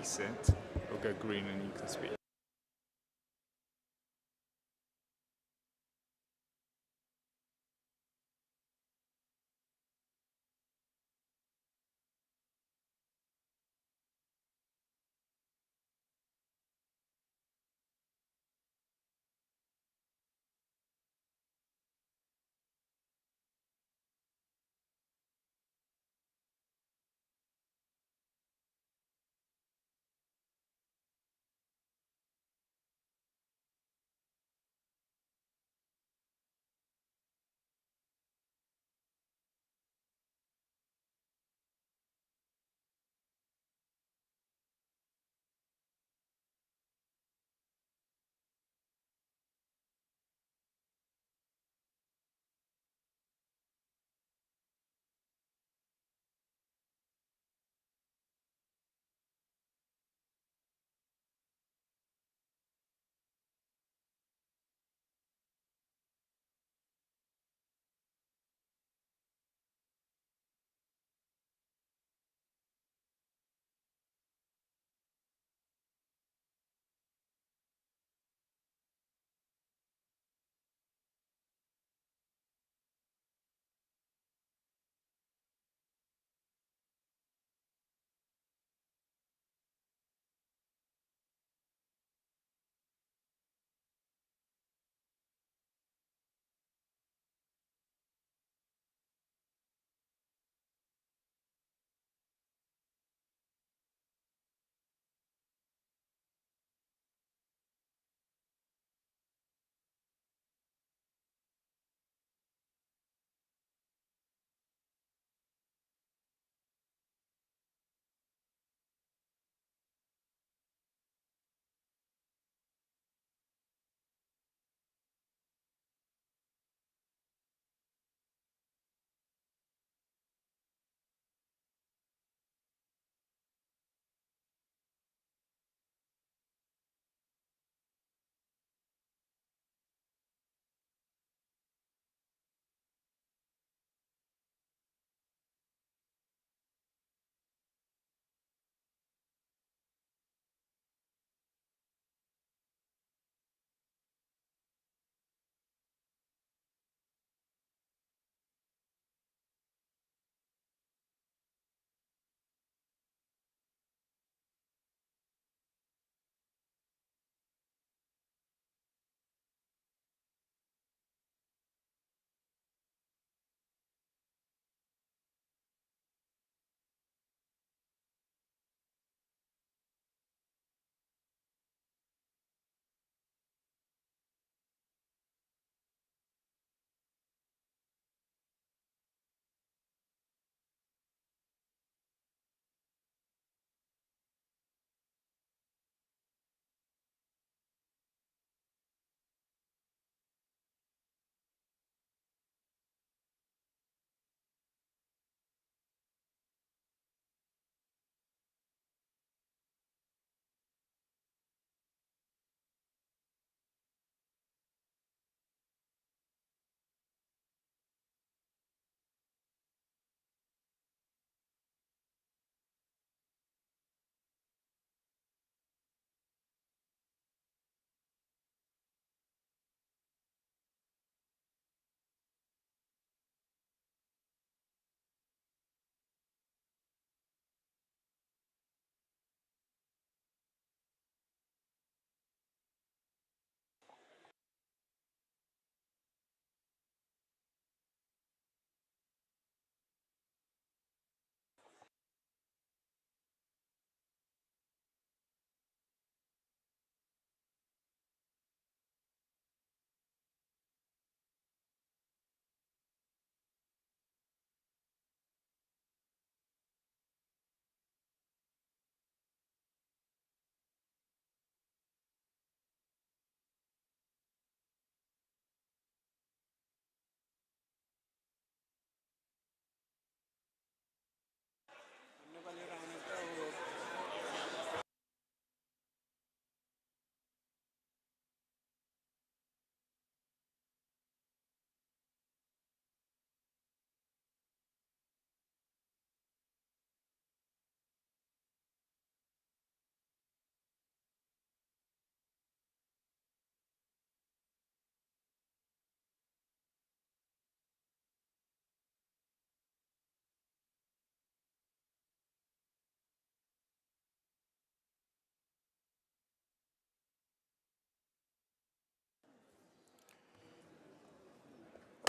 decent, it'll go green and you can speak.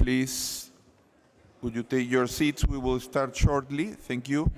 please, would you take your seats? We will start shortly. Thank you.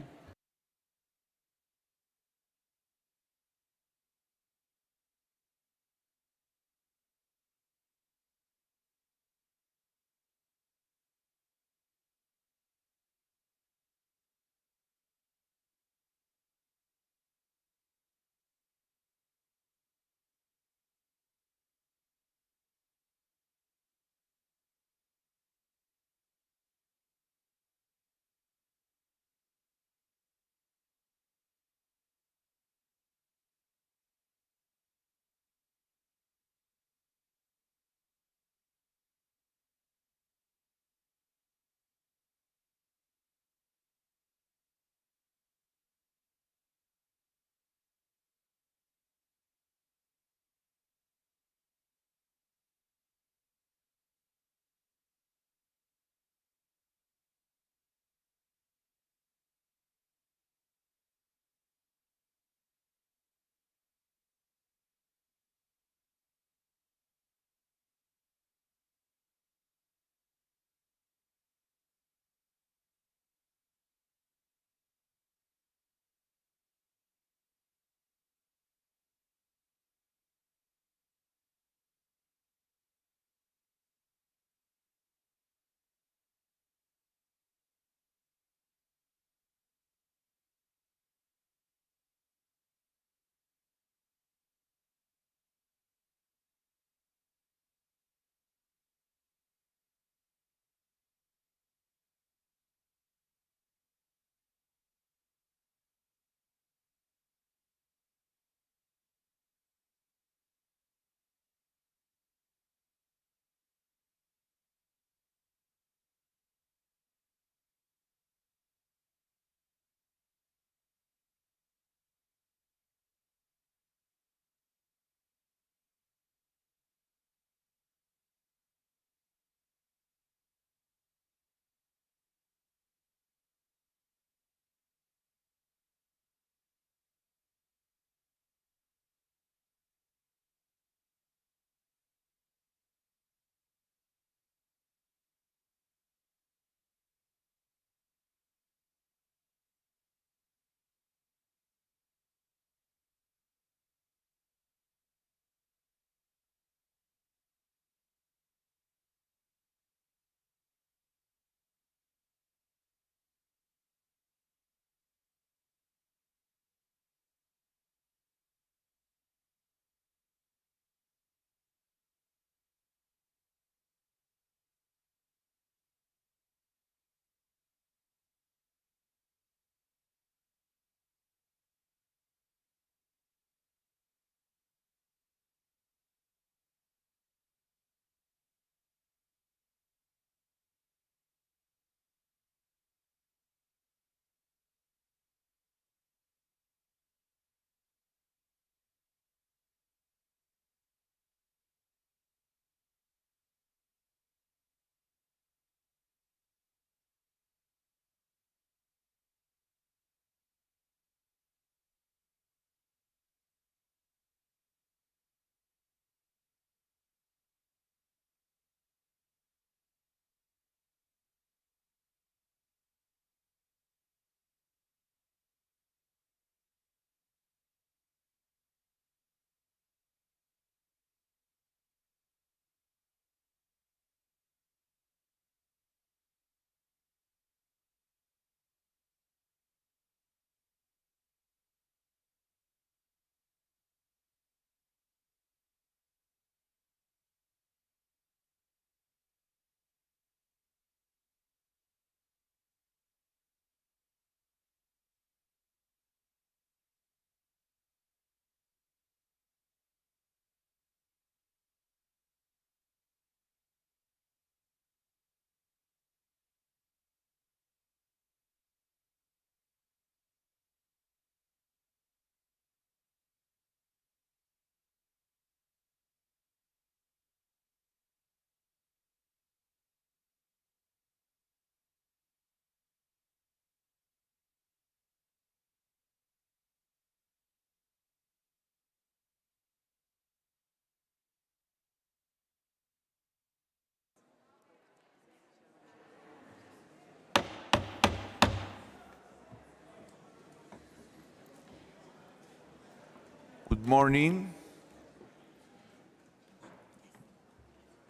Good morning,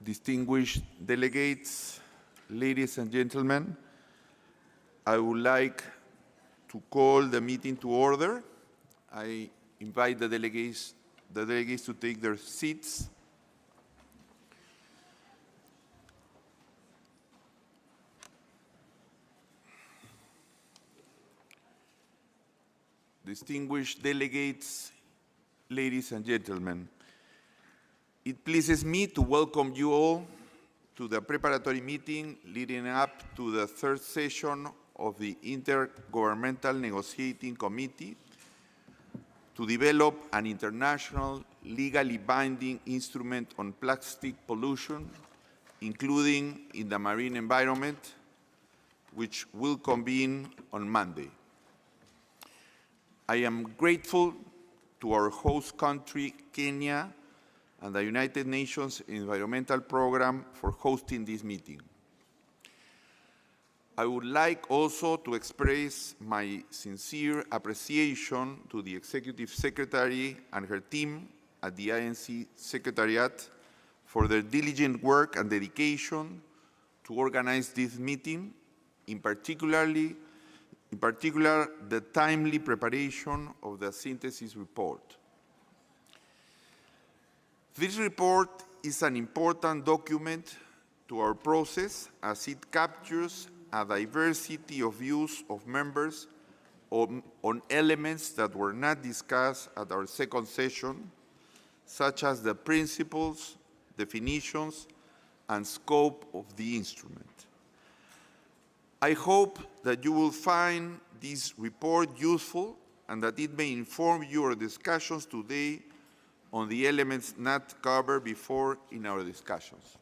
distinguished delegates, ladies and gentlemen. I would like to call the meeting to order. I invite the delegates to take their seats. Distinguished delegates, ladies and gentlemen, it pleases me to welcome you all to the preparatory meeting leading up to the third session of the Intergovernmental Negotiating Committee to develop an international legally binding instrument on plastic pollution, including in the marine environment, which will convene on Monday. I am grateful to our host country, Kenya, and the United Nations Environmental Program for hosting this meeting. I would like also to express my sincere appreciation to the Executive Secretary and her team at the INC Secretariat for their diligent work and dedication to organize this meeting, in particular, the timely preparation of the synthesis report. This report is an important document to our process as it captures a diversity of views of members on elements that were not discussed at our second session, such as the principles, definitions, and scope of the instrument. I hope that you will find this report useful and that it may inform your discussions today on the elements not covered before in our discussions.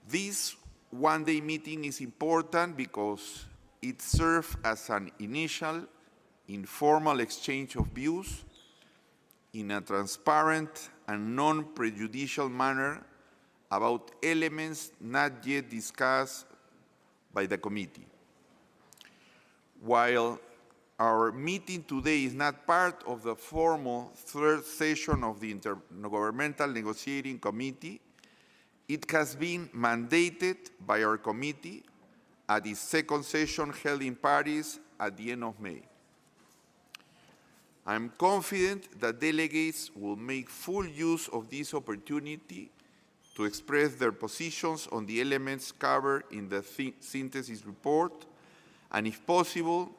This one-day meeting is important because it serves as an initial, informal exchange of views in a transparent and non-prejudicial manner about elements not yet discussed by the committee. While our meeting today is not part of the formal third session of the Intergovernmental Negotiating Committee, it has been mandated by our committee at its second session held in Paris at the end of May. I am confident that delegates will make full use of this opportunity to express their positions on the elements covered in the synthesis report, and if possible,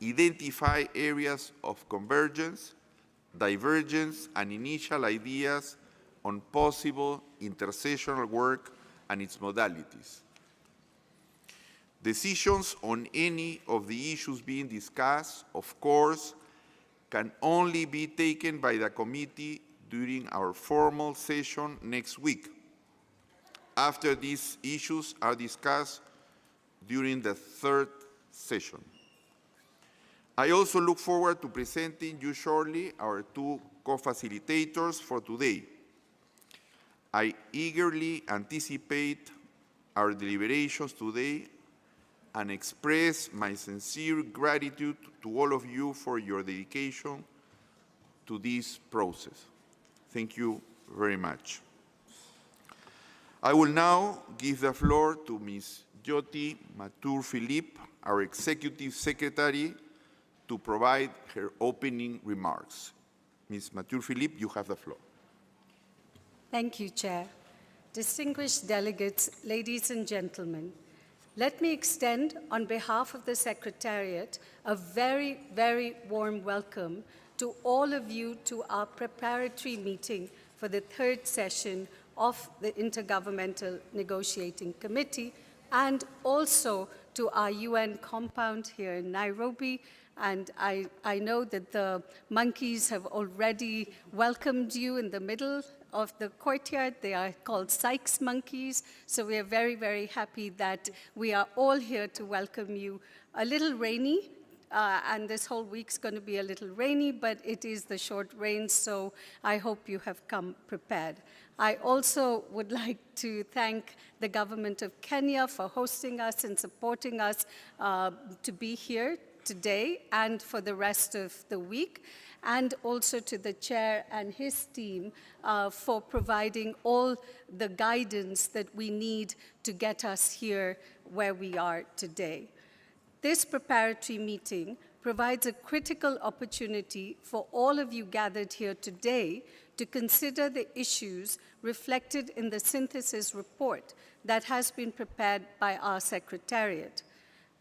identify areas of convergence, divergence, and initial ideas on possible intersessional work and its modalities. Decisions on any of the issues being discussed, of course, can only be taken by the committee during our formal session next week, after these issues are discussed during the third session. I also look forward to presenting you shortly our two co-facilitators for today. I eagerly anticipate our deliberations today and express my sincere gratitude to all of you for your dedication to this process. Thank you very much. I will now give the floor to Ms. Jyoti Mathur-Philippe, our Executive Secretary, to provide her opening remarks. Ms. Mathur-Philippe, you have the floor. Thank you, Chair. Distinguished delegates, ladies and gentlemen, let me extend, on behalf of the Secretariat, a very, very warm welcome to all of you to our preparatory meeting for the third session of the Intergovernmental Negotiating Committee, and also to our UN compound here in Nairobi. And I know that the monkeys have already welcomed you in the middle of the courtyard. They are called Sykes monkeys. So we are very, very happy that we are all here to welcome you. A little rainy, and this whole week's going to be a little rainy, but it is the short rain, so I hope you have come prepared. I also would like to thank the government of Kenya for hosting us and supporting us to be here today and for the rest of the week, and also to the chair and his team for providing all the guidance that we need to get us here where we are today. This preparatory meeting provides a critical opportunity for all of you gathered here today to consider the issues reflected in the synthesis report that has been prepared by our Secretariat.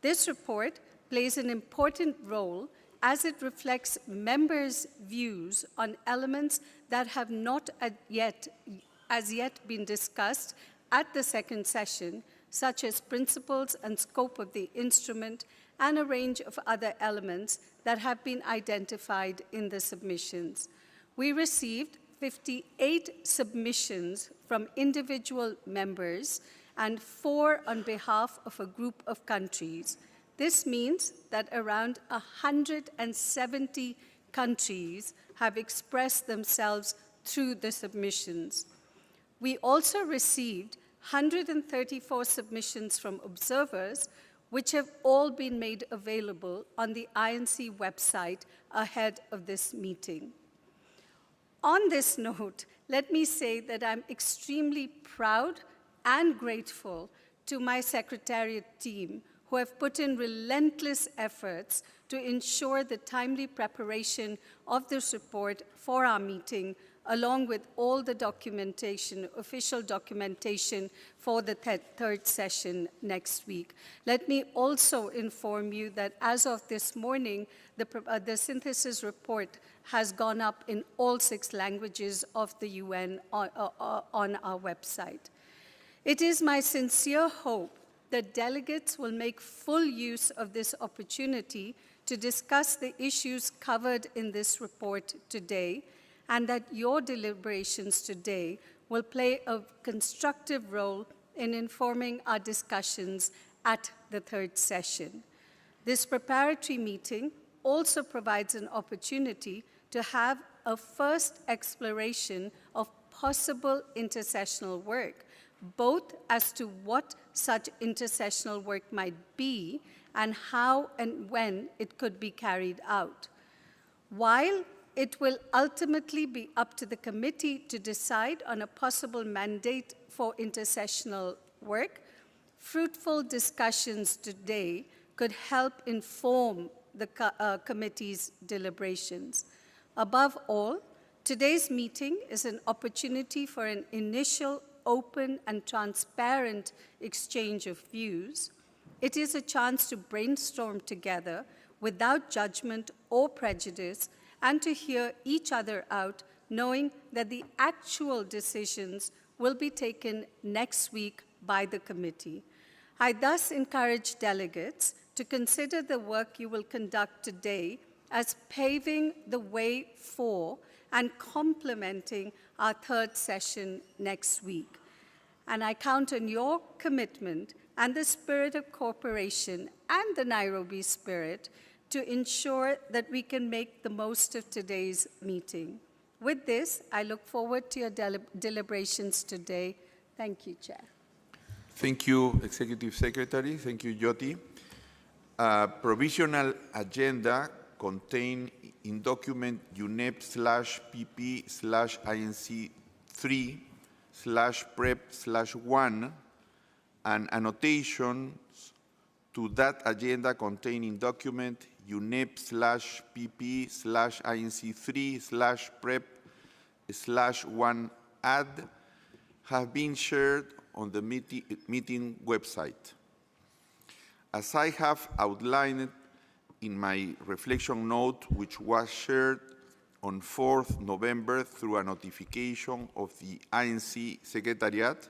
This report plays an important role as it reflects members' views on elements that have not as yet been discussed at the second session, such as principles and scope of the instrument, and a range of other elements that have been identified in the submissions. We received 58 submissions from individual members and 4 on behalf of a group of countries. This means that around 170 countries have expressed themselves through the submissions. We also received 134 submissions from observers, which have all been made available on the INC website ahead of this meeting. On this note, let me say that I'm extremely proud and grateful to my Secretariat team, who have put in relentless efforts to ensure the timely preparation of this report for our meeting, along with all the documentation, official documentation for the third session next week. Let me also inform you that as of this morning, the synthesis report has gone up in all 6 languages of the UN on our website. It is my sincere hope that delegates will make full use of this opportunity to discuss the issues covered in this report today, and that your deliberations today will play a constructive role in informing our discussions at the third session. This preparatory meeting also provides an opportunity to have a first exploration of possible intersessional work, both as to what such intersessional work might be and how and when it could be carried out. While it will ultimately be up to the committee to decide on a possible mandate for intersessional work, fruitful discussions today could help inform the committee's deliberations. Above all, today's meeting is an opportunity for an initial open and transparent exchange of views. It is a chance to brainstorm together without judgment or prejudice, and to hear each other out, knowing that the actual decisions will be taken next week by the committee. I thus encourage delegates to consider the work you will conduct today as paving the way for and complementing our third session next week. And I count on your commitment and the spirit of cooperation and the Nairobi spirit to ensure that we can make the most of today's meeting. With this, I look forward to your deliberations today. Thank you, Chair. Thank you, Executive Secretary. Thank you, Jyoti. Provisional agenda contained in document UNEP/PP/INC-3/PREP/1 and annotations to that agenda contained in document UNEP/PP/INC-3/PREP/1 add have been shared on the meeting website. As I have outlined in my reflection note, which was shared on 4th November through a notification of the INC Secretariat,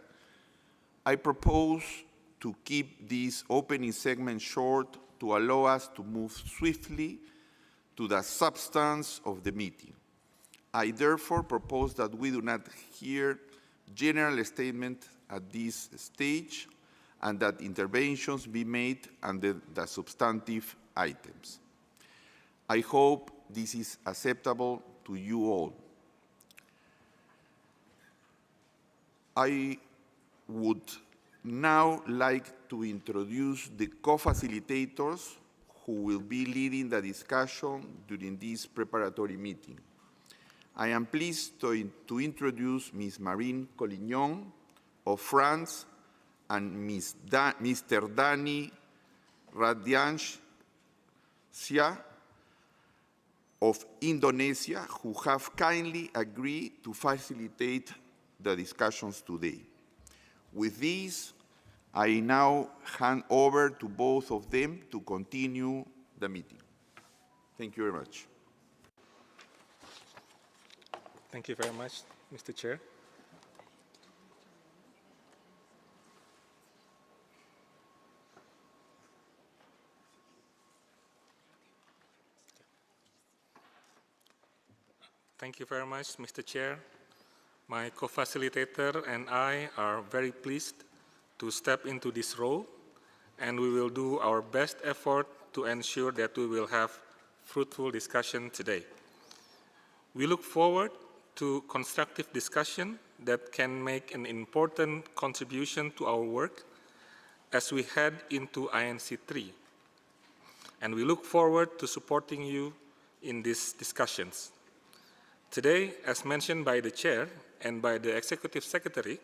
I propose to keep this opening segment short to allow us to move swiftly to the substance of the meeting. I therefore propose that we do not hear general statements at this stage and that interventions be made under the substantive items. I hope this is acceptable to you all. I would now like to introduce the co-facilitators who will be leading the discussion during this preparatory meeting. I am pleased to introduce Ms. Marine Collignon of France and Mr. Dani Radiansyah of Indonesia, who have kindly agreed to facilitate the discussions today. With this, I now hand over to both of them to continue the meeting. Thank you very much. Thank you very much, Mr. Chair. Thank you very much, Mr. Chair. My co-facilitator and I are very pleased to step into this role, and we will do our best effort to ensure that we will have fruitful discussion today. We look forward to constructive discussion that can make an important contribution to our work as we head into INC-3. And we look forward to supporting you in these discussions. Today, as mentioned by the Chair and by the Executive Secretary,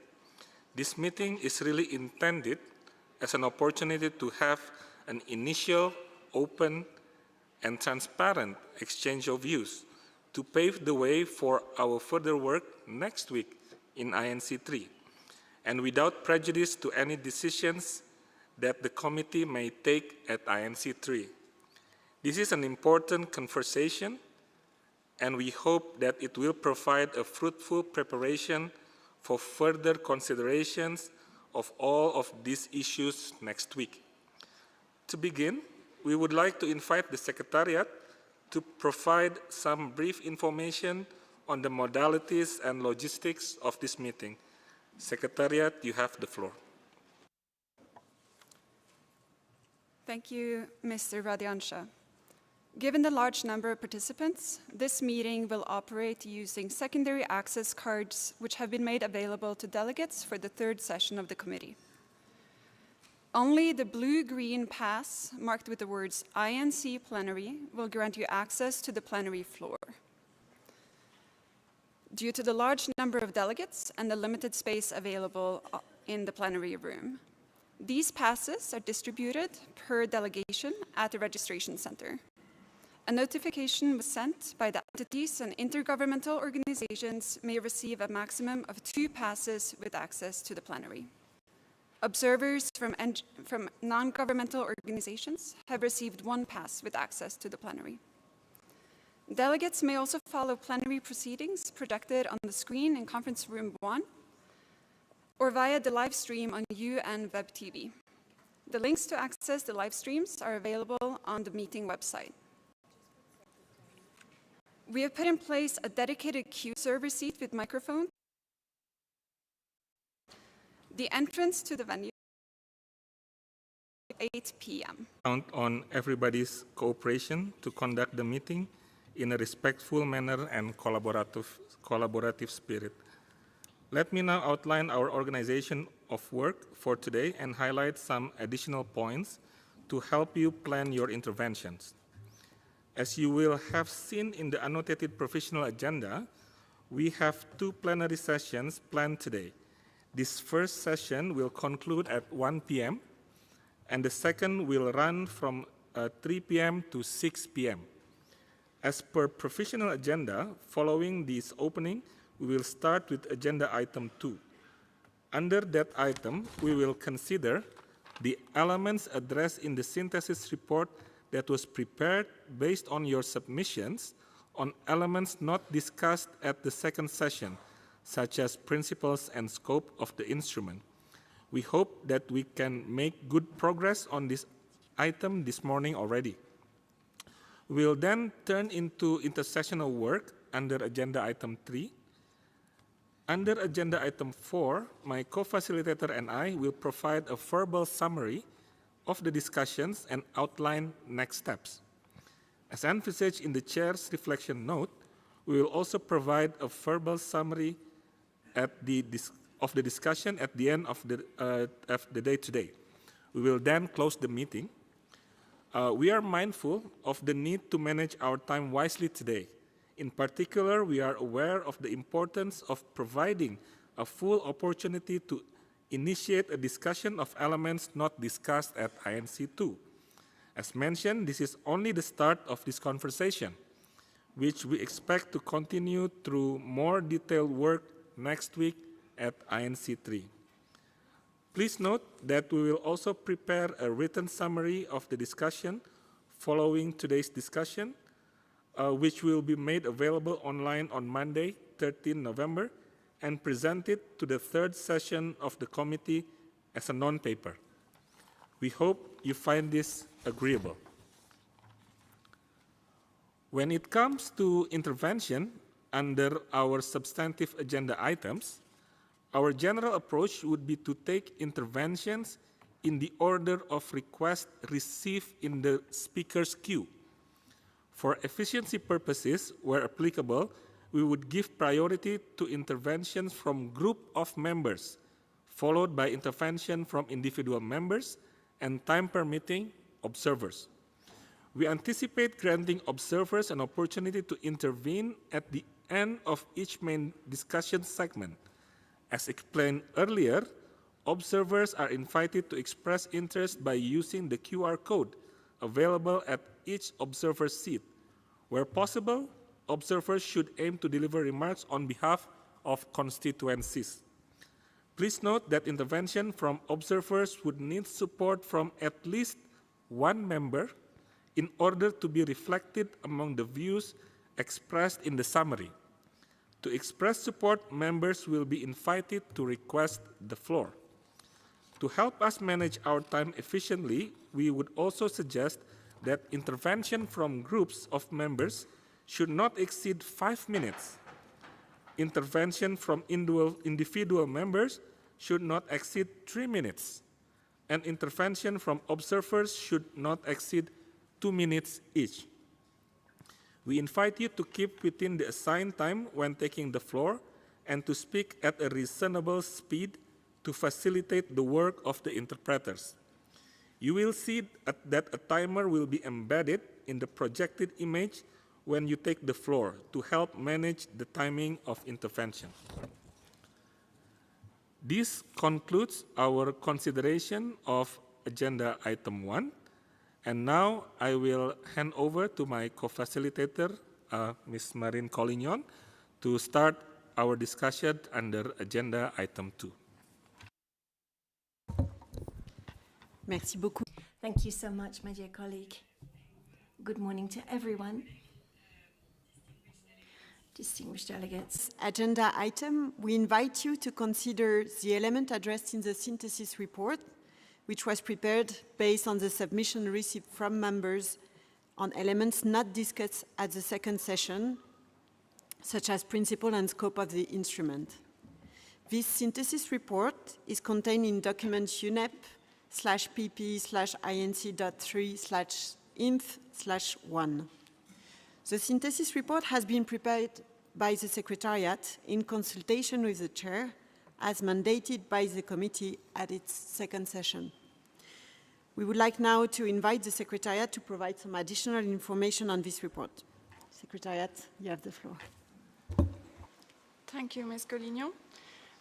this meeting is really intended as an opportunity to have an initial, open, and transparent exchange of views to pave the way for our further work next week in INC-3, and without prejudice to any decisions that the committee may take at INC-3. This is an important conversation, and we hope that it will provide a fruitful preparation for further considerations of all of these issues next week. To begin, we would like to invite the Secretariat to provide some brief information on the modalities and logistics of this meeting. Secretariat, you have the floor. Thank you, Mr. Radiansyah. Given the large number of participants, this meeting will operate using secondary access cards which have been made available to delegates for the third session of the committee. Only the blue-green pass marked with the words INC Plenary will grant you access to the plenary floor. Due to the large number of delegates and the limited space available in the plenary room, these passes are distributed per delegation at the registration center. A notification was sent by the entities, and intergovernmental organizations may receive a maximum of 2 passes with access to the plenary. Observers from non-governmental organizations have received 1 pass with access to the plenary. Delegates may also follow plenary proceedings projected on the screen in Conference Room 1 or via the live stream on UN Web TV. The links to access the live streams are available on the meeting website. We have put in place a dedicated queue server seat with microphone. The entrance to the venue is 8 p.m. Count on everybody's cooperation to conduct the meeting in a respectful manner and collaborative spirit. Let me now outline our organization of work for today and highlight some additional points to help you plan your interventions. As you will have seen in the annotated provisional agenda, we have 2 plenary sessions planned today. This first session will conclude at 1 p.m. and the second will run from 3 p.m. to 6 p.m. As per provisional agenda, following this opening, we will start with agenda item 2. Under that item, we will consider the elements addressed in the synthesis report that was prepared based on your submissions on elements not discussed at the second session, such as principles and scope of the instrument. We hope that we can make good progress on this item this morning already. We will then turn into intersessional work under agenda item 3. Under agenda item 4, my co-facilitator and I will provide a verbal summary of the discussions and outline next steps. As envisaged in the Chair's reflection note, we will also provide a verbal summary of the discussion at the end of the day today. We will then close the meeting. We are mindful of the need to manage our time wisely today. In particular, we are aware of the importance of providing a full opportunity to initiate a discussion of elements not discussed at INC-2. As mentioned, this is only the start of this conversation, which we expect to continue through more detailed work next week at INC-3. Please note that we will also prepare a written summary of the discussion following today's discussion, which will be made available online on Monday, 13 November, and presented to the third session of the committee as a non-paper. We hope you find this agreeable. When it comes to intervention under our substantive agenda items, our general approach would be to take interventions in the order of request received in the speaker's queue. For efficiency purposes, where applicable, we would give priority to interventions from group of members, followed by intervention from individual members, and time permitting, observers. We anticipate granting observers an opportunity to intervene at the end of each main discussion segment. As explained earlier, observers are invited to express interest by using the QR code available at each observer's seat. Where possible, observers should aim to deliver remarks on behalf of constituencies. Please note that intervention from observers would need support from at least one member in order to be reflected among the views expressed in the summary. To express support, members will be invited to request the floor. To help us manage our time efficiently, we would also suggest that intervention from groups of members should not exceed 5 minutes. Intervention from individual members should not exceed 3 minutes. And intervention from observers should not exceed 2 minutes each. We invite you to keep within the assigned time when taking the floor and to speak at a reasonable speed to facilitate the work of the interpreters. You will see that a timer will be embedded in the projected image when you take the floor to help manage the timing of intervention. This concludes our consideration of agenda item 1. And now I will hand over to my co-facilitator, Ms. Marine Collignon, to start our discussion under agenda item 2. Merci beaucoup. Thank you so much, my dear colleague. Good morning to everyone. Distinguished delegates. Agenda item, we invite you to consider the element addressed in the synthesis report, which was prepared based on the submission received from members on elements not discussed at the second session, such as principle and scope of the instrument. This synthesis report is contained in document UNEP/PP/INC.3/INF/1. The synthesis report has been prepared by the Secretariat in consultation with the Chair, as mandated by the committee at its second session. We would like now to invite the Secretariat to provide some additional information on this report. Secretariat, you have the floor. Thank you, Ms. Collignon.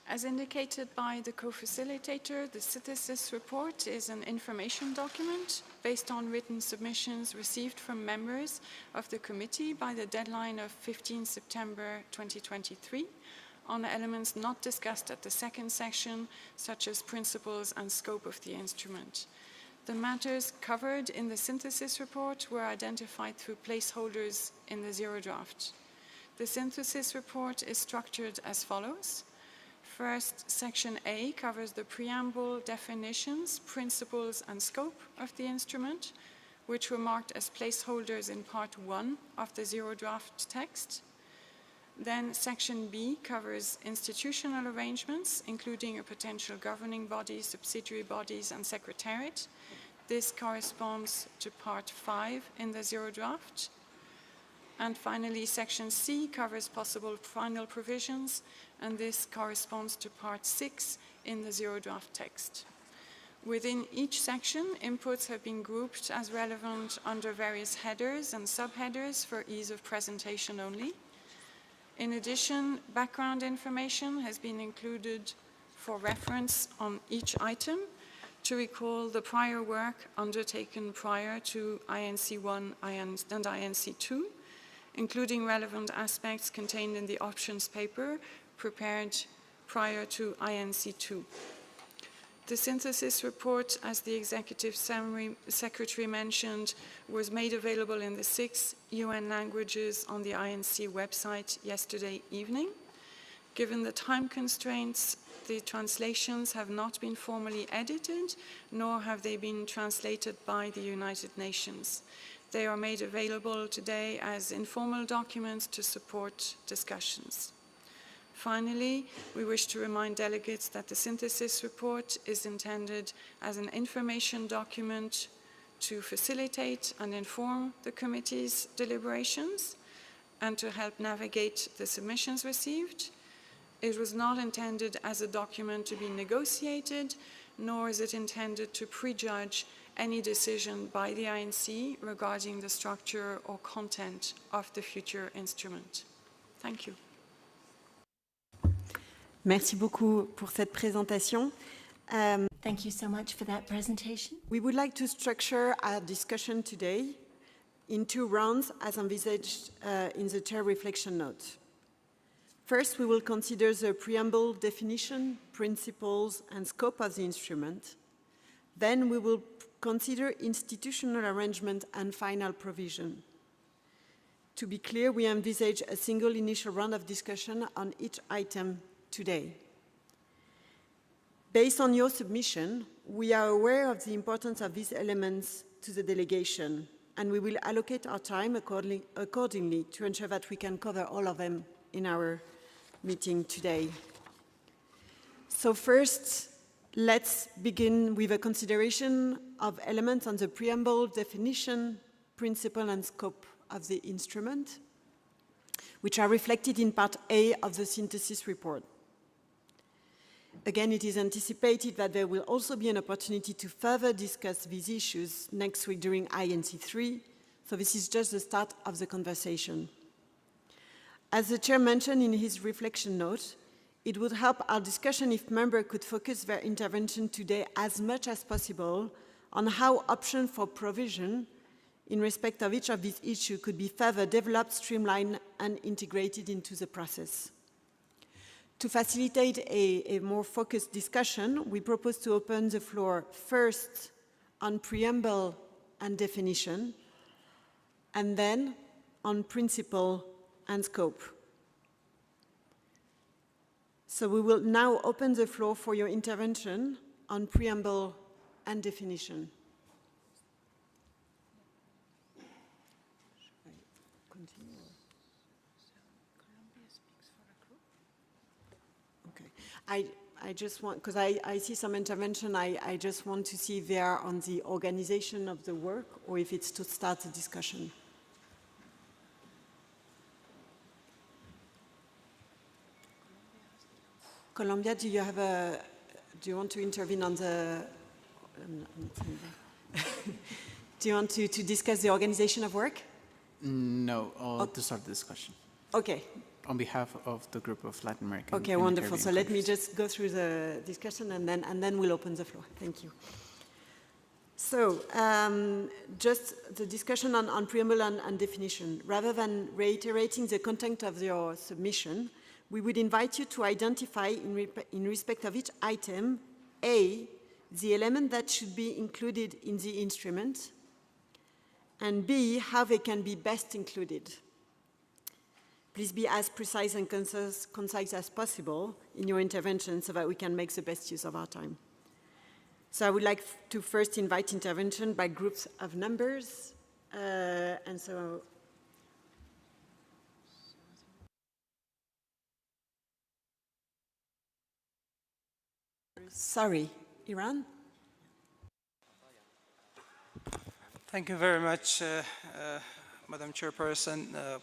As indicated by the co-facilitator, the synthesis report is an information document based on written submissions received from members of the committee by the deadline of 15 September 2023 on elements not discussed at the second session, such as principles and scope of the instrument. The matters covered in the synthesis report were identified through placeholders in the zero draft. The synthesis report is structured as follows. First, Section A covers the preamble, definitions, principles, and scope of the instrument, which were marked as placeholders in Part 1 of the zero draft text. Then Section B covers institutional arrangements, including a potential governing body, subsidiary bodies, and secretariat. This corresponds to Part 5 in the zero draft. And finally, Section C covers possible final provisions, and this corresponds to Part 6 in the zero draft text. Within each section, inputs have been grouped as relevant under various headers and subheaders for ease of presentation only. In addition, background information has been included for reference on each item to recall the prior work undertaken prior to INC-1 and INC-2, including relevant aspects contained in the options paper prepared prior to INC-2. The synthesis report, as the Executive Secretary mentioned, was made available in the 6 UN languages on the INC website yesterday evening. Given the time constraints, the translations have not been formally edited, nor have they been translated by the United Nations. They are made available today as informal documents to support discussions. Finally, we wish to remind delegates that the synthesis report is intended as an information document to facilitate and inform the committee's deliberations and to help navigate the submissions received. It was not intended as a document to be negotiated, nor is it intended to prejudge any decision by the INC regarding the structure or content of the future instrument. Thank you. Merci beaucoup pour cette présentation. Thank you so much for that presentation. We would like to structure our discussion today in 2 rounds as envisaged in the chair reflection note. First, we will consider the preamble, definition, principles, and scope of the instrument. Then we will consider institutional arrangement and final provision. To be clear, we envisage a single initial round of discussion on each item today. Based on your submission, we are aware of the importance of these elements to the delegation, and we will allocate our time accordingly to ensure that we can cover all of them in our meeting today. So first, let's begin with a consideration of elements on the preamble, definition, principle, and scope of the instrument, which are reflected in Part A of the synthesis report. Again, it is anticipated that there will also be an opportunity to further discuss these issues next week during INC-3, so this is just the start of the conversation. As the chair mentioned in his reflection note, it would help our discussion if members could focus their intervention today as much as possible on how options for provision in respect of each of these issues could be further developed, streamlined, and integrated into the process. To facilitate a more focused discussion, we propose to open the floor first on preamble and definition, and then on principle and scope. So we will now open the floor for your intervention on preamble and definition. I just want, because I see some intervention, I just want to see if they are on the organization of the work or if it's to start the discussion. Colombia, do you want to intervene on the, do you want to discuss the organization of work? No, to start the discussion. Okay. On behalf of the group of Latin American. Okay, wonderful. So let me just go through the discussion and then we'll open the floor. Thank you. So just the discussion on preamble and definition. Rather than reiterating the content of your submission, we would invite you to identify in respect of each item, A, the element that should be included in the instrument, and B, how they can be best included. Please be as precise and concise as possible in your intervention so that we can make the best use of our time. So I would like to first invite intervention by groups of numbers. And so sorry, Iran? Thank you very much, Madam Chairperson.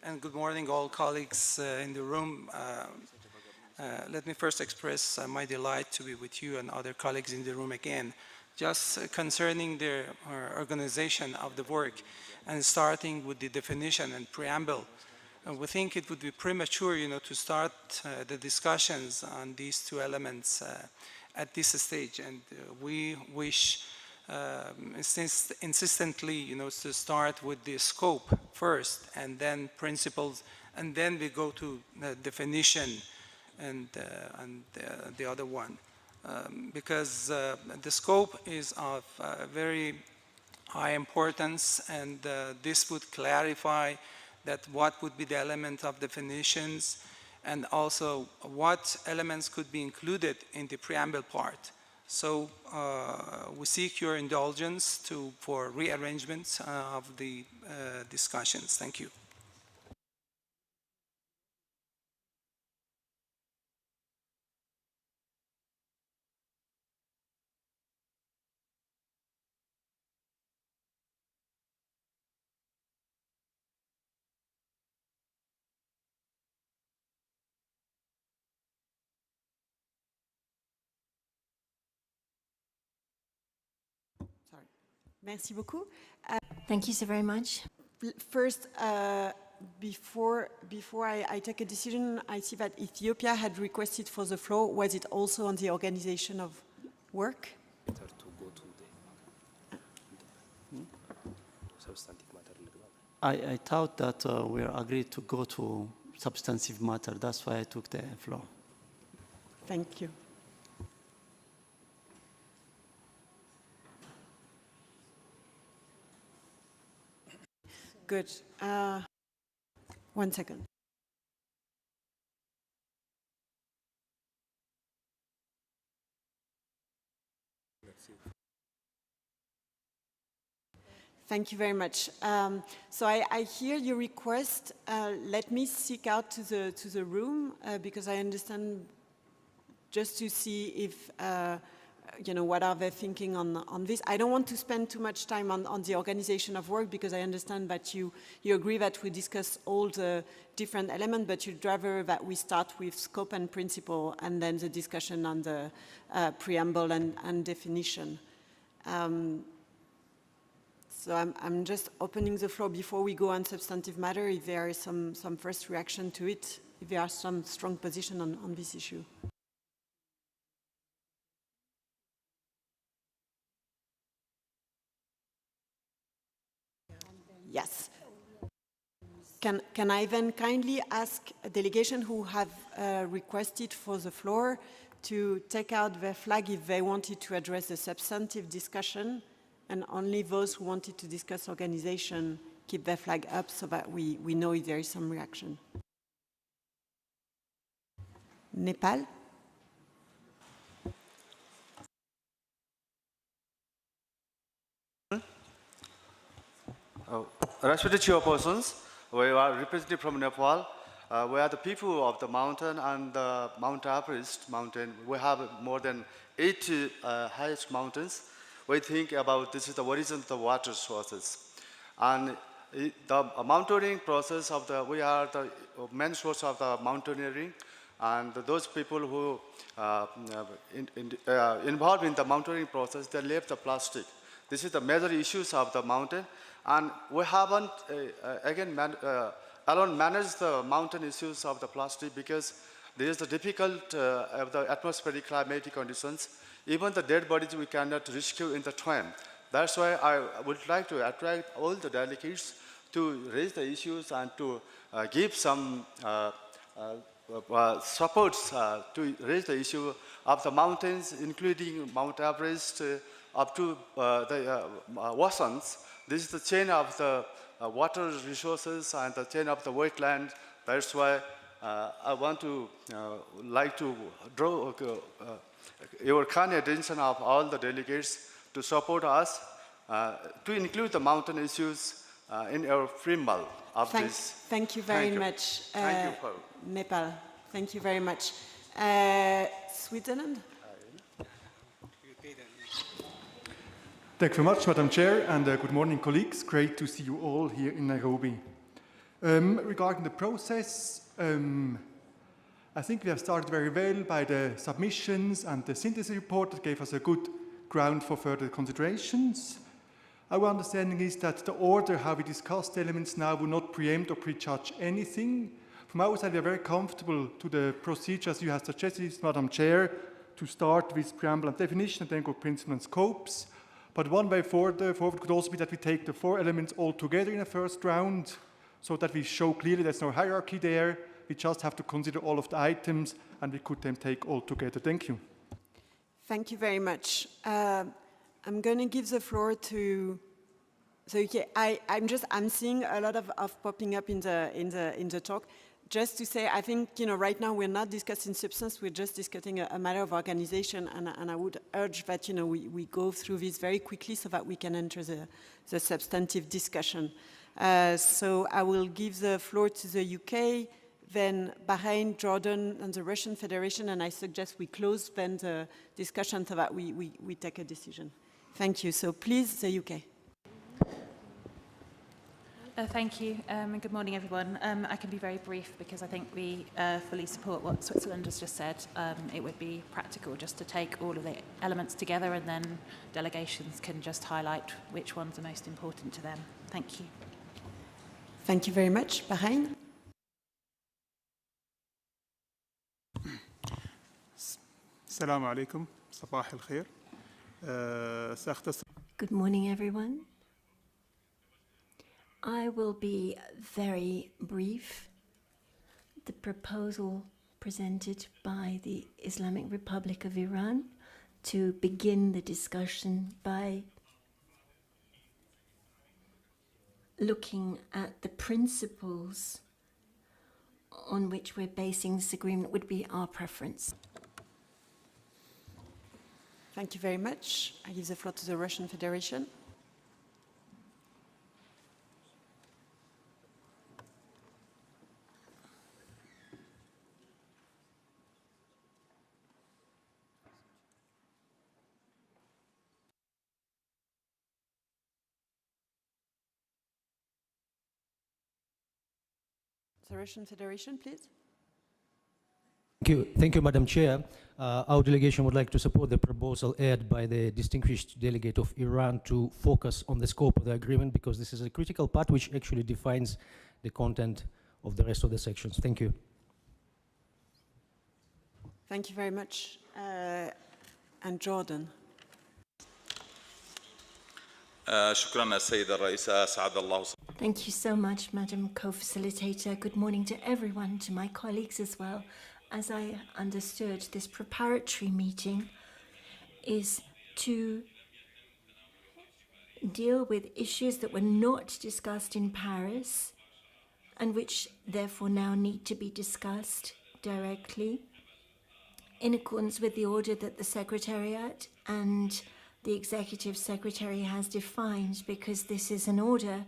And good morning, all colleagues in the room. let me first express my delight to be with you and other colleagues in the room again, just concerning the organization of the work and starting with the definition and preamble. We think it would be premature, to start the discussions on these two elements at this stage, and we wish insistently, to start with the scope first, and then principles, and then we go to the definition and the other one, because the scope is of very high importance, and this would clarify that what would be the element of definitions, and also what elements could be included in the preamble part. So we seek your indulgence for rearrangements of the discussions. Thank you. Sorry. Merci beaucoup. Thank you so very much. First, before I take a decision, I see that Ethiopia had requested for the floor. Was it also on the organization of work? I thought that we agreed to go to substantive matter. That's why I took the floor. Thank you. Good. 1 second. Thank you very much. So I hear your request. Let me seek out to the room because I understand, just to see if what are they thinking on this. I don't want to spend too much time on the organization of work because I understand that you agree that we discuss all the different elements, but you'd rather that we start with scope and principle and then the discussion on the preamble and definition. So I'm just opening the floor before we go on substantive matter if there is some first reaction to it, if there are some strong position on this issue. Yes. Can I then kindly ask a delegation who have requested for the floor to take out their flag if they wanted to address the substantive discussion, and only those who wanted to discuss organization keep their flag up so that we know if there is some reaction. Nepal? Respected chairpersons, we are represented from Nepal. We are the people of the mountain and Mount Everest mountain. We have more than 80 highest mountains. We think about this is the origin of the water sources. And the mountaineering process we are the main source of the mountaineering, and those people who involved in the mountaineering process, they left the plastic. This is the major issues of the mountain, and we haven't alone managed the mountain issues of the plastic because there is the difficult of the atmospheric climatic conditions. Even the dead bodies we cannot rescue in the time. That's why I would like to attract all the delegates to raise the issues and to give some supports to raise the issue of the mountains, including Mount Everest, up to the oceans. This is the chain of the water resources and the chain of the wetland. That's why I want to like to draw your kind attention of all the delegates to support us to include the mountain issues in our preamble of this. Thank you very much, Thank you for Nepal. Thank you very much. Switzerland? Thank you very much, Madam Chair, and good morning, colleagues. Great to see you all here in Nairobi. Regarding the process, I think we have started very well by the submissions and the synthesis report that gave us a good ground for further considerations. Our understanding is that the order how we discuss the elements now will not preempt or prejudge anything. From our side, we are very comfortable to the procedure as you have suggested, Madam Chair, to start with preamble and definition and then go principle and scopes. But one way forward could also be that we take the 4 elements all together in a first round so that we show clearly there's no hierarchy there. We just have to consider all of the items and we could then take all together. Thank you. Thank you very much. I'm going to give the floor to. So yeah, I'm seeing a lot of popping up in the talk. Just to say, I think right now we're not discussing substance. We're just discussing a matter of organization, and I would urge that we go through this very quickly so that we can enter the substantive discussion. So I will give the floor to the UK, then Bahrain, Jordan, and the Russian Federation, and I suggest we close then the discussion so that we take a decision. Thank you. So please, the UK. Thank you, and good morning, everyone. I can be very brief because I think we fully support what Switzerland has just said. It would be practical just to take all of the elements together and then delegations can just highlight which ones are most important to them. Thank you. Thank you very much. Bahrain? السلام عليكم صباح الخير سأختصر. Good morning, everyone. I will be very brief. The proposal presented by the Islamic Republic of Iran to begin the discussion by looking at the principles on which we're basing this agreement would be our preference. Thank you very much. I give the floor to the Russian Federation. The Russian Federation, please. Thank you, Madam Chair. Our delegation would like to support the proposal aired by the distinguished delegate of Iran to focus on the scope of the agreement because this is a critical part which actually defines the content of the rest of the sections. Thank you. Thank you very much. And Jordan. Thank you so much, Madam Co-Facilitator. Good morning to everyone, to my colleagues as well. As I understood, this preparatory meeting is to deal with issues that were not discussed in Paris and which therefore now need to be discussed directly in accordance with the order that the Secretariat and the Executive Secretary has defined, because this is an order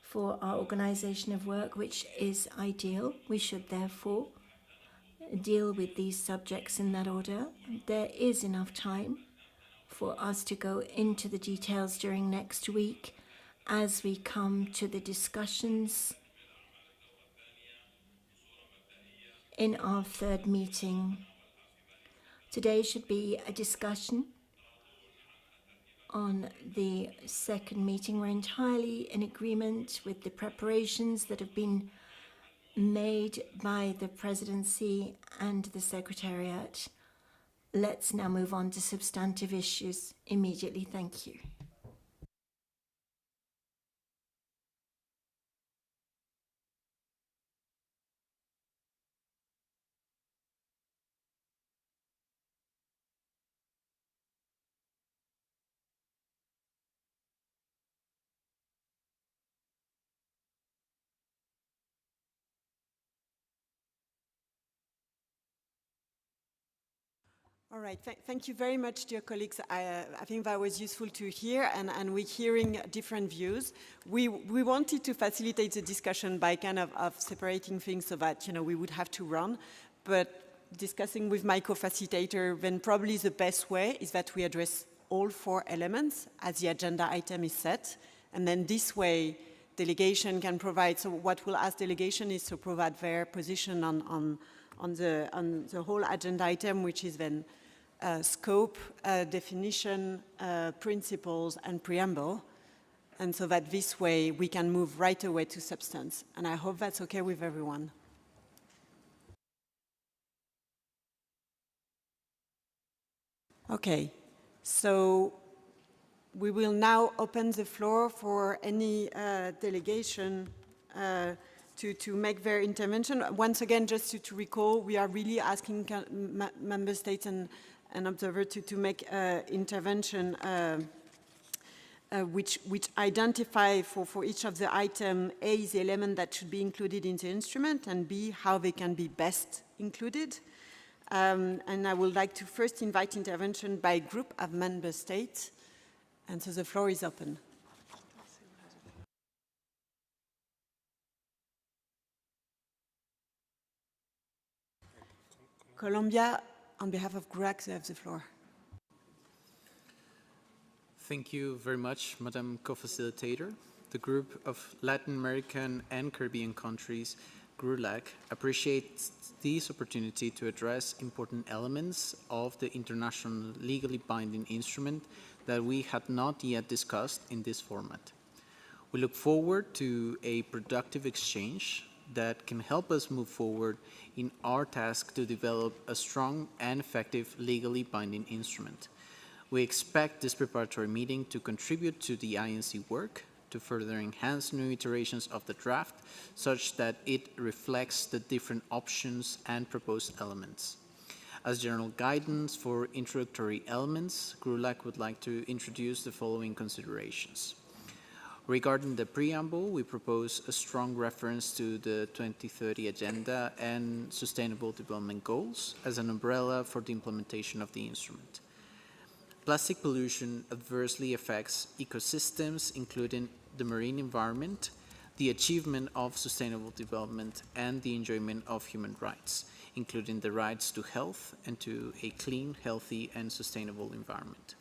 for our organization of work which is ideal. We should therefore deal with these subjects in that order. There is enough time for us to go into the details during next week as we come to the discussions in our third meeting. Today should be a discussion on the second meeting. We're entirely in agreement with the preparations that have been made by the Presidency and the Secretariat. Let's now move on to substantive issues immediately. Thank you. All right, thank you very much, dear colleagues. I think that was useful to hear, and we're hearing different views. We wanted to facilitate the discussion by kind of separating things so that, we would have to run, but discussing with my co-facilitator, then probably the best way is that we address all 4 elements as the agenda item is set, and then this way, delegation can provide, so what we'll ask delegation is to provide their position on on the whole agenda item, which is then scope, definition, principles, and preamble. And so that this way we can move right away to substance. And I hope that's okay with everyone. Okay, so we will now open the floor for any delegation to make their intervention. Once again, just to recall, we are really asking member states and observers to make intervention which identify for each of the item, A, the element that should be included in the instrument, and B, how they can be best included. And I would like to first invite intervention by group of member states. And so the floor is open. Colombia, on behalf of GRUAC, you have the floor. Thank you very much, Madam Co-Facilitator. The group of Latin American and Caribbean countries, GRULAC, appreciates this opportunity to address important elements of the international legally binding instrument that we had not yet discussed in this format. We look forward to a productive exchange that can help us move forward in our task to develop a strong and effective legally binding instrument. We expect this preparatory meeting to contribute to the INC work, to further enhance new iterations of the draft, such that it reflects the different options and proposed elements. As general guidance for introductory elements, GRULAC would like to introduce the following considerations. Regarding the preamble, we propose a strong reference to the 2030 Agenda and Sustainable Development Goals as an umbrella for the implementation of the instrument. Plastic pollution adversely affects ecosystems, including the marine environment, the achievement of sustainable development, and the enjoyment of human rights, including the rights to health and to a clean, healthy, and sustainable environment.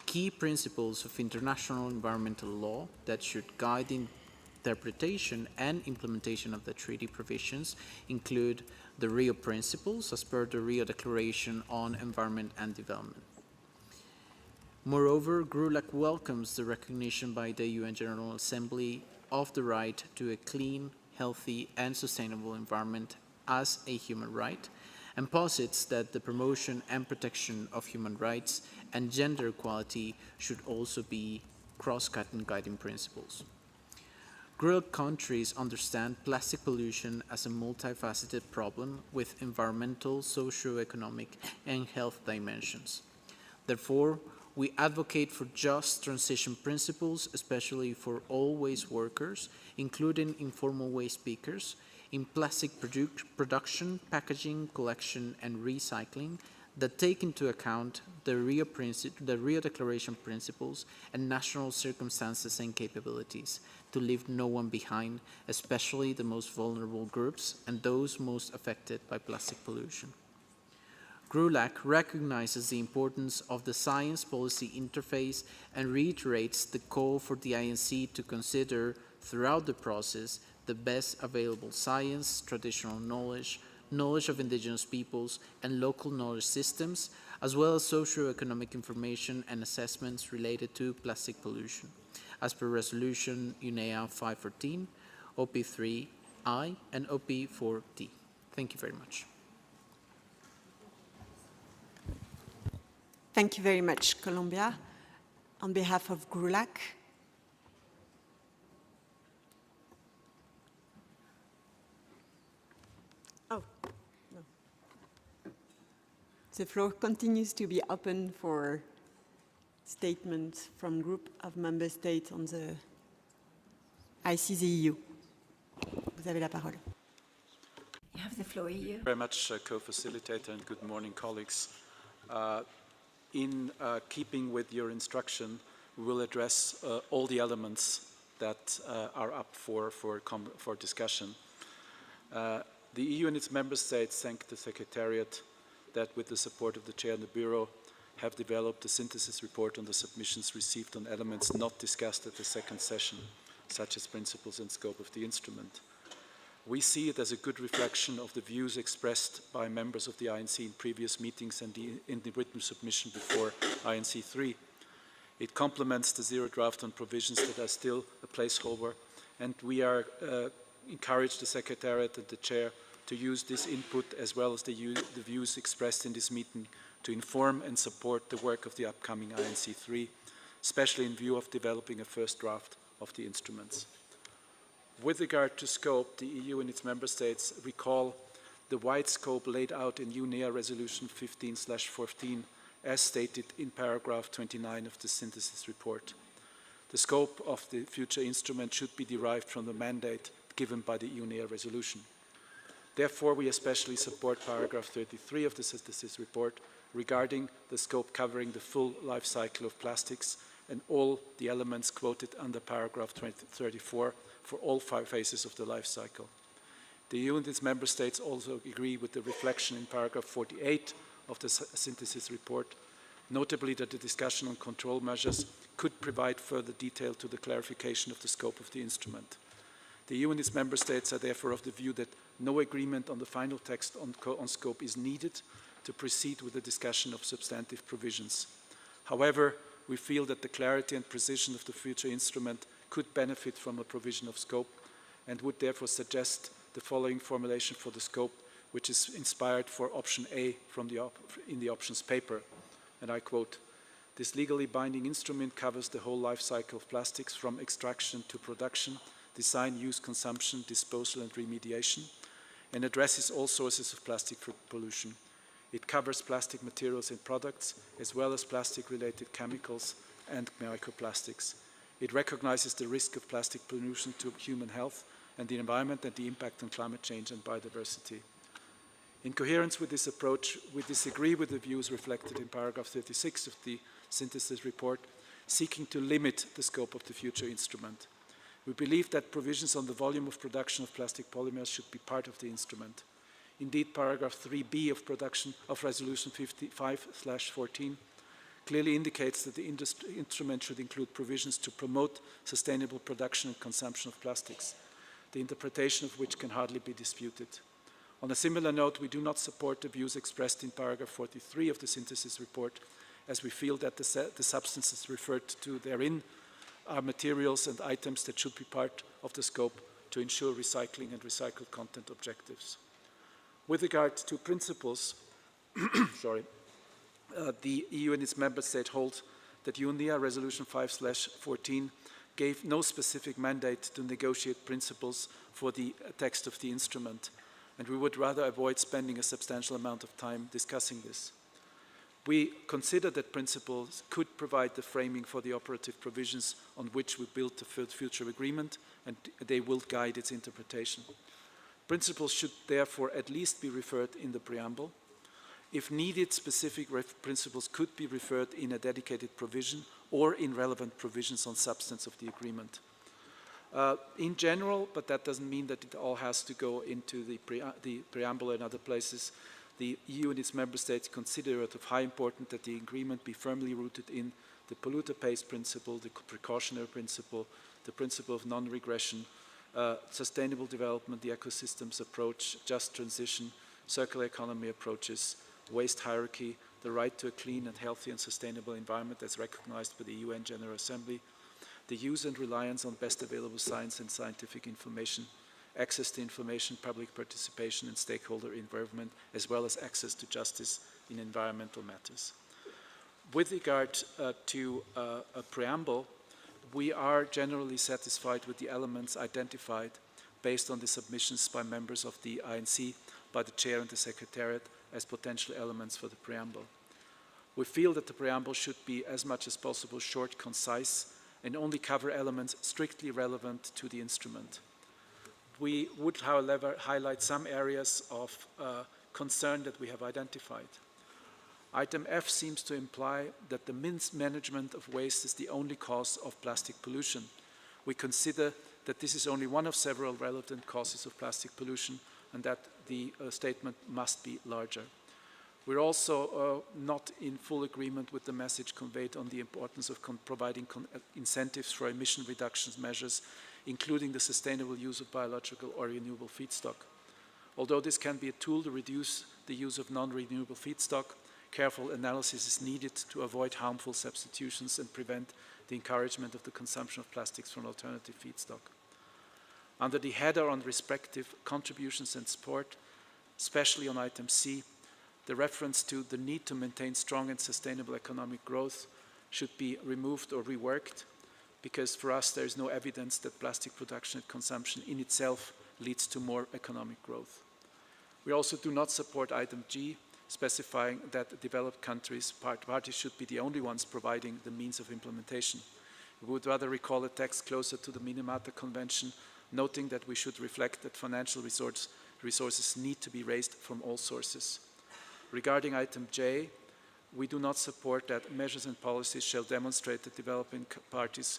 Key principles of international environmental law that should guide the interpretation and implementation of the treaty provisions include the Rio Principles as per the Rio Declaration on Environment and Development. Moreover, GRULAC welcomes the recognition by the UN General Assembly of the right to a clean, healthy, and sustainable environment as a human right, and posits that the promotion and protection of human rights and gender equality should also be cross-cutting guiding principles. GRULAC countries understand plastic pollution as a multifaceted problem with environmental, socio-economic, and health dimensions. Therefore, we advocate for just transition principles, especially for all waste workers, including informal waste pickers, in plastic production, packaging, collection, and recycling that take into account the Rio Declaration principles and national circumstances and capabilities to leave no one behind, especially the most vulnerable groups and those most affected by plastic pollution. GRULAC recognizes the importance of the science policy interface and reiterates the call for the INC to consider throughout the process the best available science, traditional knowledge, knowledge of indigenous peoples, and local knowledge systems, as well as socio-economic information and assessments related to plastic pollution, as per Resolution UNEP 514, OP3I, and OP4D. Thank you very much. Thank you very much, Colombia. On behalf of GRULAC. Oh, no. The floor continues to be open for statements from group of member states on the ICZEU. Vous avez la parole. You have the floor, EU. Very much, co-facilitator, and good morning, colleagues. In keeping with your instruction, we will address all the elements that are up for discussion. The EU and its member states thank the Secretariat that, with the support of the Chair and the Bureau, have developed a synthesis report on the submissions received on elements not discussed at the second session, such as principles and scope of the instrument. We see it as a good reflection of the views expressed by members of the INC in previous meetings and in the written submission before INC-3. It complements the zero draft on provisions that are still a placeholder, and we are encourage the Secretariat and the Chair to use this input as well as the views expressed in this meeting to inform and support the work of the upcoming INC-3, especially in view of developing a first draft of the instruments. With regard to scope, the EU and its member states recall the wide scope laid out in UNEA Resolution 15/14 as stated in paragraph 29 of the synthesis report. The scope of the future instrument should be derived from the mandate given by the UNEA resolution. Therefore, we especially support paragraph 33 of the synthesis report regarding the scope covering the full life cycle of plastics and all the elements quoted under paragraph 34 for all 5 phases of the life cycle. The EU and its member states also agree with the reflection in paragraph 48 of the synthesis report, notably that the discussion on control measures could provide further detail to the clarification of the scope of the instrument. The EU and its member states are therefore of the view that no agreement on the final text on scope is needed to proceed with the discussion of substantive provisions. However, we feel that the clarity and precision of the future instrument could benefit from a provision of scope and would therefore suggest the following formulation for the scope, which is inspired for option A in the options paper. And I quote, "This legally binding instrument covers the whole life cycle of plastics from extraction to production, design, use, consumption, disposal and remediation, and addresses all sources of plastic pollution. It covers plastic materials and products, as well as plastic-related chemicals and microplastics. It recognizes the risk of plastic pollution to human health and the environment and the impact on climate change and biodiversity. In coherence with this approach, we disagree with the views reflected in paragraph 36 of the synthesis report, seeking to limit the scope of the future instrument. We believe that provisions on the volume of production of plastic polymers should be part of the instrument. Indeed, paragraph 3b of resolution 55/14 clearly indicates that the instrument should include provisions to promote sustainable production and consumption of plastics, the interpretation of which can hardly be disputed. On a similar note, we do not support the views expressed in paragraph 43 of the synthesis report, as we feel that the substances referred to therein are materials and items that should be part of the scope to ensure recycling and recycled content objectives. With regard to principles, the EU and its member state hold that UNEA Resolution 5/14 gave no specific mandate to negotiate principles for the text of the instrument, and we would rather avoid spending a substantial amount of time discussing this. We consider that principles could provide the framing for the operative provisions on which we build the future agreement, and they will guide its interpretation. Principles should therefore at least be referred in the preamble. If needed, specific principles could be referred in a dedicated provision or in relevant provisions on substance of the agreement. In general, but that doesn't mean that it all has to go into the preamble and other places, the EU and its member states consider it of high importance that the agreement be firmly rooted in the polluter pays principle, the precautionary principle, the principle of non-regression, sustainable development, the ecosystems approach, just transition, circular economy approaches, waste hierarchy, the right to a clean and healthy and sustainable environment as recognized by the UN General Assembly, the use and reliance on best available science and scientific information, access to information, public participation and stakeholder involvement, as well as access to justice in environmental matters. With regard to a preamble, we are generally satisfied with the elements identified based on the submissions by members of the INC, by the Chair and the Secretariat as potential elements for the preamble. We feel that the preamble should be as much as possible short, concise, and only cover elements strictly relevant to the instrument. We would, however, highlight some areas of concern that we have identified. Item F seems to imply that the mismanagement of waste is the only cause of plastic pollution. We consider that this is only one of several relevant causes of plastic pollution and that the statement must be larger. We're also not in full agreement with the message conveyed on the importance of providing incentives for emission reduction measures including the sustainable use of biological or renewable feedstock. Although this can be a tool to reduce the use of non-renewable feedstock, careful analysis is needed to avoid harmful substitutions and prevent the encouragement of the consumption of plastics from alternative feedstock. Under the header on respective contributions and support, especially on item C, the reference to the need to maintain strong and sustainable economic growth should be removed or reworked, because for us there is no evidence that plastic production and consumption in itself leads to more economic growth. We also do not support item G, specifying that developed countries, parties should be the only ones providing the means of implementation. We would rather recall a text closer to the Minamata Convention, noting that we should reflect that financial resources need to be raised from all sources. Regarding item J, we do not support that measures and policies shall demonstrate that developing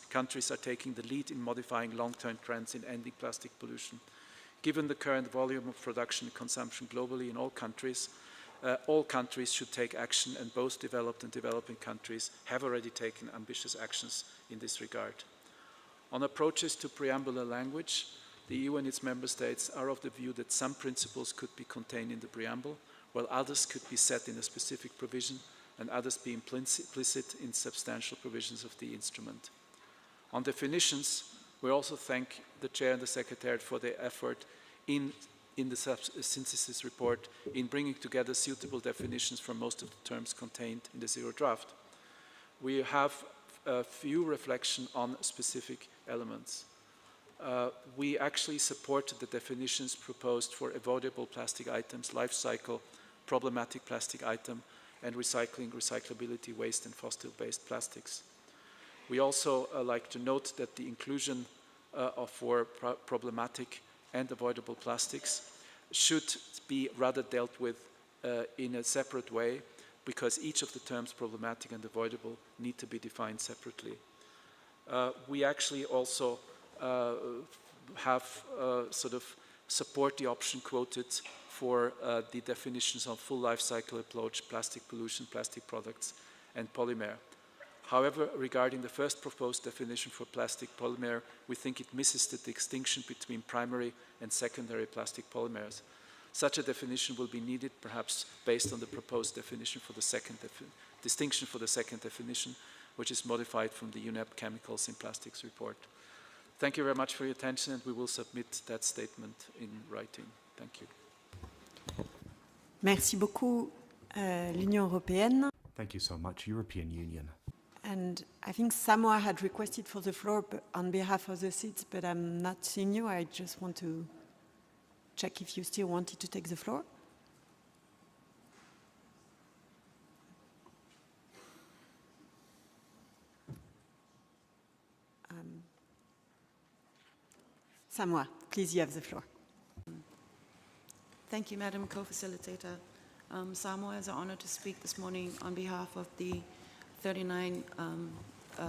countries are taking the lead in modifying long-term trends in ending plastic pollution. Given the current volume of production and consumption globally in all countries should take action, and both developed and developing countries have already taken ambitious actions in this regard. On approaches to preambular language, the EU and its member states are of the view that some principles could be contained in the preamble, while others could be set in a specific provision, and others be implicit in substantial provisions of the instrument. On definitions, we also thank the Chair and the Secretariat for their effort in the synthesis report in bringing together suitable definitions for most of the terms contained in the zero draft. We have a few reflections on specific elements. We actually support the definitions proposed for avoidable plastic items, life cycle, problematic plastic item, and recyclability, waste, and fossil-based plastics. We also like to note that the inclusion for problematic and avoidable plastics should be rather dealt with in a separate way, because each of the terms problematic and avoidable need to be defined separately. We actually also support the option quoted for the definitions of full life cycle approach, plastic pollution, plastic products, and polymer. However, regarding the first proposed definition for plastic polymer, we think it misses the distinction between primary and secondary plastic polymers. Such a definition will be needed, perhaps based on the proposed definition for the distinction for the second definition, which is modified from the UNEP Chemicals in Plastics report. Thank you very much for your attention, and we will submit that statement in writing. Thank you. Merci beaucoup, l'Union européenne. Thank you so much, European Union. And I think Samoa had requested for the floor on behalf of the seats, but I'm not seeing you. I just want to check if you still wanted to take the floor. Samoa, please, you have the floor. Thank you, Madam Co-Facilitator. Samoa has the honor to speak this morning on behalf of the 39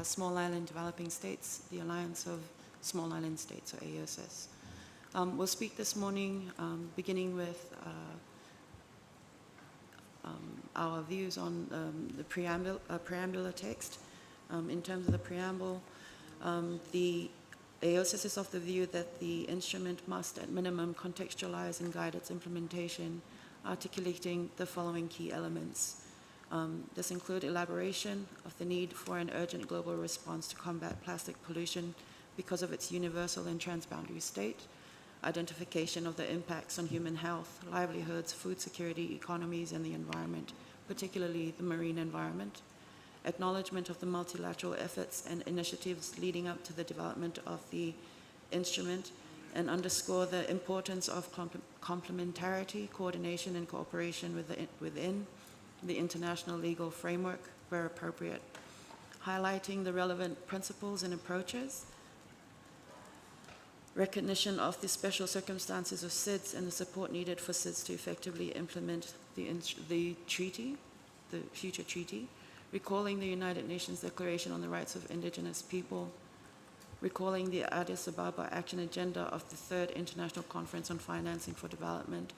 Small Island Developing States, the Alliance of Small Island States, or AOSS. We'll speak this morning beginning with our views on the preambular text. In terms of the preamble, the AOSS is of the view that the instrument must, at minimum, contextualize and guide its implementation, articulating the following key elements. This includes elaboration of the need for an urgent global response to combat plastic pollution because of its universal and transboundary state, identification of the impacts on human health, livelihoods, food security, economies, and the environment, particularly the marine environment, acknowledgement of the multilateral efforts and initiatives leading up to the development of the instrument, and underscore the importance of complementarity, coordination, and cooperation within the international legal framework where appropriate, highlighting the relevant principles and approaches, recognition of the special circumstances of SIDS and the support needed for SIDS to effectively implement the treaty, the future treaty, recalling the United Nations Declaration on the Rights of Indigenous People, recalling the Addis Ababa Action Agenda of the Third International Conference on Financing for Development,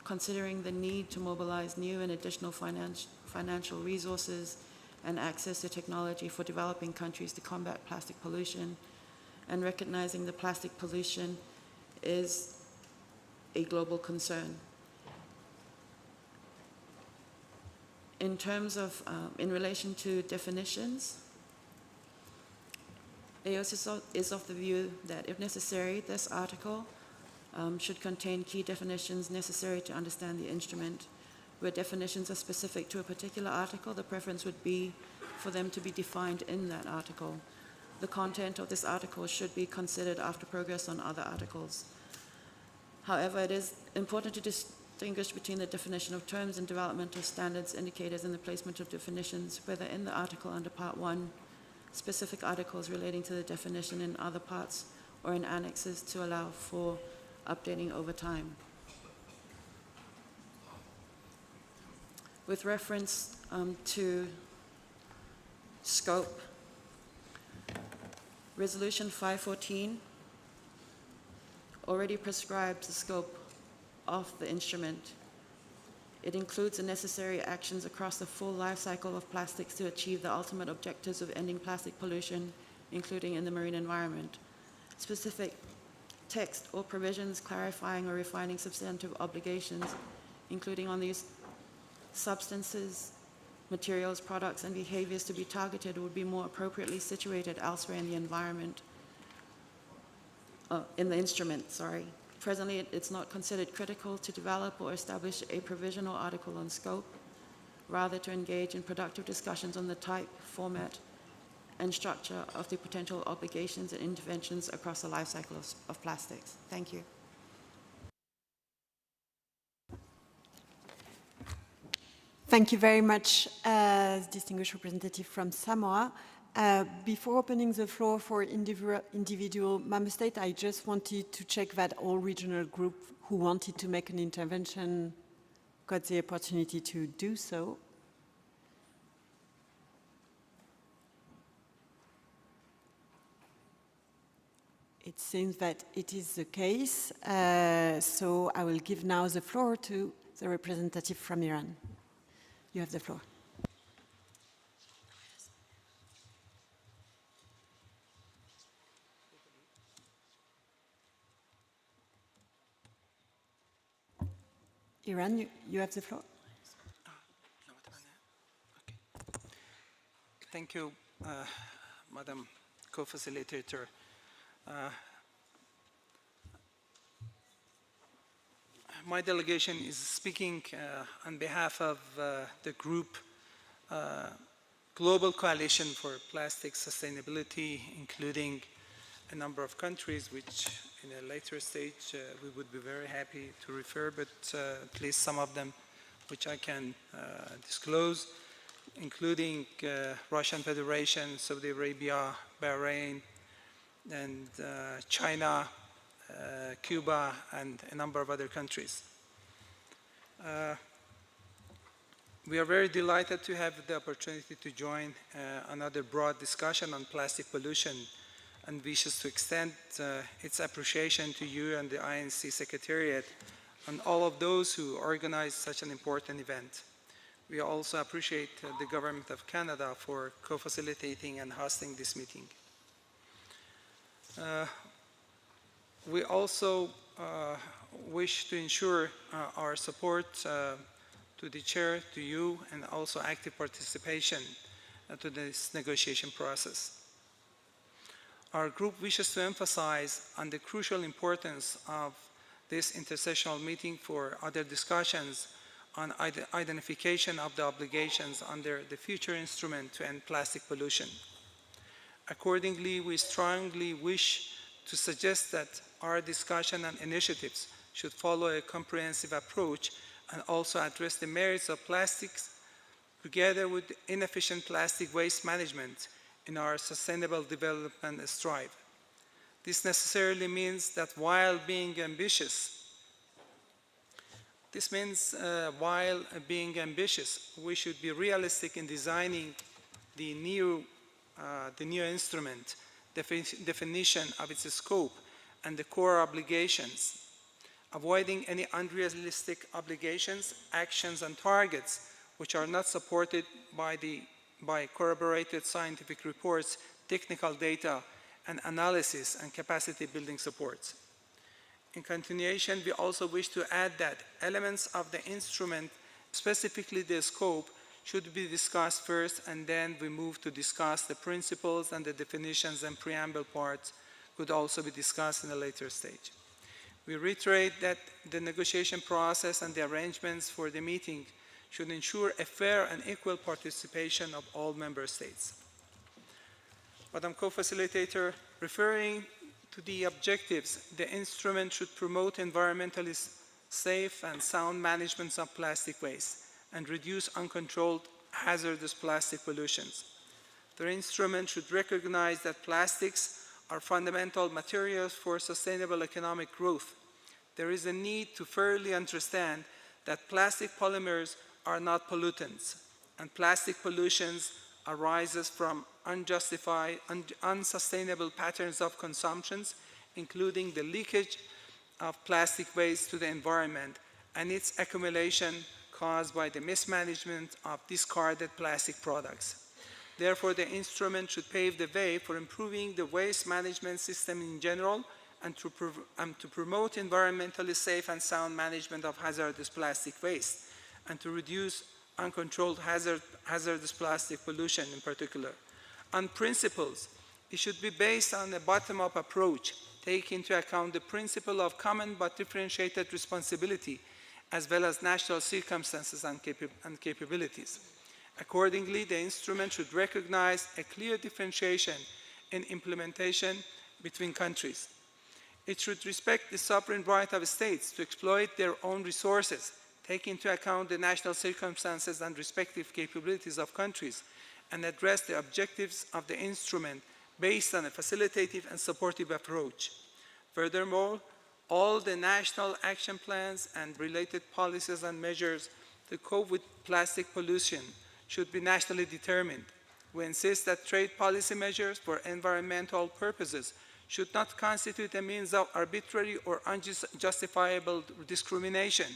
considering the need to mobilize new and additional financial resources and access to technology for developing countries to combat plastic pollution, and recognizing the plastic pollution is a global concern. In terms of, in relation to definitions, AOS is of the view that if necessary, this article should contain key definitions necessary to understand the instrument. Where definitions are specific to a particular article, the preference would be for them to be defined in that article. The content of this article should be considered after progress on other articles. However, it is important to distinguish between the definition of terms and developmental standards, indicators, and the placement of definitions, whether in the article under Part 1, specific articles relating to the definition in other parts, or in annexes to allow for updating over time. With reference to scope, Resolution 514 already prescribes the scope of the instrument. It includes the necessary actions across the full life cycle of plastics to achieve the ultimate objectives of ending plastic pollution, including in the marine environment. Specific text or provisions clarifying or refining substantive obligations, including on these substances, materials, products, and behaviors to be targeted, would be more appropriately situated elsewhere in the environment, in the instrument, sorry. Presently, it's not considered critical to develop or establish a provisional article on scope, rather to engage in productive discussions on the type, format, and structure of the potential obligations and interventions across the life cycle of plastics. Thank you. Thank you very much, distinguished representative from Samoa. Before opening the floor for individual member states, I just wanted to check that all regional groups who wanted to make an intervention got the opportunity to do so. It seems that it is the case, so I will give now the floor to the representative from Iran. You have the floor. Iran, you have the floor. Thank you, Madam Co-Facilitator. My delegation is speaking on behalf of the group Global Coalition for Plastic Sustainability, including a number of countries, which in a later stage we would be very happy to refer, but at least some of them which I can disclose, including Russian Federation, Saudi Arabia, Bahrain, and China, Cuba, and a number of other countries. We are very delighted to have the opportunity to join another broad discussion on plastic pollution, and wishes to extend its appreciation to you and the INC Secretariat and all of those who organized such an important event. We also appreciate the Government of Canada for co-facilitating and hosting this meeting. We also wish to ensure our support to the Chair, to you, and also active participation to this negotiation process. Our group wishes to emphasize on the crucial importance of this intersessional meeting for other discussions on identification of the obligations under the future instrument to end plastic pollution. Accordingly, we strongly wish to suggest that our discussion and initiatives should follow a comprehensive approach and also address the merits of plastics together with inefficient plastic waste management in our sustainable development strive. This necessarily means that while being ambitious, we should be realistic in designing the new instrument, definition of its scope and the core obligations, avoiding any unrealistic obligations, actions, and targets which are not supported by corroborated scientific reports, technical data, and analysis and capacity building supports. In continuation, we also wish to add that elements of the instrument, specifically the scope, should be discussed first, and then we move to discuss the principles, and the definitions and preamble parts could also be discussed in a later stage. We reiterate that the negotiation process and the arrangements for the meeting should ensure a fair and equal participation of all member states. Madam Co-Facilitator, referring to the objectives, the instrument should promote environmentally safe and sound management of plastic waste and reduce uncontrolled hazardous plastic pollutions. The instrument should recognize that plastics are fundamental materials for sustainable economic growth. There is a need to fairly understand that plastic polymers are not pollutants, and plastic pollutions arises from unjustified, unsustainable patterns of consumptions, including the leakage of plastic waste to the environment and its accumulation caused by the mismanagement of discarded plastic products. Therefore, the instrument should pave the way for improving the waste management system in general and to promote environmentally safe and sound management of hazardous plastic waste and to reduce uncontrolled hazardous plastic pollution in particular. On principles, it should be based on a bottom-up approach, taking into account the principle of common but differentiated responsibility, as well as national circumstances and capabilities. Accordingly, the instrument should recognize a clear differentiation in implementation between countries. It should respect the sovereign right of states to exploit their own resources, take into account the national circumstances and respective capabilities of countries, and address the objectives of the instrument based on a facilitative and supportive approach. Furthermore, all the national action plans and related policies and measures to cope with plastic pollution should be nationally determined. We insist that trade policy measures for environmental purposes should not constitute a means of arbitrary or unjustifiable discrimination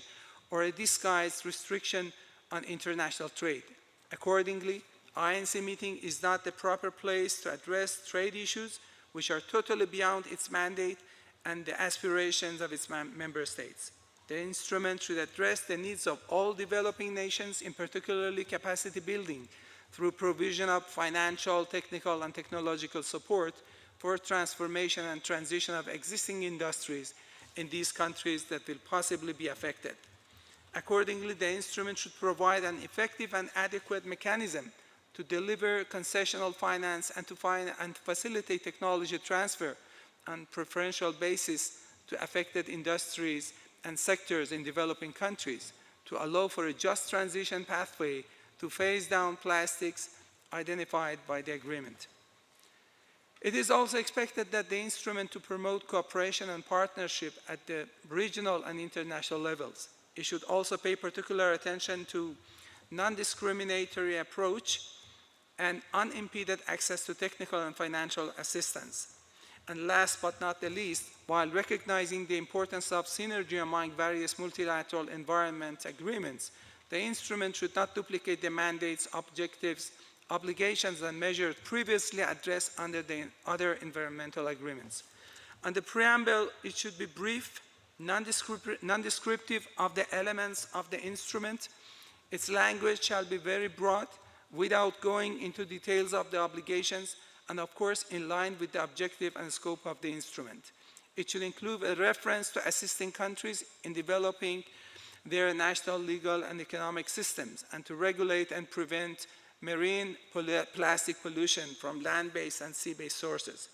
or a disguised restriction on international trade. Accordingly, INC meeting is not the proper place to address trade issues which are totally beyond its mandate and the aspirations of its member states. The instrument should address the needs of all developing nations, in particularly capacity building, through provision of financial, technical, and technological support for transformation and transition of existing industries in these countries that will possibly be affected. Accordingly, the instrument should provide an effective and adequate mechanism to deliver concessional finance and to facilitate technology transfer on preferential basis to affected industries and sectors in developing countries, to allow for a just transition pathway to phase down plastics identified by the agreement. It is also expected that the instrument to promote cooperation and partnership at the regional and international levels. It should also pay particular attention to non-discriminatory approach and unimpeded access to technical and financial assistance. And last but not the least, while recognizing the importance of synergy among various multilateral environment agreements, the instrument should not duplicate the mandates, objectives, obligations, and measures previously addressed under the other environmental agreements. On the preamble, it should be brief, non-descriptive of the elements of the instrument. Its language shall be very broad, without going into details of the obligations, and of course in line with the objective and scope of the instrument. It should include a reference to assisting countries in developing their national legal and economic systems and to regulate and prevent marine plastic pollution from land-based and sea-based sources.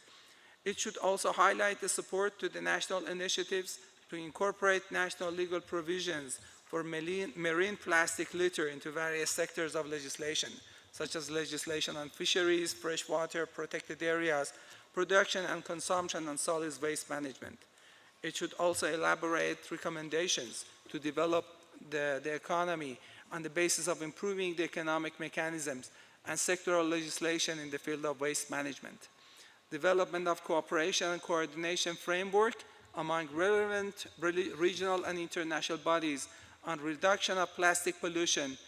It should also highlight the support to the national initiatives to incorporate national legal provisions for marine plastic litter into various sectors of legislation, such as legislation on fisheries, freshwater, protected areas, production and consumption, and solid waste management. It should also elaborate recommendations to develop the economy on the basis of improving the economic mechanisms and sectoral legislation in the field of waste management. Development of cooperation and coordination framework among relevant regional and international bodies on reduction of plastic pollution,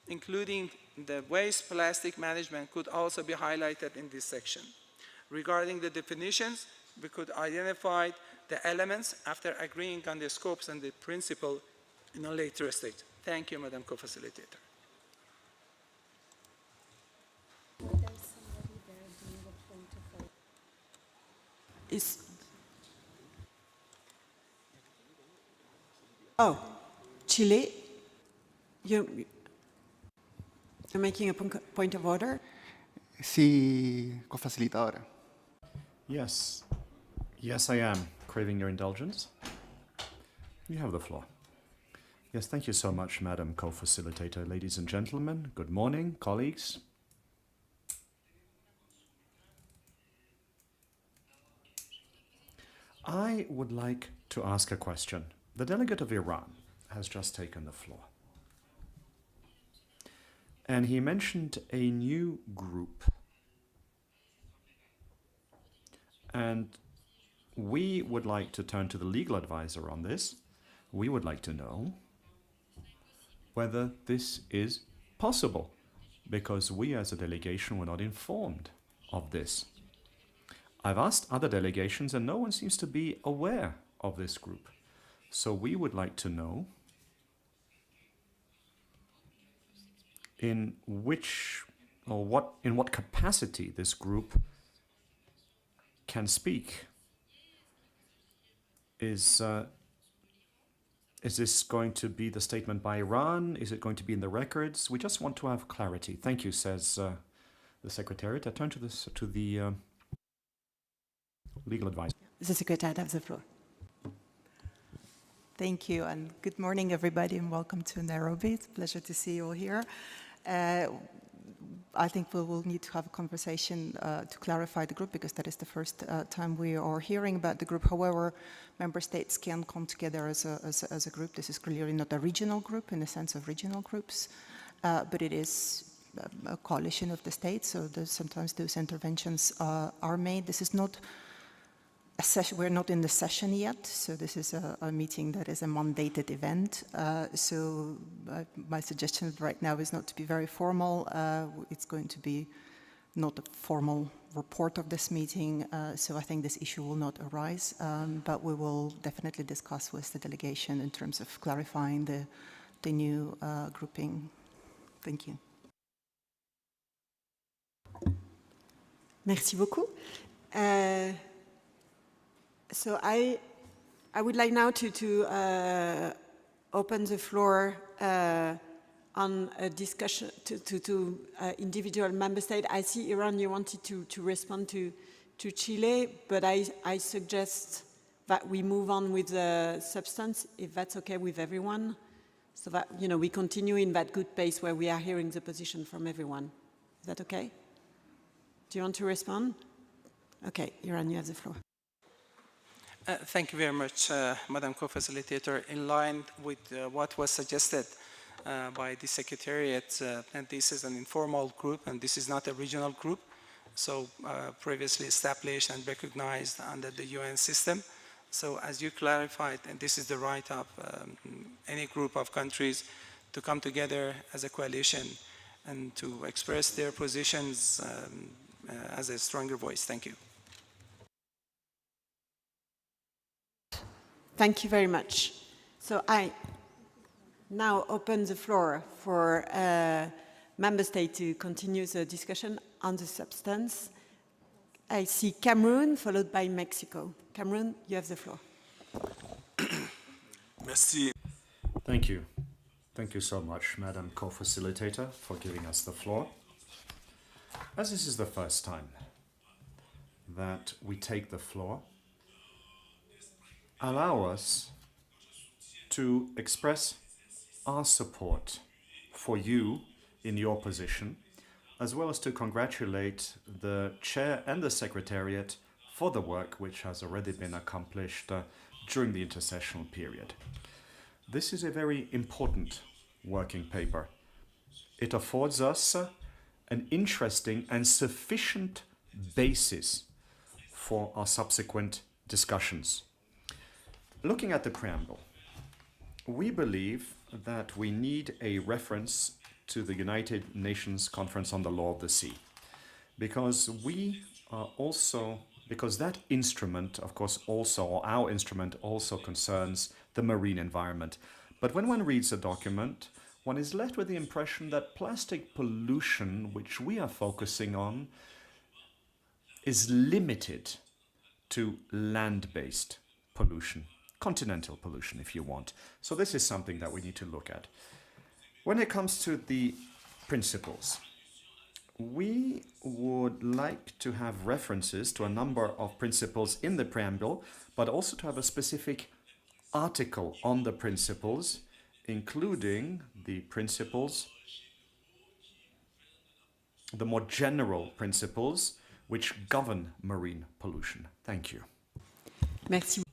including the waste plastic management, could also be highlighted in this section. Regarding the definitions, we could identify the elements after agreeing on the scopes and the principle in a later stage. Thank you, Madam Co-Facilitator. Oh, Chile, you're making a point of order? Sí, co-facilitadora. Yes. Yes, I am. Craving your indulgence? You have the floor. Yes, thank you so much, Madam Co-Facilitator. Ladies and gentlemen, good morning, colleagues. I would like to ask a question. The delegate of Iran has just taken the floor. And he mentioned a new group. And we would like to turn to the legal advisor on this. We would like to know whether this is possible, because we as a delegation were not informed of this. I've asked other delegations and no one seems to be aware of this group. So we would like to know in what capacity this group can speak. Is this going to be the statement by Iran? Is it going to be in the records? We just want to have clarity. Thank you, says the Secretariat. I turn to the legal advisor. The Secretariat has the floor. Thank you, and good morning, everybody, and welcome to Nairobi. It's a pleasure to see you all here. I think we will need to have a conversation to clarify the group, because that is the first time we are hearing about the group. However, member states can come together as a group. This is clearly not a regional group in the sense of regional groups, but it is a coalition of the states, so sometimes those interventions are made. This is not a session, we're not in the session yet, so this is a meeting that is a mandated event. So my suggestion right now is not to be very formal. It's going to be not a formal report of this meeting, so I think this issue will not arise, but we will definitely discuss with the delegation in terms of clarifying the new grouping. Thank you. Merci beaucoup. So I would like now to open the floor on a discussion to individual member state. I see, Iran, you wanted to respond to Chile, but I suggest that we move on with the substance, if that's okay with everyone, so that, you know, we continue in that good pace where we are hearing the position from everyone. Is that okay? Do you want to respond? Okay, Iran, you have the floor. Thank you very much, Madam Co-Facilitator. In line with what was suggested by the Secretariat, and this is an informal group and this is not a regional group, so previously established and recognized under the UN system. So as you clarified, and this is the right of any group of countries to come together as a coalition and to express their positions as a stronger voice. Thank you. Thank you very much. So I now open the floor for member state to continue the discussion on the substance. I see Cameroon, followed by Mexico. Cameroon, you have the floor. Merci. Thank you. Thank you so much, Madam Co-Facilitator, for giving us the floor. As this is the first time that we take the floor, allow us to express our support for you in your position, as well as to congratulate the Chair and the Secretariat for the work which has already been accomplished during the intersessional period. This is a very important working paper. It affords us an interesting and sufficient basis for our subsequent discussions. Looking at the preamble, we believe that we need a reference to the United Nations Conference on the Law of the Sea, because we also, because that instrument, of course, also, or our instrument also concerns the marine environment. But when one reads a document, one is left with the impression that plastic pollution, which we are focusing on, is limited to land-based pollution, continental pollution, if you want. So this is something that we need to look at. When it comes to the principles, we would like to have references to a number of principles in the preamble, but also to have a specific article on the principles, including the principles, the more general principles which govern marine pollution. Thank you. Merci.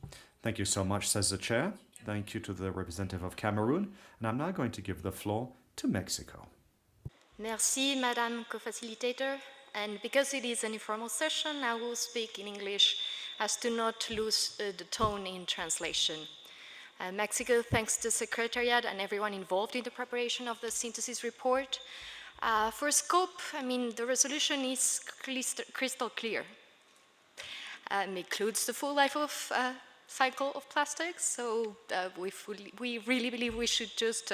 Thank you so much, says the chair. Thank you to the representative of Cameroon. And I'm now going to give the floor to Mexico. Merci, Madam Co-Facilitator. And because it is an informal session, I will speak in English as to not lose the tone in translation. Mexico thanks the Secretariat and everyone involved in the preparation of the synthesis report. For scope, the resolution is crystal clear. It includes the full life of cycle of plastics, so we really believe we should just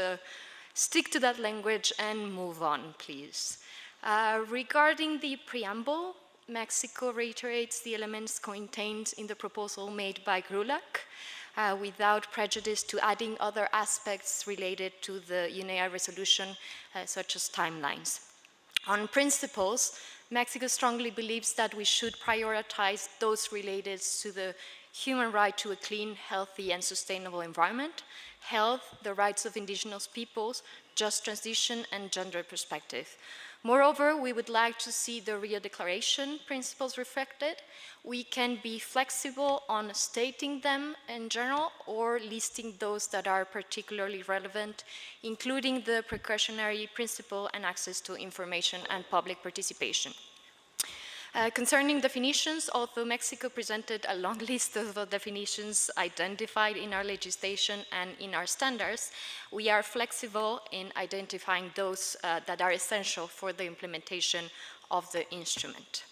stick to that language and move on, please. Regarding the preamble, Mexico reiterates the elements contained in the proposal made by GRULAC, without prejudice to adding other aspects related to the UNEP resolution, such as timelines. On principles, Mexico strongly believes that we should prioritize those related to the human right to a clean, healthy, and sustainable environment, health, the rights of indigenous peoples, just transition, and gender perspective. Moreover, we would like to see the Rio Declaration principles reflected. We can be flexible on stating them in general or listing those that are particularly relevant, including the precautionary principle and access to information and public participation. Concerning definitions, although Mexico presented a long list of definitions identified in our legislation and in our standards, we are flexible in identifying those that are essential for the implementation of the instrument.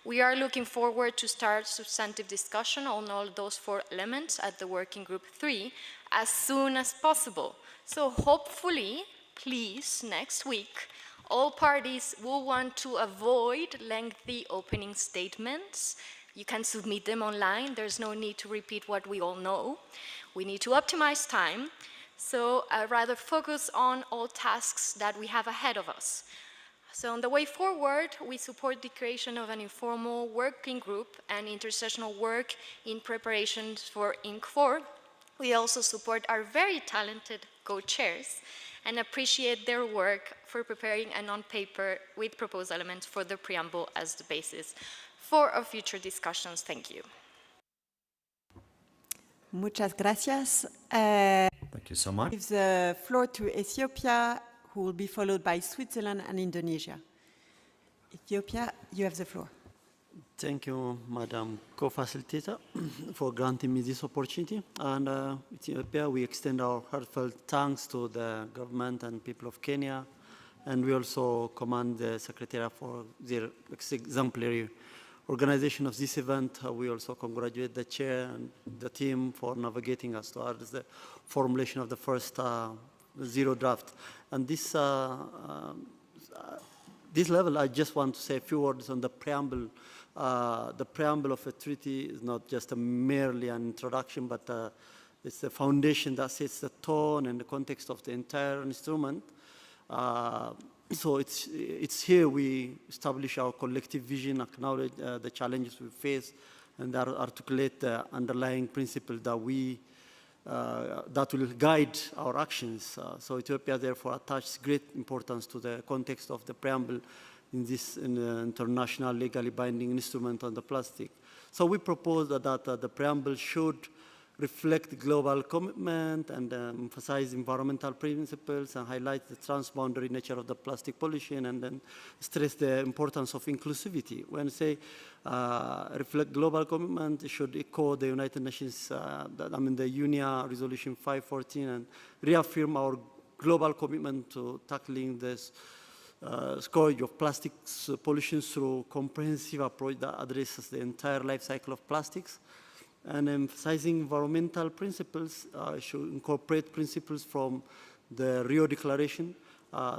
We are looking forward to start substantive discussion on all those 4 elements at the Working Group 3 as soon as possible. So hopefully, please, next week, all parties will want to avoid lengthy opening statements. You can submit them online. There's no need to repeat what we all know. We need to optimize time, so rather focus on all tasks that we have ahead of us. So on the way forward, we support the creation of an informal working group and intersessional work in preparation for INC-4. We also support our very talented co-chairs and appreciate their work for preparing a non-paper with proposed elements for the preamble as the basis for our future discussions. Thank you. Muchas gracias. Thank you so much. Give the floor to Ethiopia, who will be followed by Switzerland and Indonesia. Ethiopia, you have the floor. Thank you, Madam Co-Facilitator, for granting me this opportunity. And Ethiopia, we extend our heartfelt thanks to the government and people of Kenya. And we also commend the Secretariat for their exemplary organization of this event. We also congratulate the chair and the team for navigating us towards the formulation of the first zero draft. And this level, I just want to say a few words on the preamble. The preamble of a treaty is not just merely an introduction, but it's the foundation that sets the tone and the context of the entire instrument. So it's here we establish our collective vision, acknowledge the challenges we face, and articulate the underlying principle that that will guide our actions. So Ethiopia therefore attaches great importance to the context of the preamble in this international legally binding instrument on the plastic. So we propose that the preamble should reflect global commitment and emphasize environmental principles and highlight the transboundary nature of the plastic pollution, and then stress the importance of inclusivity. When say reflect global commitment, it should echo the United Nations, the UNEP Resolution 514, and reaffirm our global commitment to tackling this scourge of plastics pollution through comprehensive approach that addresses the entire life cycle of plastics, and emphasizing environmental principles should incorporate principles from the Rio Declaration,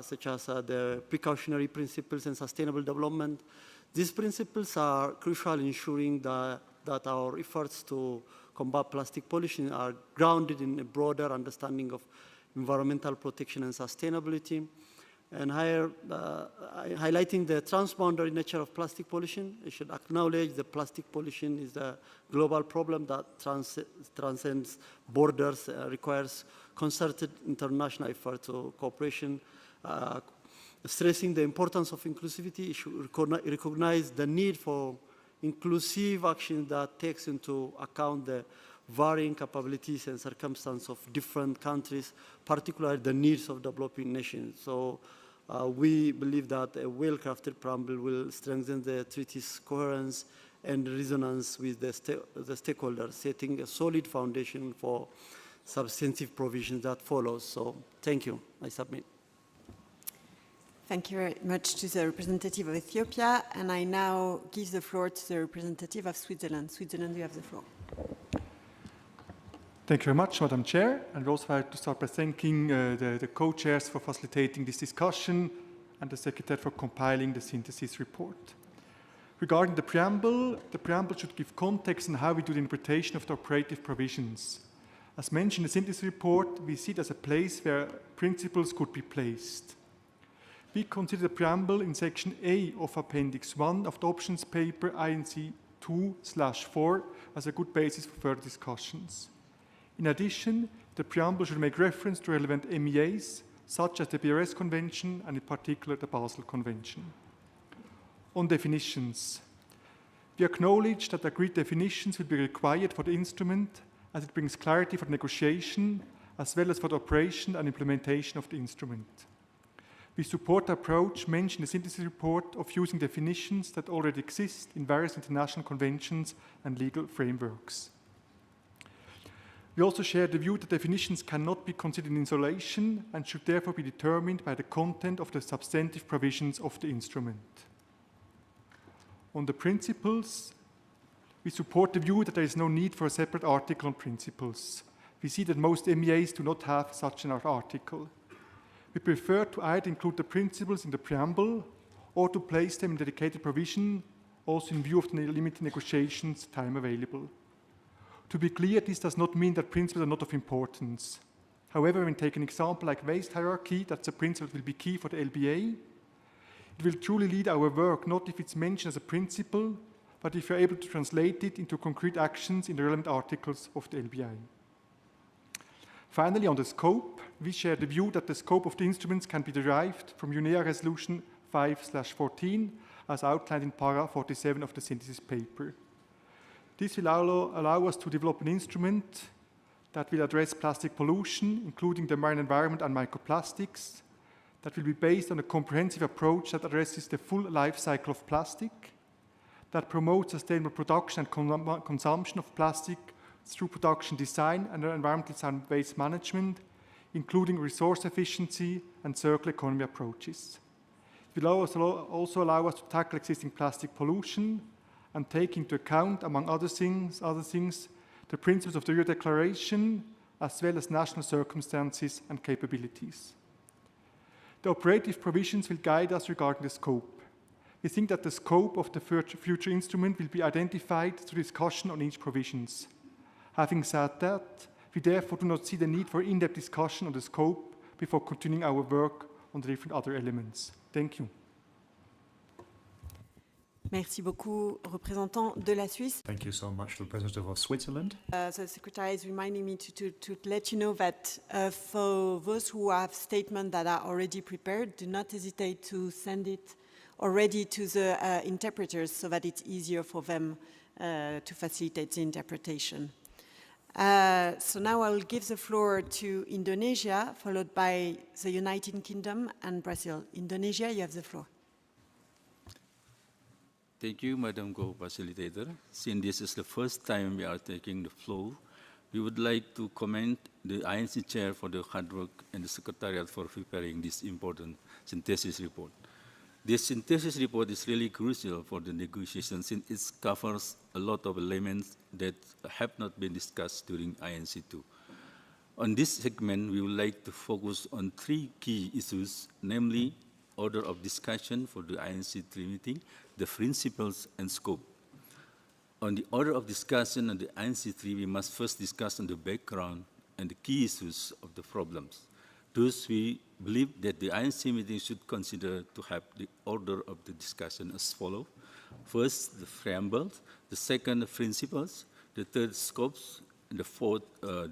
such as the precautionary principles and sustainable development. These principles are crucial in ensuring that our efforts to combat plastic pollution are grounded in a broader understanding of environmental protection and sustainability. And highlighting the transboundary nature of plastic pollution, we should acknowledge that plastic pollution is a global problem that transcends borders, requires concerted international effort to cooperation. Stressing the importance of inclusivity, we should recognize the need for inclusive action that takes into account the varying capabilities and circumstances of different countries, particularly the needs of developing nations. So we believe that a well-crafted preamble will strengthen the treaty's coherence and resonance with the stakeholders, setting a solid foundation for substantive provisions that follows. So thank you. I submit. Thank you very much to the representative of Ethiopia, and I now give the floor to the representative of Switzerland. Switzerland, you have the floor. Thank you very much, Madam Chair. And I'd also like to start by thanking the co-chairs for facilitating this discussion and the Secretariat for compiling the synthesis report. Regarding the preamble should give context on how we do the interpretation of the operative provisions. As mentioned in the synthesis report, we see it as a place where principles could be placed. We consider the preamble in section A of Appendix 1 of the options paper INC-2/4 as a good basis for further discussions. In addition, the preamble should make reference to relevant MEAs, such as the BRS Convention and in particular the Basel Convention. On definitions, we acknowledge that agreed definitions will be required for the instrument as it brings clarity for the negotiation as well as for the operation and implementation of the instrument. We support the approach mentioned in the synthesis report of using definitions that already exist in various international conventions and legal frameworks. We also share the view that definitions cannot be considered in isolation and should therefore be determined by the content of the substantive provisions of the instrument. On the principles, we support the view that there is no need for a separate article on principles. We see that most MEAs do not have such an article. We prefer to either include the principles in the preamble or to place them in dedicated provision, also in view of the limited negotiations time available. To be clear, this does not mean that principles are not of importance. However, when taking an example like waste hierarchy, that's a principle that will be key for the LBA. It will truly lead our work, not if it's mentioned as a principle, but if you're able to translate it into concrete actions in the relevant articles of the LBI. Finally, on the scope, we share the view that the scope of the instruments can be derived from UNEA Resolution 5/14, as outlined in para 47 of the synthesis paper. This will allow us to develop an instrument that will address plastic pollution, including the marine environment and microplastics, that will be based on a comprehensive approach that addresses the full life cycle of plastic, that promotes sustainable production and consumption of plastic through production design and environmental sound waste management, including resource efficiency and circular economy approaches. It will also allow us to tackle existing plastic pollution and take into account, among other things, the principles of the Rio Declaration, as well as national circumstances and capabilities. The operative provisions will guide us regarding the scope. We think that the scope of the future instrument will be identified through discussion on each provisions. Having said that, we therefore do not see the need for in-depth discussion on the scope before continuing our work on the different other elements. Thank you. Merci beaucoup, représentant de la Suisse. Thank you so much to the representative of Switzerland. The Secretary is reminding me to let you know that for those who have statements that are already prepared, do not hesitate to send it already to the interpreters so that it's easier for them to facilitate the interpretation. So now I will give the floor to Indonesia, followed by the United Kingdom and Brazil. Indonesia, you have the floor. Thank you, Madam Co-Facilitator. Since this is the first time we are taking the floor We would like to commend the INC Chair for the hard work and the Secretariat for preparing this important synthesis report. This synthesis report is really crucial for the negotiations since it covers a lot of elements that have not been discussed during INC-2. On this segment, we would like to focus on 3 key issues, namely order of discussion for the INC-3 meeting, the principles and scope. On the order of discussion on the INC-3, we must first discuss on the background and the key issues of the problems. Thus, we believe that the INC meeting should consider to have the order of the discussion as follows. First, the preamble, the second, the principles, the third, scopes, and the fourth,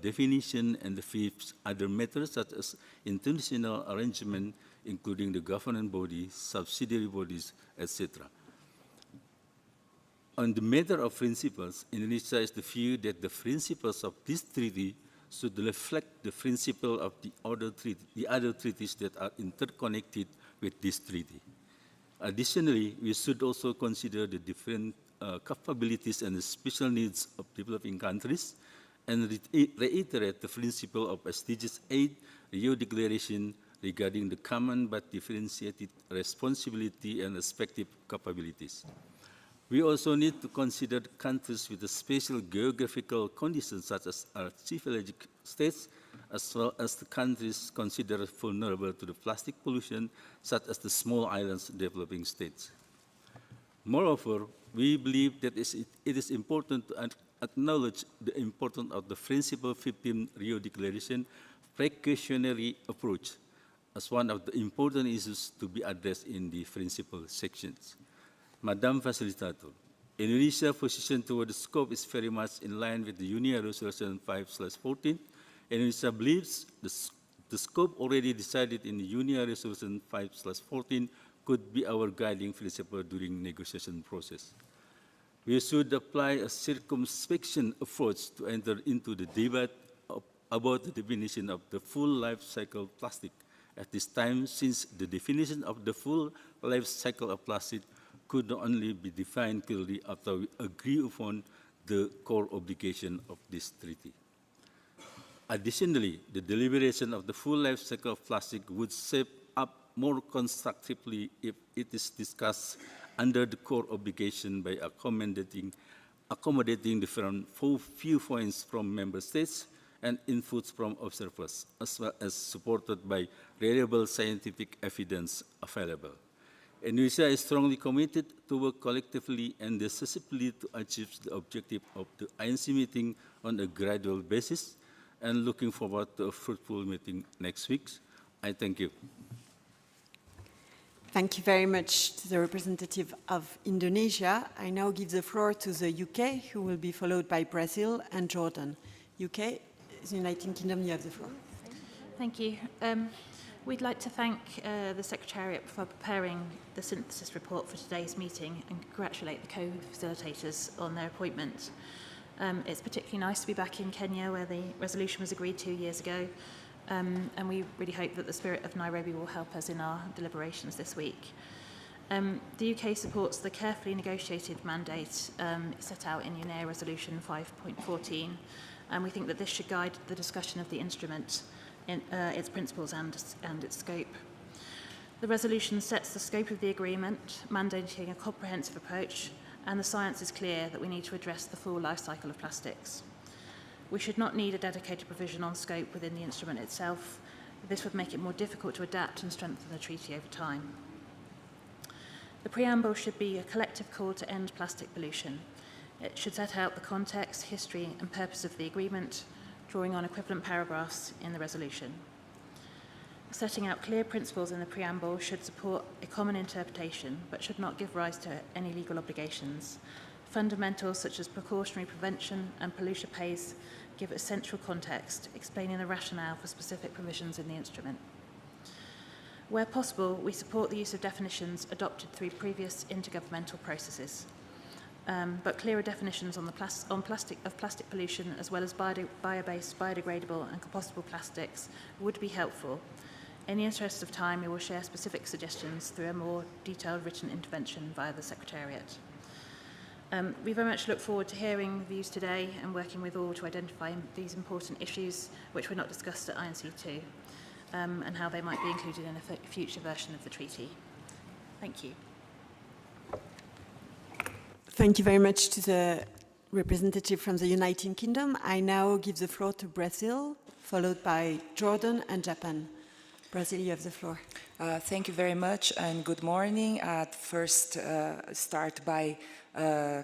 definition, and the fifth, other matters such as international arrangement, including the governing bodies, subsidiary bodies, etc. On the matter of principles, Indonesia is the view that the principles of this treaty should reflect the principle of the other treaties that are interconnected with this treaty. Additionally, we should also consider the different capabilities and the special needs of developing countries and reiterate the principle of SDGs 8 Rio Declaration regarding the common but differentiated responsibility and respective capabilities. We also need to consider countries with the special geographical conditions such as archipelagic states, as well as the countries considered vulnerable to the plastic pollution, such as the small islands developing states. Moreover, we believe that it is important to acknowledge the importance of the Principle 15 Rio Declaration precautionary approach as one of the important issues to be addressed in the principle sections. Madam Facilitator, Indonesia's position toward the scope is very much in line with the UNEP Resolution 5/14. Indonesia believes the scope already decided in the UNEP Resolution 5/14 could be our guiding principle during negotiation process. We should apply a circumspection approach to enter into the debate about the definition of the full life cycle plastic at this time, since the definition of the full life cycle of plastic could not only be defined clearly after we agree upon the core obligation of this treaty. Additionally, the deliberation of the full life cycle of plastic would shape up more constructively if it is discussed under the core obligation by accommodating different viewpoints from member states and inputs from observers, as well as supported by reliable scientific evidence available. Indonesia is strongly committed to work collectively and decisively to achieve the objective of the INC meeting on a gradual basis, and looking forward to a fruitful meeting next week. I thank you. Thank you very much to the representative of Indonesia. I now give the floor to the UK, who will be followed by Brazil and Jordan. UK, the United Kingdom, you have the floor. Thank you. We'd like to thank the Secretariat for preparing the synthesis report for today's meeting and congratulate the co-facilitators on their appointment. It's particularly nice to be back in Kenya, where the resolution was agreed 2 years ago, and we really hope that the spirit of Nairobi will help us in our deliberations this week. The UK supports the carefully negotiated mandate set out in UNEP Resolution 5.14, and we think that this should guide the discussion of the instrument in its principles and its scope. The resolution sets the scope of the agreement, mandating a comprehensive approach, and the science is clear that we need to address the full life cycle of plastics. We should not need a dedicated provision on scope within the instrument itself. This would make it more difficult to adapt and strengthen the treaty over time. The preamble should be a collective call to end plastic pollution. It should set out the context, history, and purpose of the agreement, drawing on equivalent paragraphs in the resolution. Setting out clear principles in the preamble should support a common interpretation, but should not give rise to any legal obligations. Fundamentals such as precautionary prevention and polluter pays give essential context, explaining the rationale for specific provisions in the instrument. Where possible, we support the use of definitions adopted through previous intergovernmental processes. But clearer definitions on plastic pollution, as well as bio-based, biodegradable and compostable plastics, would be helpful. In the interest of time, we will share specific suggestions through a more detailed written intervention via the Secretariat. We very much look forward to hearing views today and working with all to identify these important issues which were not discussed at INC-2 and how they might be included in a future version of the treaty. Thank you. Thank you very much to the representative from the United Kingdom. I now give the floor to Brazil, followed by Jordan and Japan. Brazil, you have the floor. Thank you very much and good morning. I'd first start by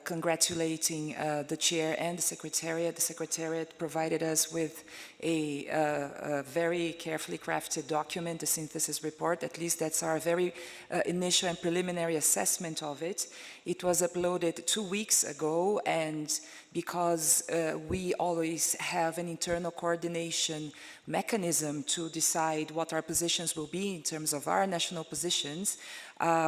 congratulating the chair and the secretariat. The secretariat provided us with a very carefully crafted document, the synthesis report. At least that's our very initial and preliminary assessment of it. It was uploaded 2 weeks ago, and because we always have an internal coordination mechanism to decide what our positions will be in terms of our national positions,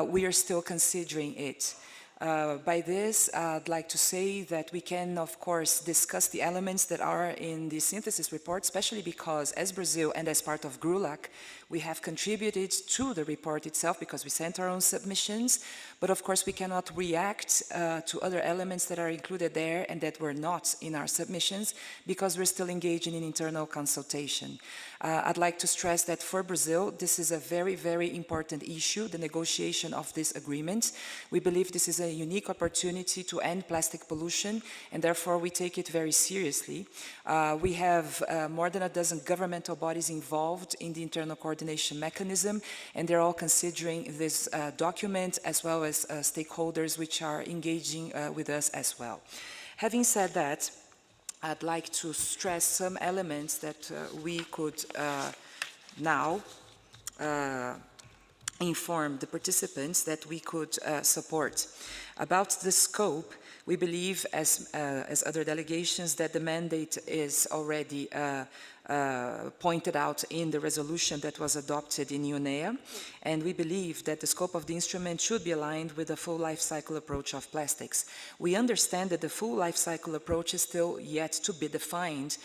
we are still considering it. By this, I'd like to say that we can, of course, discuss the elements that are in the synthesis report, especially because, as Brazil and as part of GRULAC, we have contributed to the report itself because we sent our own submissions, but of course we cannot react to other elements that are included there and that were not in our submissions because we're still engaging in internal consultation. I'd like to stress that for Brazil, this is a very, very important issue, the negotiation of this agreement. We believe this is a unique opportunity to end plastic pollution, and therefore we take it very seriously. We have more than a dozen governmental bodies involved in the internal coordination mechanism, and they're all considering this document as well as stakeholders which are engaging with us as well. Having said that, I'd like to stress some elements that we could now inform the participants that we could support. About the scope, we believe, as other delegations, that the mandate is already pointed out in the resolution that was adopted in UNEP, and we believe that the scope of the instrument should be aligned with the full life cycle approach of plastics. We understand that the full life cycle approach is still yet to be defined.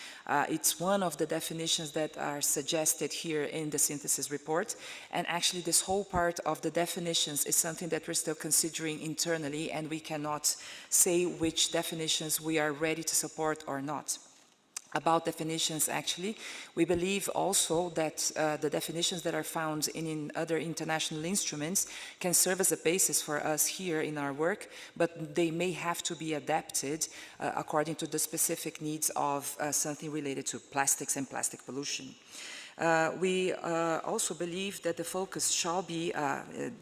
It's one of the definitions that are suggested here in the synthesis report, and actually this whole part of the definitions is something that we're still considering internally, and we cannot say which definitions we are ready to support or not. About definitions, actually, we believe also that the definitions that are found in other international instruments can serve as a basis for us here in our work, but they may have to be adapted according to the specific needs of something related to plastics and plastic pollution. We also believe that the focus shall be,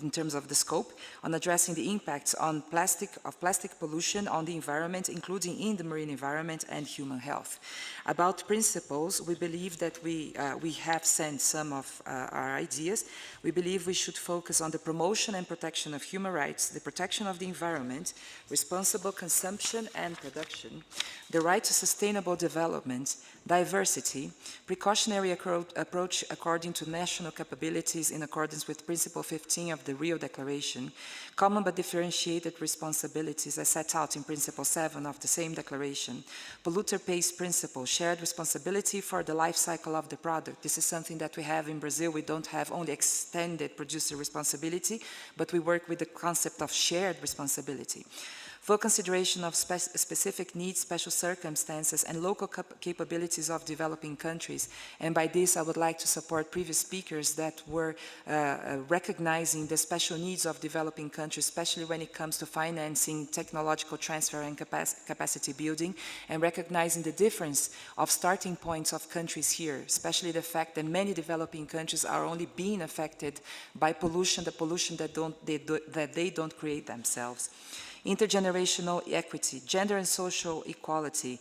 in terms of the scope, on addressing the impacts on plastic pollution on the environment, including in the marine environment and human health. About principles, we believe that we have sent some of our ideas. We believe we should focus on the promotion and protection of human rights, the protection of the environment, responsible consumption and production, the right to sustainable development, diversity, precautionary approach according to national capabilities in accordance with Principle 15 of the Rio Declaration, common but differentiated responsibilities as set out in Principle 7 of the same declaration, polluter pays principle, shared responsibility for the life cycle of the product. This is something that we have in Brazil. We don't have only extended producer responsibility, but we work with the concept of shared responsibility. Full consideration of specific needs, special circumstances, and local capabilities of developing countries. And by this, I would like to support previous speakers that were recognizing the special needs of developing countries, especially when it comes to financing, technological transfer, and capacity building, and recognizing the difference of starting points of countries here, especially the fact that many developing countries are only being affected by pollution, the pollution that they don't create themselves. Intergenerational equity, gender and social equality,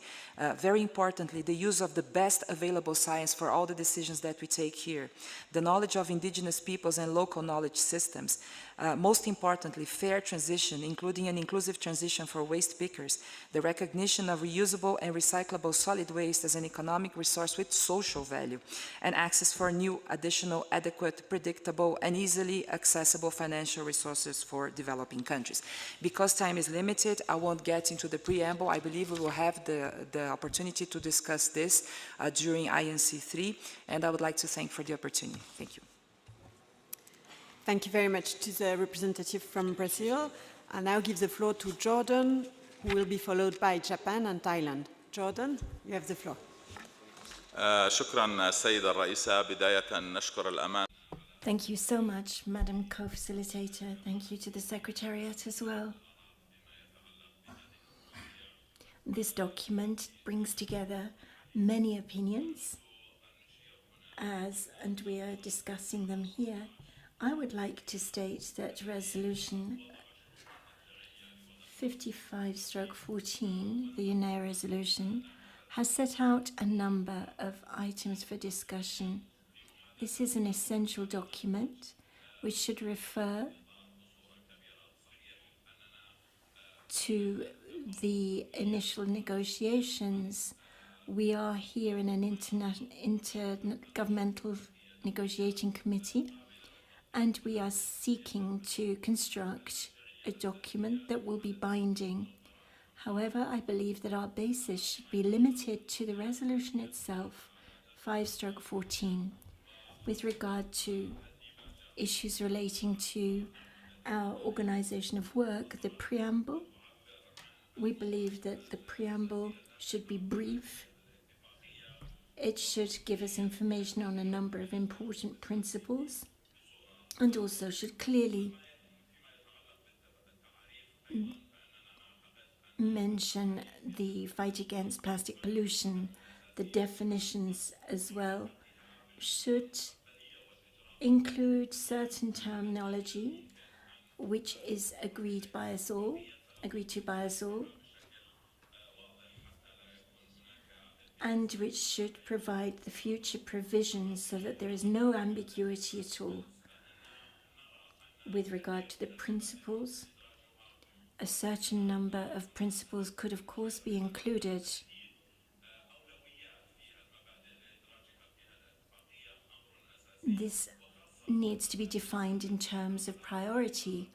very importantly, the use of the best available science for all the decisions that we take here, the knowledge of indigenous peoples and local knowledge systems, most importantly, fair transition, including an inclusive transition for waste pickers, the recognition of reusable and recyclable solid waste as an economic resource with social value, and access for new, additional, adequate, predictable, and easily accessible financial resources for developing countries. Because time is limited, I won't get into the preamble. I believe we will have the opportunity to discuss this during INC-3, and I would like to thank for the opportunity. Thank you. Thank you very much to the representative from Brazil. I now give the floor to Jordan, who will be followed by Japan and Thailand. Jordan, you have the floor. شكرا السيدة الرئيسة. بداية نشكر الأمانة. Thank you so much, Madam Co-Facilitator. Thank you to the Secretariat as well. This document brings together many opinions, and we are discussing them here. I would like to state that Resolution 55/14, the UNEP resolution, has set out a number of items for discussion. This is an essential document which should refer to the initial negotiations. We are here in an Intergovernmental Negotiating Committee, and we are seeking to construct a document that will be binding. However, I believe that our basis should be limited to the resolution itself, 5/14, with regard to issues relating to our organization of work. The preamble, we believe that the preamble should be brief. It should give us information on a number of important principles, and also should clearly mention the fight against plastic pollution. The definitions as well should include certain terminology which is agreed to by us all, and which should provide the future provisions so that there is no ambiguity at all. With regard to the principles, a certain number of principles could of course be included. This needs to be defined in terms of priority.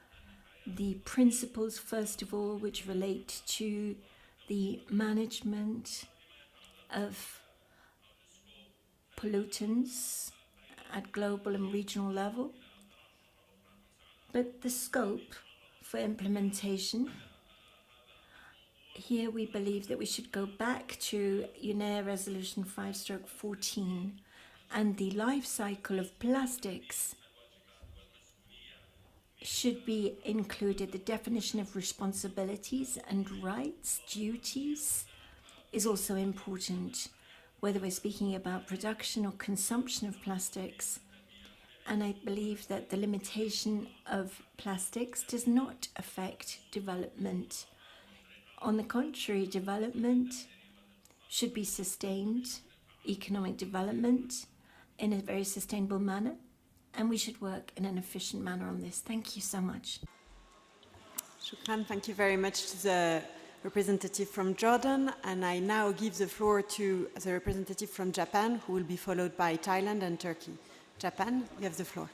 The principles, first of all, which relate to the management of pollutants at global and regional level, but the scope for implementation, here we believe that we should go back to UNEP Resolution 5/14, and the life cycle of plastics should be included. The definition of responsibilities and rights, duties, is also important, whether we're speaking about production or consumption of plastics. And I believe that the limitation of plastics does not affect development. On the contrary, development should be sustained, economic development, in a very sustainable manner, and we should work in an efficient manner on this. Thank you so much. Shukran, thank you very much to the representative from Jordan, and I now give the floor to the representative from Japan, who will be followed by Thailand and Turkey. Japan, you have the floor.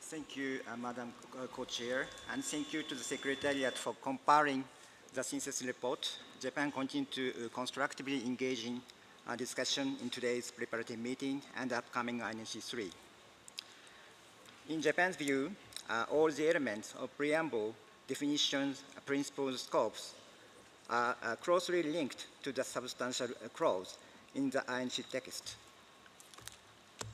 Thank you, Madam Co-Chair, and thank you to the Secretariat for comparing the synthesis report. Japan continues to constructively engage in discussion in today's preparatory meeting and the upcoming INC-3. In Japan's view, all the elements of preamble, definitions, principles, scopes are closely linked to the substantial clause in the INC text.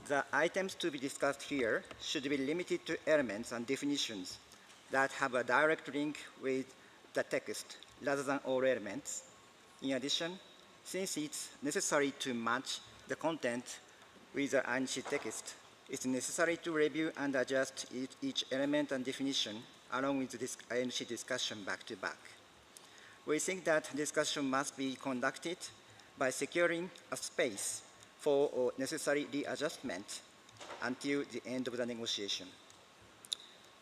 The items to be discussed here should be limited to elements and definitions that have a direct link with the text rather than all elements. In addition, since it's necessary to match the content with the INC text, it's necessary to review and adjust each element and definition along with this INC discussion back to back. We think that discussion must be conducted by securing a space for necessary readjustment until the end of the negotiation.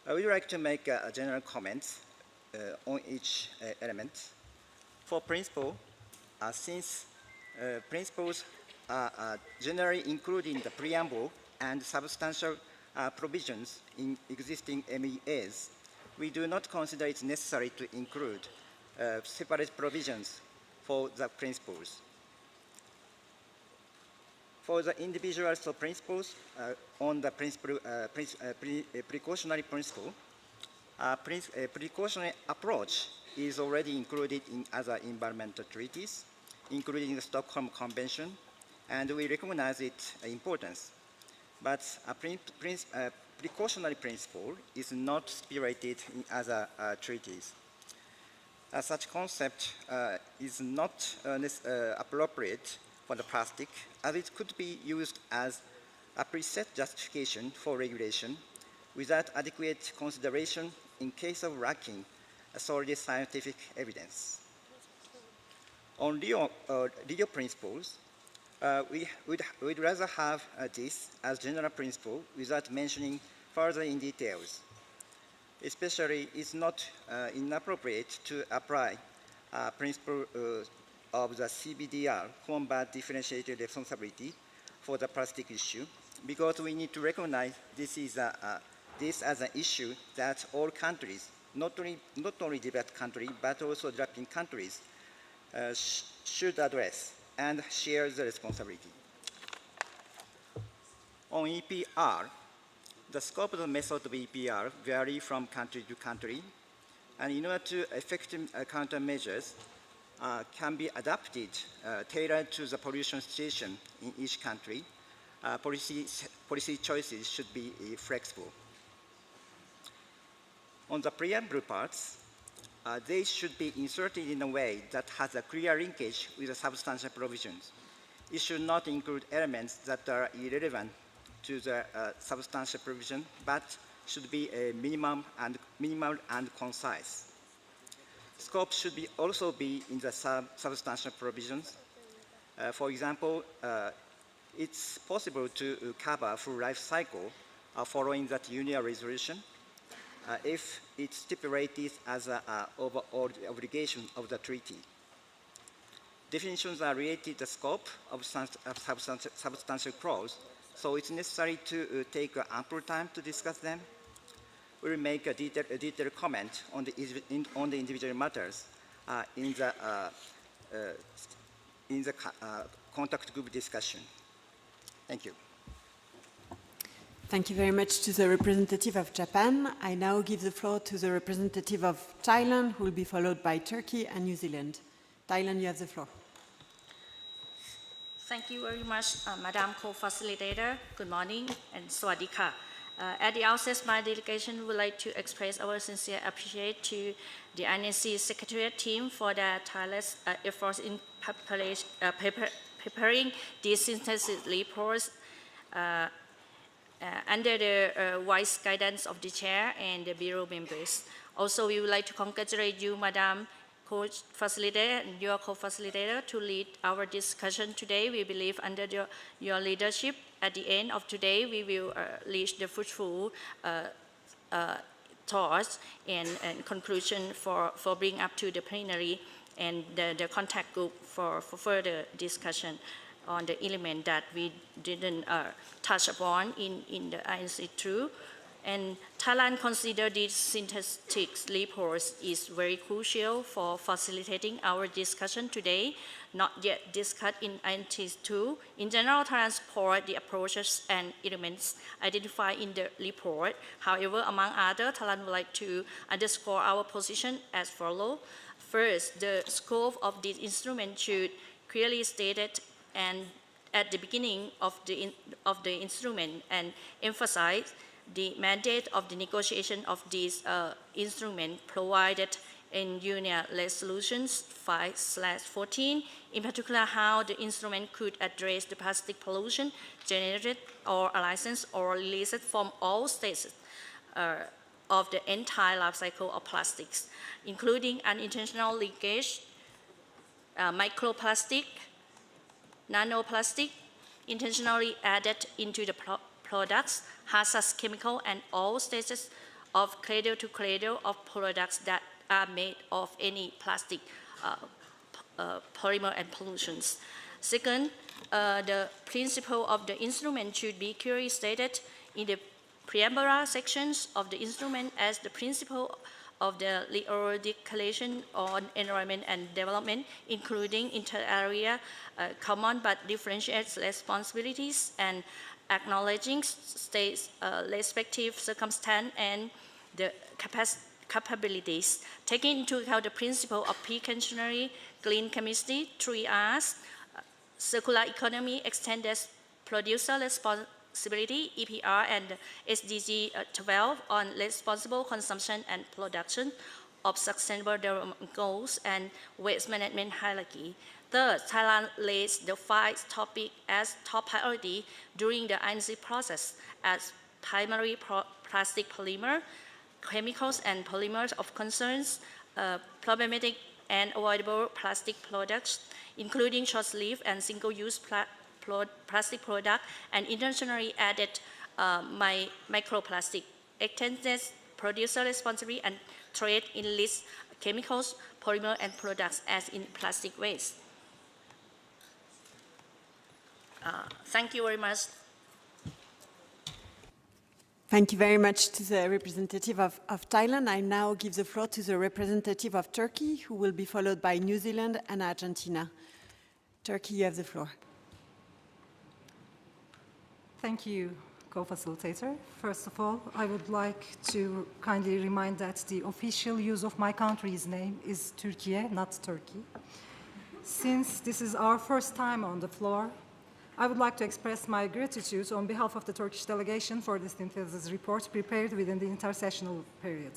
I would like to make a general comments on each element. For principle, since principles are generally included in the preamble and substantial provisions in existing MEAs, we do not consider it necessary to include separate provisions for the principles. For the individual principles on the precautionary principle, A precautionary approach is already included in other environmental treaties, including the Stockholm Convention, and we recognize its importance. But a precautionary principle is not spirited in other treaties. Such concept is not appropriate for the plastic, as it could be used as a preset justification for regulation without adequate consideration in case of lacking solid scientific evidence. On legal principles, we'd rather have this as general principle without mentioning further in details. Especially, it's not inappropriate to apply principle of the CBDR, Combat Differentiated Responsibility, for the plastic issue, because we need to recognize this as an issue that all countries, not only developed countries, but also developing countries, should address and share the responsibility. On EPR, the scope of the method of EPR vary from country to country, and in order to effective countermeasures can be adapted, tailored to the pollution situation in each country. Policy choices should be flexible. On the preamble parts, they should be inserted in a way that has a clear linkage with the substantial provisions. It should not include elements that are irrelevant to the substantial provision, but should be minimal and concise. Scope should also be in the substantial provisions. For example, it's possible to cover full life cycle following that union resolution if it's stipulated as an overall obligation of the treaty. Definitions are related to the scope of substantial clause, so it's necessary to take ample time to discuss them. We'll make a detailed comment on the individual matters in the contact group discussion. Thank you. Thank you very much to the representative of Japan. I now give the floor to the representative of Thailand, who will be followed by Turkey and New Zealand. Thailand, you have the floor. Thank you very much, Madam Co-Facilitator. Good morning and Sawadika. At the outset, my delegation would like to express our sincere appreciation to the INC Secretariat team for their tireless efforts in preparing these synthesis reports under the wise guidance of the chair and the bureau members. Also, we would like to congratulate you, Madam Co-Facilitator and your Co-Facilitator, to lead our discussion today. We believe under your leadership, at the end of today, we will reach the fruitful thoughts and conclusion for bringing up to the plenary and the contact group for further discussion on the element that we didn't touch upon in the INC-3. And Thailand considers these synthetic reports is very crucial for facilitating our discussion today, not yet discussed in INC-2. In general, Thailand supports the approaches and elements identified in the report. However, among others, Thailand would like to underscore our position as follows. First, the scope of this instrument should clearly stated and at the beginning of the instrument and emphasize the mandate of the negotiation of this instrument provided in UNEP Resolutions 5/14, in particular how the instrument could address the plastic pollution generated or licensed or released from all stages of the entire life cycle of plastics, including unintentional leakage, microplastic, nanoplastic, intentionally added into the products, hazardous chemical, and all stages of cradle to cradle of products that are made of any plastic polymer and pollutions. Second, the principle of the instrument should be clearly stated in the preamble sections of the instrument as the principle of the Rio Declaration on Environment and Development, including inter-area common but differentiated responsibilities and acknowledging states' respective circumstance and the capabilities, taking into account the principle of precautionary green chemistry, 3 Rs, circular economy, extended producer responsibility, EPR, and SDG 12 on responsible consumption and production of sustainable development goals and waste management hierarchy. Third, Thailand raised the 5 topics as top priority during the INC process as primary plastic polymer, chemicals and polymers of concerns, problematic and avoidable plastic products, including short-lived and single-use plastic products, and internationally added microplastic, extended producer responsibility, and trade in illicit chemicals, polymer, and products as in plastic waste. Thank you very much. Thank you very much to the representative of Thailand. I now give the floor to the representative of Turkey, who will be followed by New Zealand and Argentina. Turkey, you have the floor. Thank you, co-facilitator. First of all, I would like to kindly remind that the official use of my country's name is Türkiye, not Turkey. Since this is our first time on the floor, I would like to express my gratitude on behalf of the Turkish delegation for the synthesis report prepared within the intersessional period.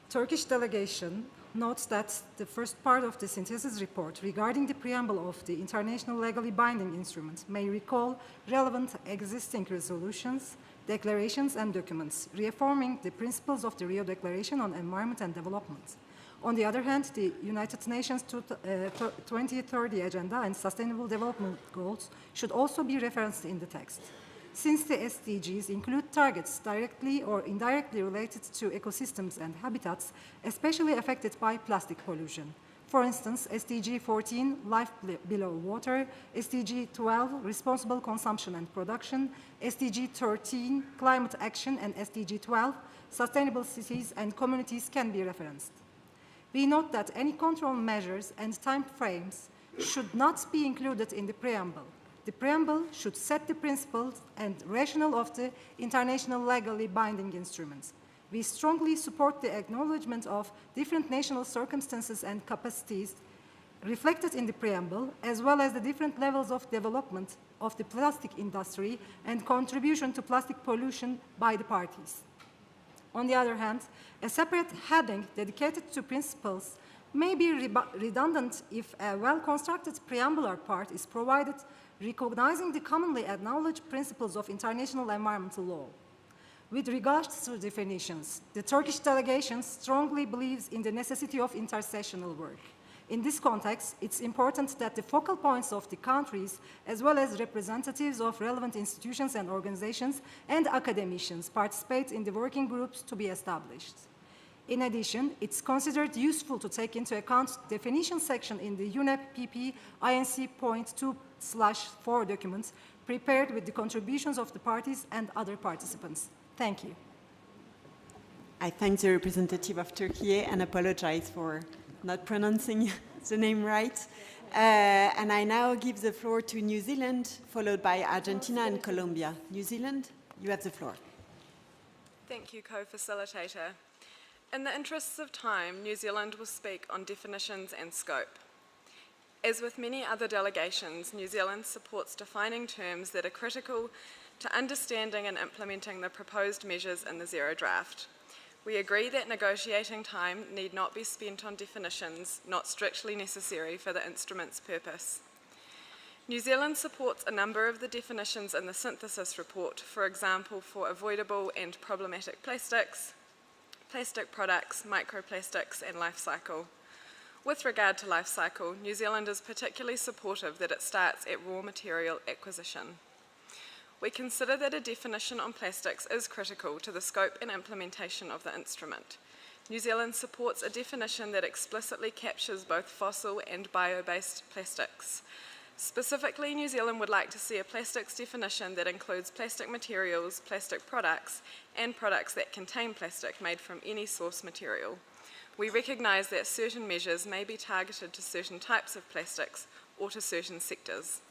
Turkish delegation notes that the first part of the synthesis report regarding the preamble of the international legally binding instrument may recall relevant existing resolutions, declarations, and documents, reaffirming the principles of the Rio Declaration on Environment and Development. On the other hand, the United Nations 2030 Agenda and Sustainable Development Goals should also be referenced in the text. Since the SDGs include targets directly or indirectly related to ecosystems and habitats, especially affected by plastic pollution. For instance, SDG 14, Life Below Water, SDG 12, Responsible Consumption and Production, SDG 13, Climate Action, and SDG 12, Sustainable Cities and Communities can be referenced. We note that any control measures and time frames should not be included in the preamble. The preamble should set the principles and rationale of the international legally binding instruments. We strongly support the acknowledgement of different national circumstances and capacities reflected in the preamble, as well as the different levels of development of the plastic industry and contribution to plastic pollution by the parties. On the other hand, a separate heading dedicated to principles may be redundant if a well-constructed preambular part is provided recognizing the commonly acknowledged principles of international environmental law. With regards to definitions, the Turkish delegation strongly believes in the necessity of intersessional work. In this context, it's important that the focal points of the countries, as well as representatives of relevant institutions and organizations and academicians, participate in the working groups to be established. In addition, it's considered useful to take into account the definition section in the UNEP PP INC.2/4 documents prepared with the contributions of the parties and other participants. Thank you. I thank the representative of Turkey and apologize for not pronouncing the name right. And I now give the floor to New Zealand, followed by Argentina and Colombia. New Zealand, you have the floor. Thank you, co-facilitator. In the interests of time, New Zealand will speak on definitions and scope. As with many other delegations, New Zealand supports defining terms that are critical to understanding and implementing the proposed measures in the Zero Draft. We agree that negotiating time need not be spent on definitions not strictly necessary for the instrument's purpose. New Zealand supports a number of the definitions in the synthesis report, for example, for avoidable and problematic plastics, plastic products, microplastics, and life cycle. With regard to life cycle, New Zealand is particularly supportive that it starts at raw material acquisition. We consider that a definition on plastics is critical to the scope and implementation of the instrument. New Zealand supports a definition that explicitly captures both fossil and bio-based plastics. Specifically, New Zealand would like to see a plastics definition that includes plastic materials, plastic products, and products that contain plastic made from any source material. We recognise that certain measures may be targeted to certain types of plastics or to certain sectors.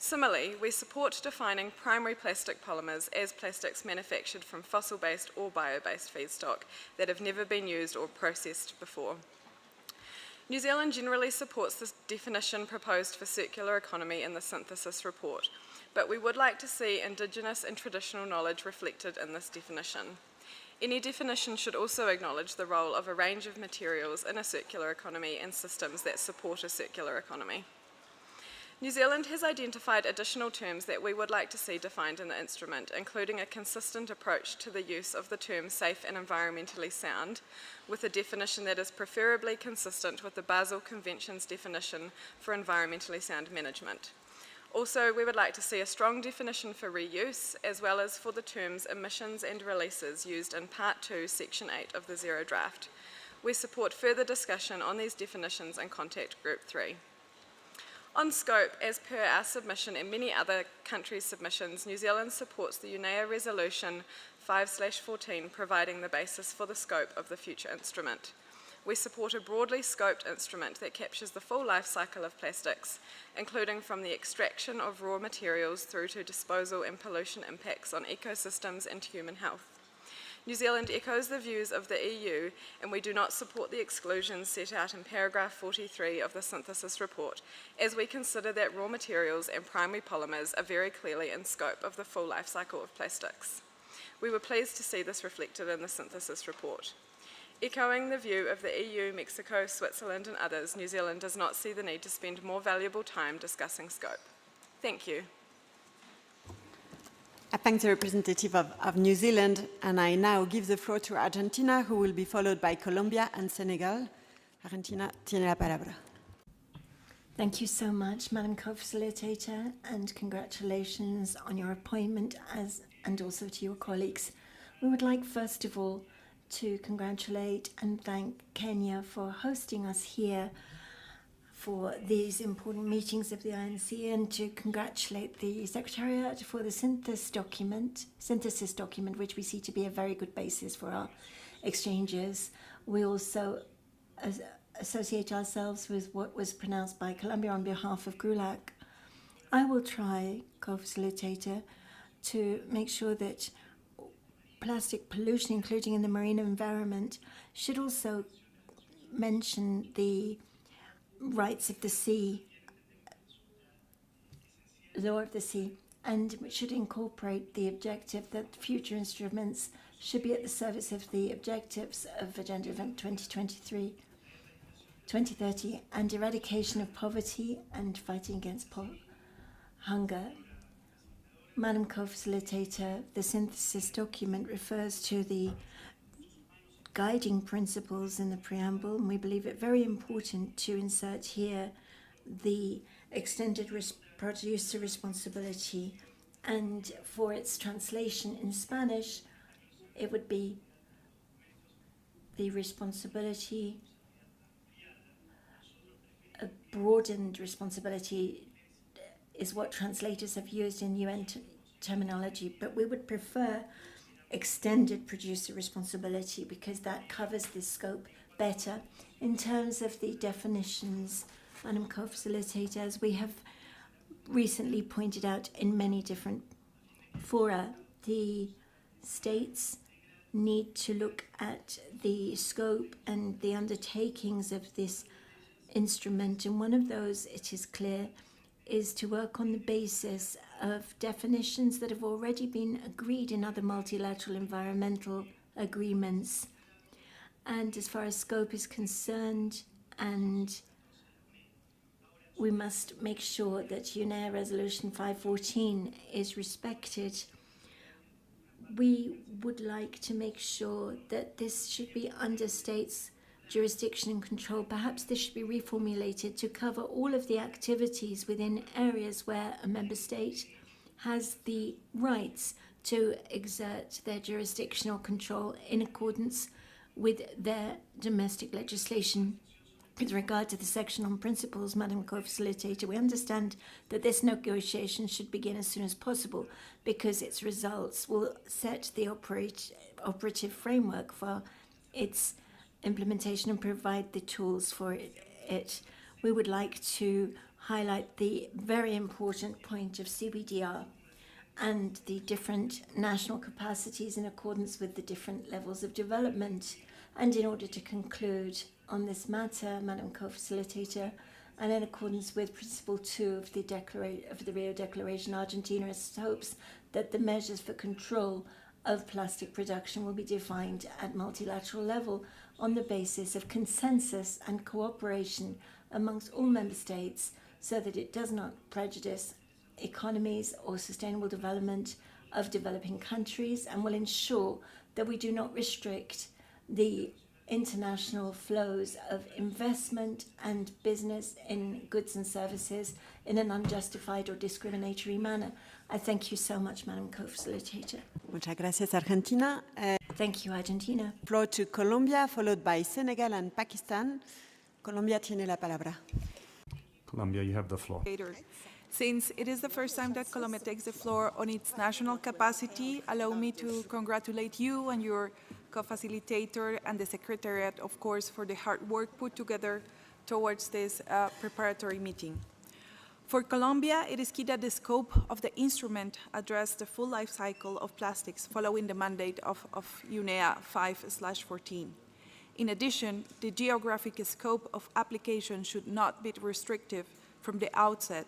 Similarly, we support defining primary plastic polymers as plastics manufactured from fossil-based or bio-based feedstock that have never been used or processed before. New Zealand generally supports the definition proposed for circular economy in the synthesis report, but we would like to see Indigenous and traditional knowledge reflected in this definition. Any definition should also acknowledge the role of a range of materials in a circular economy and systems that support a circular economy. New Zealand has identified additional terms that we would like to see defined in the instrument, including a consistent approach to the use of the term safe and environmentally sound, with a definition that is preferably consistent with the Basel Convention's definition for environmentally sound management. Also, we would like to see a strong definition for reuse, as well as for the terms emissions and releases used in Part 2, Section 8 of the Zero Draft. We support further discussion on these definitions in Contact Group 3. On scope, as per our submission and many other countries' submissions, New Zealand supports the UNEP Resolution 5/14, providing the basis for the scope of the future instrument. We support a broadly scoped instrument that captures the full life cycle of plastics, including from the extraction of raw materials through to disposal and pollution impacts on ecosystems and human health. New Zealand echoes the views of the EU, and we do not support the exclusions set out in paragraph 43 of the synthesis report, as we consider that raw materials and primary polymers are very clearly in scope of the full life cycle of plastics. We were pleased to see this reflected in the synthesis report. Echoing the view of the EU, Mexico, Switzerland and others, New Zealand does not see the need to spend more valuable time discussing scope. Thank you. I thank the representative of New Zealand, and I now give the floor to Argentina, who will be followed by Colombia and Senegal. Argentina tiene la palabra. Thank you so much, Madam Co-Facilitator, and congratulations on your appointment and also to your colleagues. We would like, first of all, to congratulate and thank Kenya for hosting us here for these important meetings of the INC, and to congratulate the Secretariat for the synthesis document, which we see to be a very good basis for our exchanges. We also associate ourselves with what was pronounced by Colombia on behalf of GRULAC. I will try, co-facilitator, to make sure that plastic pollution, including in the marine environment, should also mention the rights of the sea, law of the sea, and should incorporate the objective that future instruments should be at the service of the objectives of Agenda 2030 and eradication of poverty and fighting against hunger. Madam Co-Facilitator, the synthesis document refers to the guiding principles in the preamble, and we believe it very important to insert here the extended producer responsibility, and for its translation in Spanish, it would be the responsibility, a broadened responsibility is what translators have used in UN terminology, but we would prefer extended producer responsibility because that covers this scope better. In terms of the definitions, Madam Co-Facilitator, as we have recently pointed out in many different fora, the states need to look at the scope and the undertakings of this instrument, and one of those, it is clear, is to work on the basis of definitions that have already been agreed in other multilateral environmental agreements. And as far as scope is concerned, and we must make sure that UNEP Resolution 514 is respected. We would like to make sure that this should be under states' jurisdiction and control. Perhaps this should be reformulated to cover all of the activities within areas where a member state has the rights to exert their jurisdictional control in accordance with their domestic legislation. With regard to the section on principles, Madam Co-Facilitator, we understand that this negotiation should begin as soon as possible because its results will set the operative framework for its implementation and provide the tools for it. We would like to highlight the very important point of CBDR and the different national capacities in accordance with the different levels of development. And in order to conclude on this matter, Madam Co-Facilitator, and in accordance with Principle 2 of the Rio Declaration, Argentina hopes that the measures for control of plastic production will be defined at multilateral level on the basis of consensus and cooperation amongst all member states, so that it does not prejudice economies or sustainable development of developing countries, and will ensure that we do not restrict the international flows of investment and business in goods and services in an unjustified or discriminatory manner. I thank you so much, Madam Co-Facilitator. Muchas gracias, Argentina. Thank you, Argentina. Floor to Colombia, followed by Senegal and Pakistan. Colombia tiene la palabra. Colombia, you have the floor. Since it is the first time that Colombia takes the floor on its national capacity, allow me to congratulate you and your co-facilitator and the Secretariat, of course, for the hard work put together towards this preparatory meeting. For Colombia, it is key that the scope of the instrument address the full life cycle of plastics following the mandate of UNEP 5/14. In addition, the geographic scope of application should not be restrictive from the outset,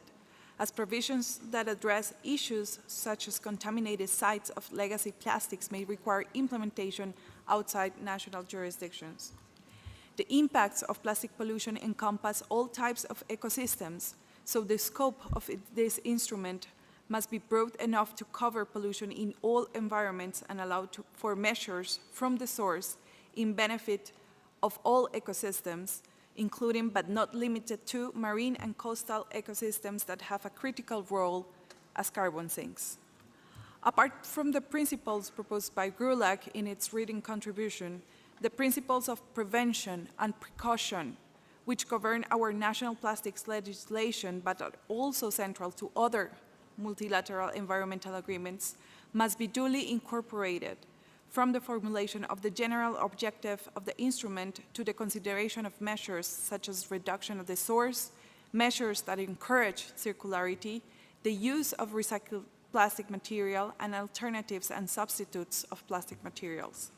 as provisions that address issues such as contaminated sites of legacy plastics may require implementation outside national jurisdictions. The impacts of plastic pollution encompass all types of ecosystems, so the scope of this instrument must be broad enough to cover pollution in all environments and allow for measures from the source in benefit of all ecosystems, including but not limited to marine and coastal ecosystems that have a critical role as carbon sinks. Apart from the principles proposed by GRULAC in its reading contribution, the principles of prevention and precaution, which govern our national plastics legislation but are also central to other multilateral environmental agreements, must be duly incorporated from the formulation of the general objective of the instrument to the consideration of measures such as reduction of the source, measures that encourage circularity, the use of recycled plastic material, and alternatives and substitutes of plastic materials.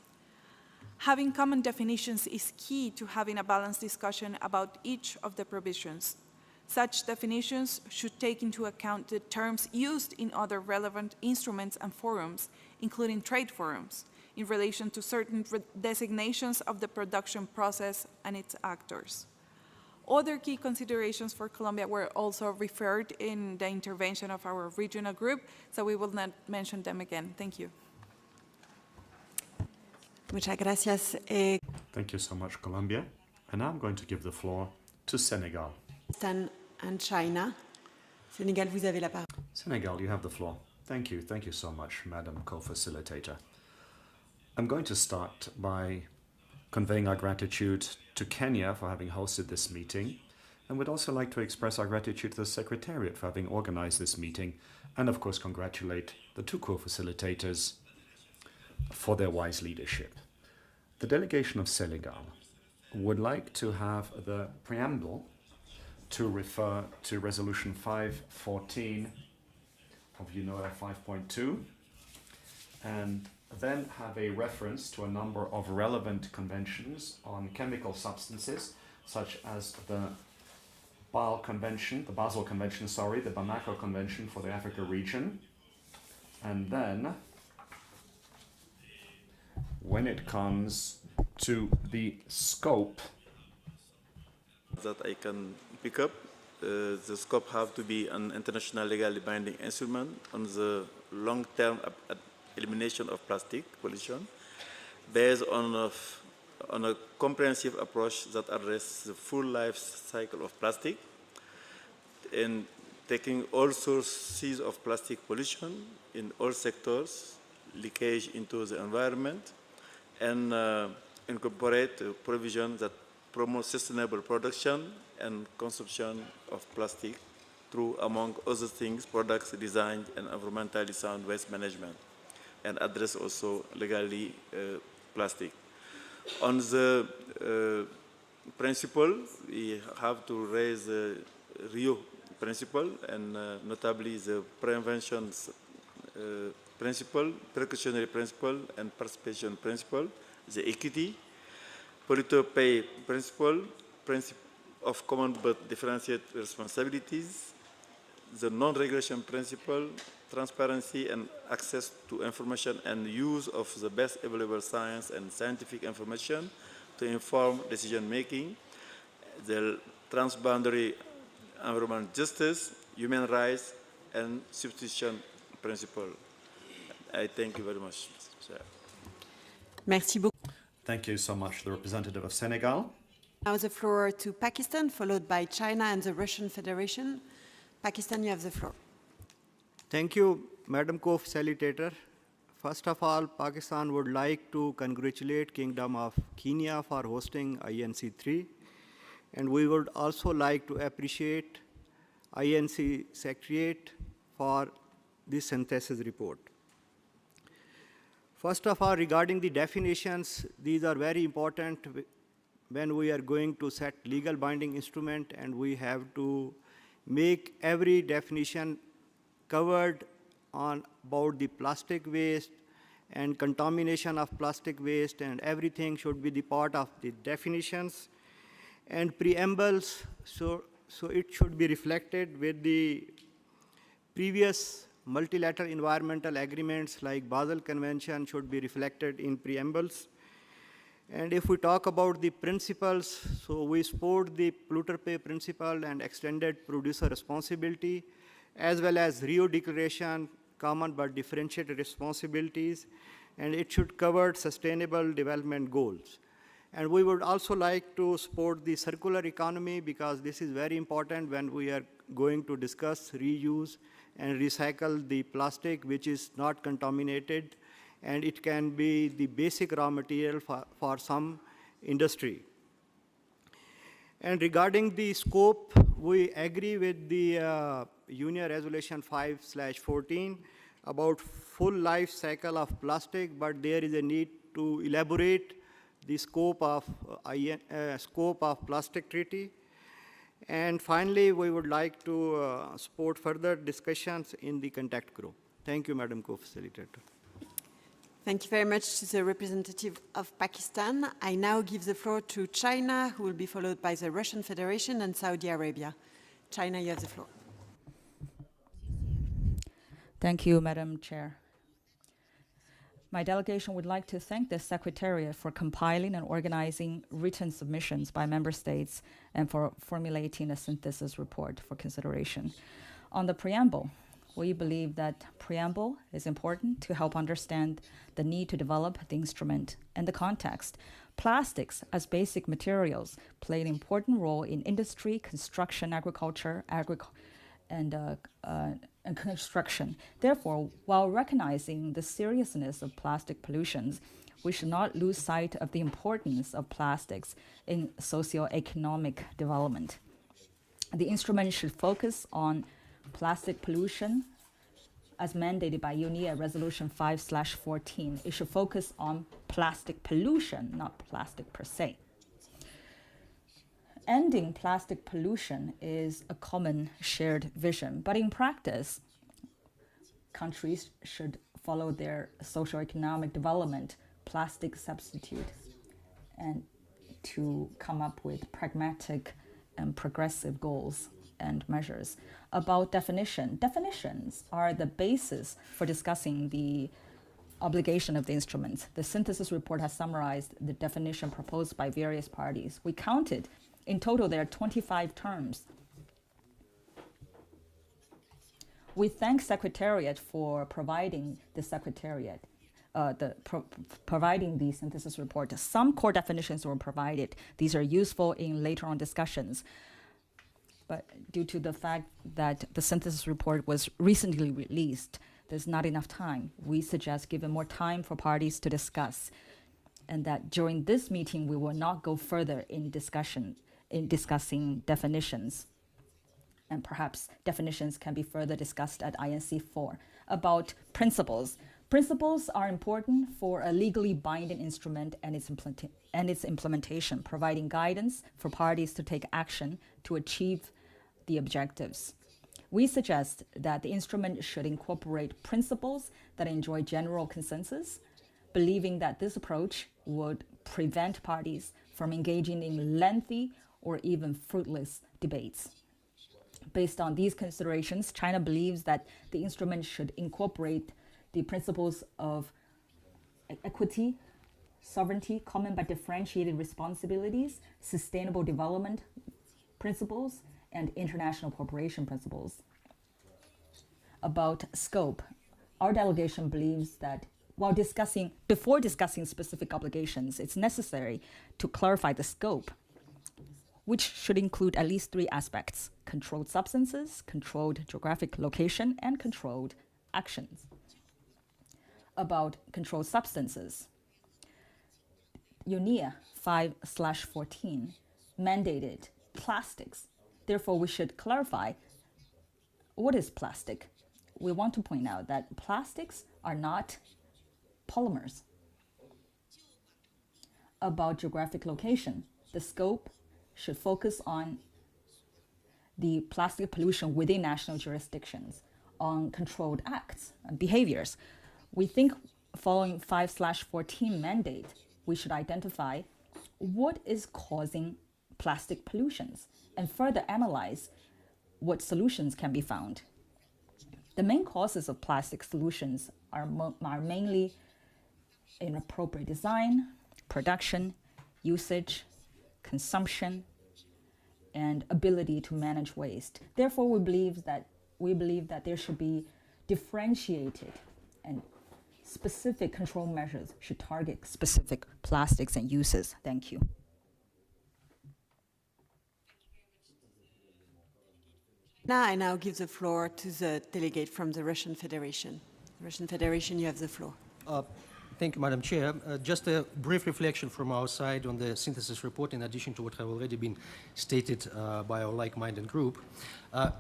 Having common definitions is key to having a balanced discussion about each of the provisions. Such definitions should take into account the terms used in other relevant instruments and forums, including trade forums, in relation to certain designations of the production process and its actors. Other key considerations for Colombia were also referred in the intervention of our regional group, so we will not mention them again. Thank you. Muchas gracias. Thank you so much, Colombia. And now I'm going to give the floor to Senegal. Pakistan and China. Senegal, vous avez la parole. Senegal, you have the floor. Thank you. Thank you so much, Madam Co-Facilitator. I'm going to start by conveying our gratitude to Kenya for having hosted this meeting, and would also like to express our gratitude to the Secretariat for having organized this meeting, and of course congratulate the two co-facilitators for their wise leadership. The delegation of Senegal would like to have the preamble to refer to Resolution 514 of UNEP 5.2, and then have a reference to a number of relevant conventions on chemical substances, such as the Basel Convention, the Bamako Convention for the Africa region. And then, when it comes to the scope that I can pick up, the scope have to be an international legally binding instrument on the long-term elimination of plastic pollution based on a comprehensive approach that addresses the full life cycle of plastic and taking all sources of plastic pollution in all sectors, leakage into the environment, and incorporate provisions that promote sustainable production and consumption of plastic through, among other things, products designed and environmentally sound waste management, and address also legally plastic. On the principle, we have to raise the Rio principle, and notably the prevention principle, precautionary principle, and participation principle, the equity, polluter pay principle, principle of common but differentiated responsibilities, the non-regulation principle, transparency and access to information and use of the best available science and scientific information to inform decision-making, the transboundary environmental justice, human rights, and substitution principle. I thank you very much, Chair. Merci beaucoup. Thank you so much, the representative of Senegal. Now the floor to Pakistan, followed by China and the Russian Federation. Pakistan, you have the floor. Thank you, Madam Co-Facilitator. First of all, Pakistan would like to congratulate Kingdom of Kenya for hosting INC-3. And we would also like to appreciate INC Secretariat for this synthesis report. First of all, regarding the definitions, these are very important when we are going to set legal binding instrument, and we have to make every definition covered on about the plastic waste and contamination of plastic waste, and everything should be the part of the definitions and preambles, so it should be reflected with the previous multilateral environmental agreements like Basel Convention should be reflected in preambles. And if we talk about the principles, so we support the polluter pay principle and extended producer responsibility, as well as Rio Declaration, common but differentiated responsibilities, and it should cover sustainable development goals. And we would also like to support the circular economy, because this is very important when we are going to discuss reuse and recycle the plastic which is not contaminated, and it can be the basic raw material for some industry. And regarding the scope, we agree with the Union Resolution 5/14 about full life cycle of plastic, but there is a need to elaborate the scope of plastic treaty. And finally, we would like to support further discussions in the contact group. Thank you, Madam Co-Facilitator. Thank you very much to the representative of Pakistan. I now give the floor to China, who will be followed by the Russian Federation and Saudi Arabia. China, you have the floor. Thank you, Madam Chair. My delegation would like to thank the Secretariat for compiling and organizing written submissions by member states and for formulating a synthesis report for consideration. On the preamble, we believe that preamble is important to help understand the need to develop the instrument and the context. Plastics as basic materials play an important role in industry, construction, agriculture, and construction. Therefore, while recognizing the seriousness of plastic pollutions, we should not lose sight of the importance of plastics in socio-economic development. The instrument should focus on plastic pollution as mandated by UNEP Resolution 5/14. It should focus on plastic pollution, not plastic per se. Ending plastic pollution is a common shared vision, but in practice, countries should follow their socio-economic development, plastic substitute, and to come up with pragmatic and progressive goals and measures. About definition, definitions are the basis for discussing the obligation of the instruments. The synthesis report has summarized the definition proposed by various parties. We counted. In total, there are 25 terms. We thank Secretariat for providing the Secretariat, providing the synthesis report. Some core definitions were provided. These are useful in later on discussions. But due to the fact that the synthesis report was recently released, there's not enough time. We suggest giving more time for parties to discuss, and that during this meeting, we will not go further in discussing definitions. And perhaps definitions can be further discussed at INC-4. About principles. Principles are important for a legally binding instrument and its implementation, providing guidance for parties to take action to achieve the objectives. We suggest that the instrument should incorporate principles that enjoy general consensus, believing that this approach would prevent parties from engaging in lengthy or even fruitless debates. Based on these considerations, China believes that the instrument should incorporate the principles of equity, sovereignty, common but differentiated responsibilities, sustainable development principles, and international cooperation principles. About scope, our delegation believes that before discussing specific obligations, it's necessary to clarify the scope, which should include at least 3 aspects: controlled substances, controlled geographic location, and controlled actions. About controlled substances, UNEP 5/14 mandated plastics. Therefore, we should clarify what is plastic. We want to point out that plastics are not polymers. About geographic location, the scope should focus on the plastic pollution within national jurisdictions, on controlled acts and behaviors. We think following 5/14 mandate, we should identify what is causing plastic pollutions and further analyze what solutions can be found. The main causes of plastic pollutions are mainly inappropriate design, production, usage, consumption, and ability to manage waste. Therefore, we believe that there should be differentiated and specific control measures should target specific plastics and uses. Thank you. I now give the floor to the delegate from the Russian Federation. Russian Federation, you have the floor. Thank you, Madam Chair. Just a brief reflection from our side on the synthesis report, in addition to what have already been stated by our like-minded group.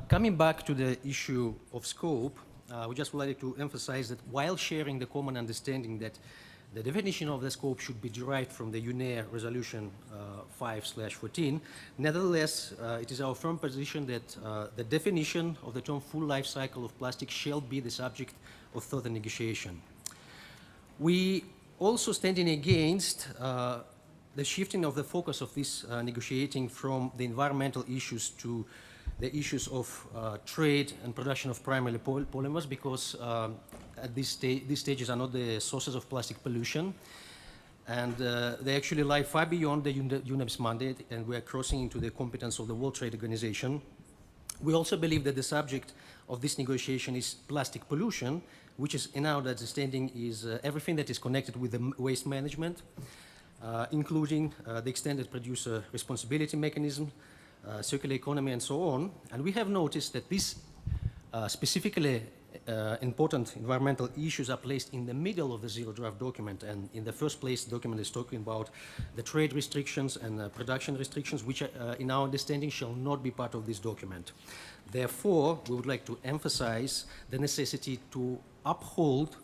Coming back to the issue of scope, we just would like to emphasize that while sharing the common understanding that the definition of the scope should be derived from the UNEP Resolution 5/14, nevertheless, it is our firm position that the definition of the term full life cycle of plastic shall be the subject of further negotiation. We also standing against the shifting of the focus of this negotiating from the environmental issues to the issues of trade and production of primary polymers, because at these stages are not the sources of plastic pollution, and they actually lie far beyond the UNEP's mandate, and we are crossing into the competence of the World Trade Organization. We also believe that the subject of this negotiation is plastic pollution, which is, in our understanding, is everything that is connected with the waste management, including the extended producer responsibility mechanism, circular economy, and so on. And we have noticed that these specifically important environmental issues are placed in the middle of the zero draft document. And in the first place, the document is talking about the trade restrictions and production restrictions, which in our understanding shall not be part of this document. Therefore, we would like to emphasize the necessity to uphold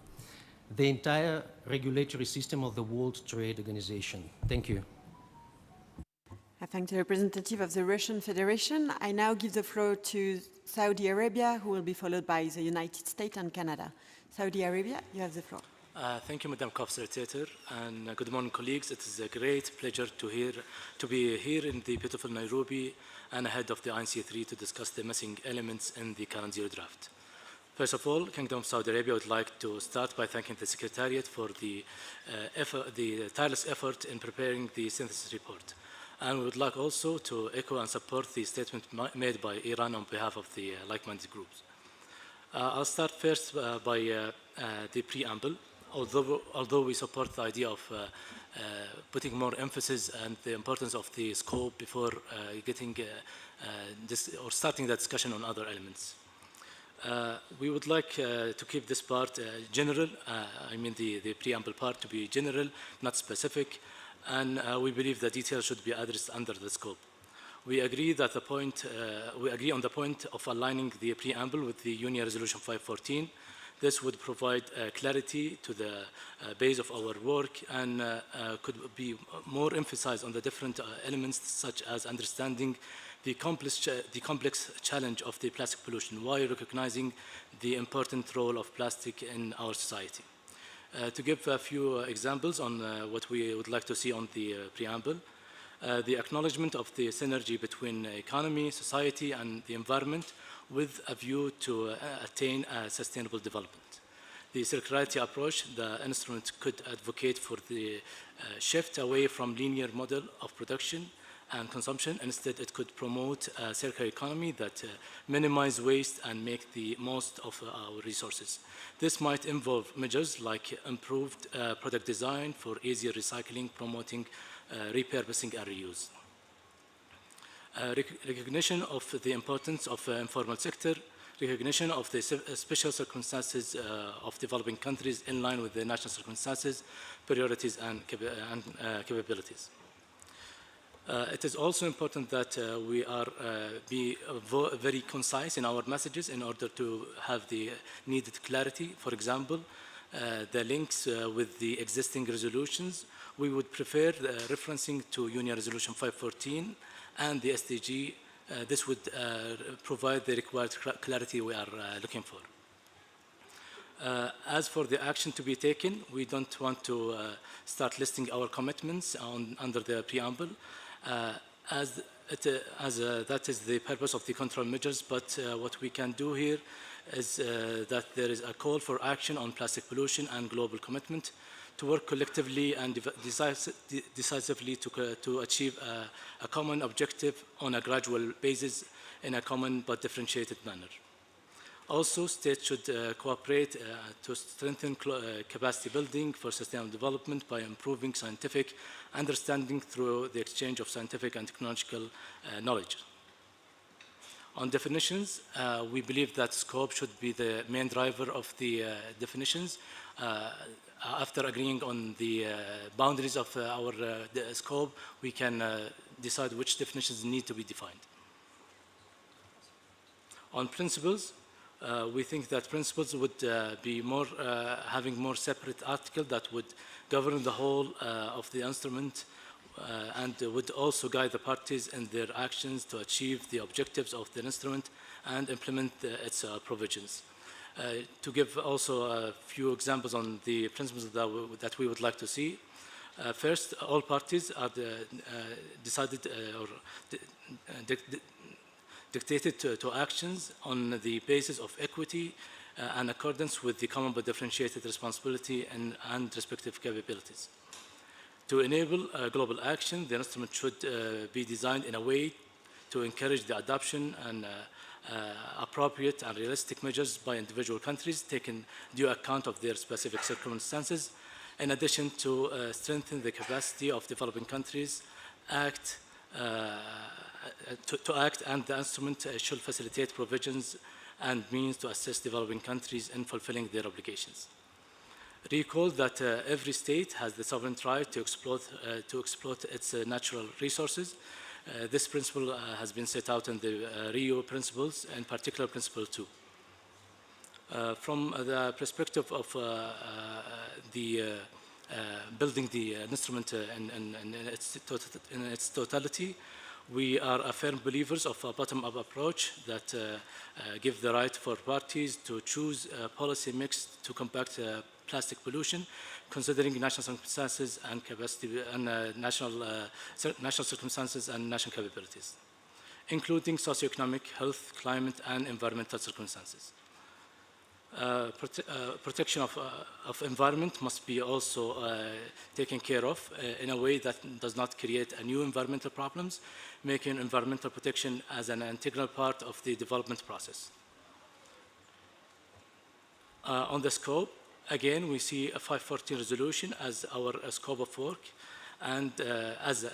the entire regulatory system of the World Trade Organization. Thank you. I thank the representative of the Russian Federation. I now give the floor to Saudi Arabia, who will be followed by the United States and Canada. Saudi Arabia, you have the floor. Thank you, Madam Co-Facilitator, and good morning, colleagues. It is a great pleasure to be here in the beautiful Nairobi and ahead of the INC-3 to discuss the missing elements in the current zero draft. First of all, Kingdom of Saudi Arabia would like to start by thanking the Secretariat for the tireless effort in preparing the synthesis report. And we would like also to echo and support the statement made by Iran on behalf of the like-minded groups. I'll start first by the preamble. Although we support the idea of putting more emphasis and the importance of the scope before starting the discussion on other elements. We would like to keep this part general, I mean the preamble part to be general, not specific, and we believe the details should be addressed under the scope. We agree that we agree on the point of aligning the preamble with the UNEP Resolution 514 This would provide clarity to the base of our work and could be more emphasized on the different elements such as understanding the complex challenge of the plastic pollution while recognizing the important role of plastic in our society. To give a few examples on what we would like to see on the preamble, the acknowledgement of the synergy between economy, society, and the environment with a view to attain sustainable development. The circularity approach, the instrument could advocate for the shift away from linear model of production and consumption. Instead, it could promote a circular economy that minimize waste and make the most of our resources. This might involve measures like improved product design for easier recycling, promoting repurposing and reuse. Recognition of the importance of informal sector, recognition of the special circumstances of developing countries in line with the national circumstances, priorities, and capabilities. It is also important that we are be very concise in our messages in order to have the needed clarity. For example, the links with the existing resolutions, we would prefer referencing to Union Resolution 514 and the SDG. This would provide the required clarity we are looking for. As for the action to be taken, we don't want to start listing our commitments under the preamble, as that is the purpose of the control measures, but what we can do here is that there is a call for action on plastic pollution and global commitment to work collectively and decisively to achieve a common objective on a gradual basis in a common but differentiated manner. Also, states should cooperate to strengthen capacity building for sustainable development by improving scientific understanding through the exchange of scientific and technological knowledge. On definitions, we believe that scope should be the main driver of the definitions. After agreeing on the boundaries of our scope, we can decide which definitions need to be defined. On principles, we think that principles would be more having more separate article that would govern the whole of the instrument and would also guide the parties in their actions to achieve the objectives of the instrument and implement its provisions. To give also a few examples on the principles that we would like to see. First, all parties are decided or dictated to actions on the basis of equity and accordance with the common but differentiated responsibility and respective capabilities. To enable global action, the instrument should be designed in a way to encourage the adoption and appropriate and realistic measures by individual countries, taking due account of their specific circumstances, in addition to strengthen the capacity of developing countries to act, and the instrument should facilitate provisions and means to assist developing countries in fulfilling their obligations. Recall that every state has the sovereign right to exploit its natural resources. This principle has been set out in the Rio principles, in particular Principle 2. From the perspective of building the instrument in its totality, we are firm believers of a bottom-up approach that give the right for parties to choose a policy mix to combat plastic pollution, considering national circumstances and capacity and national circumstances and national capabilities, including socioeconomic, health, climate, and environmental circumstances. Protection of environment must be also taken care of in a way that does not create a new environmental problems, making environmental protection as an integral part of the development process. On the scope, again, we see a 514 resolution as our scope of work and as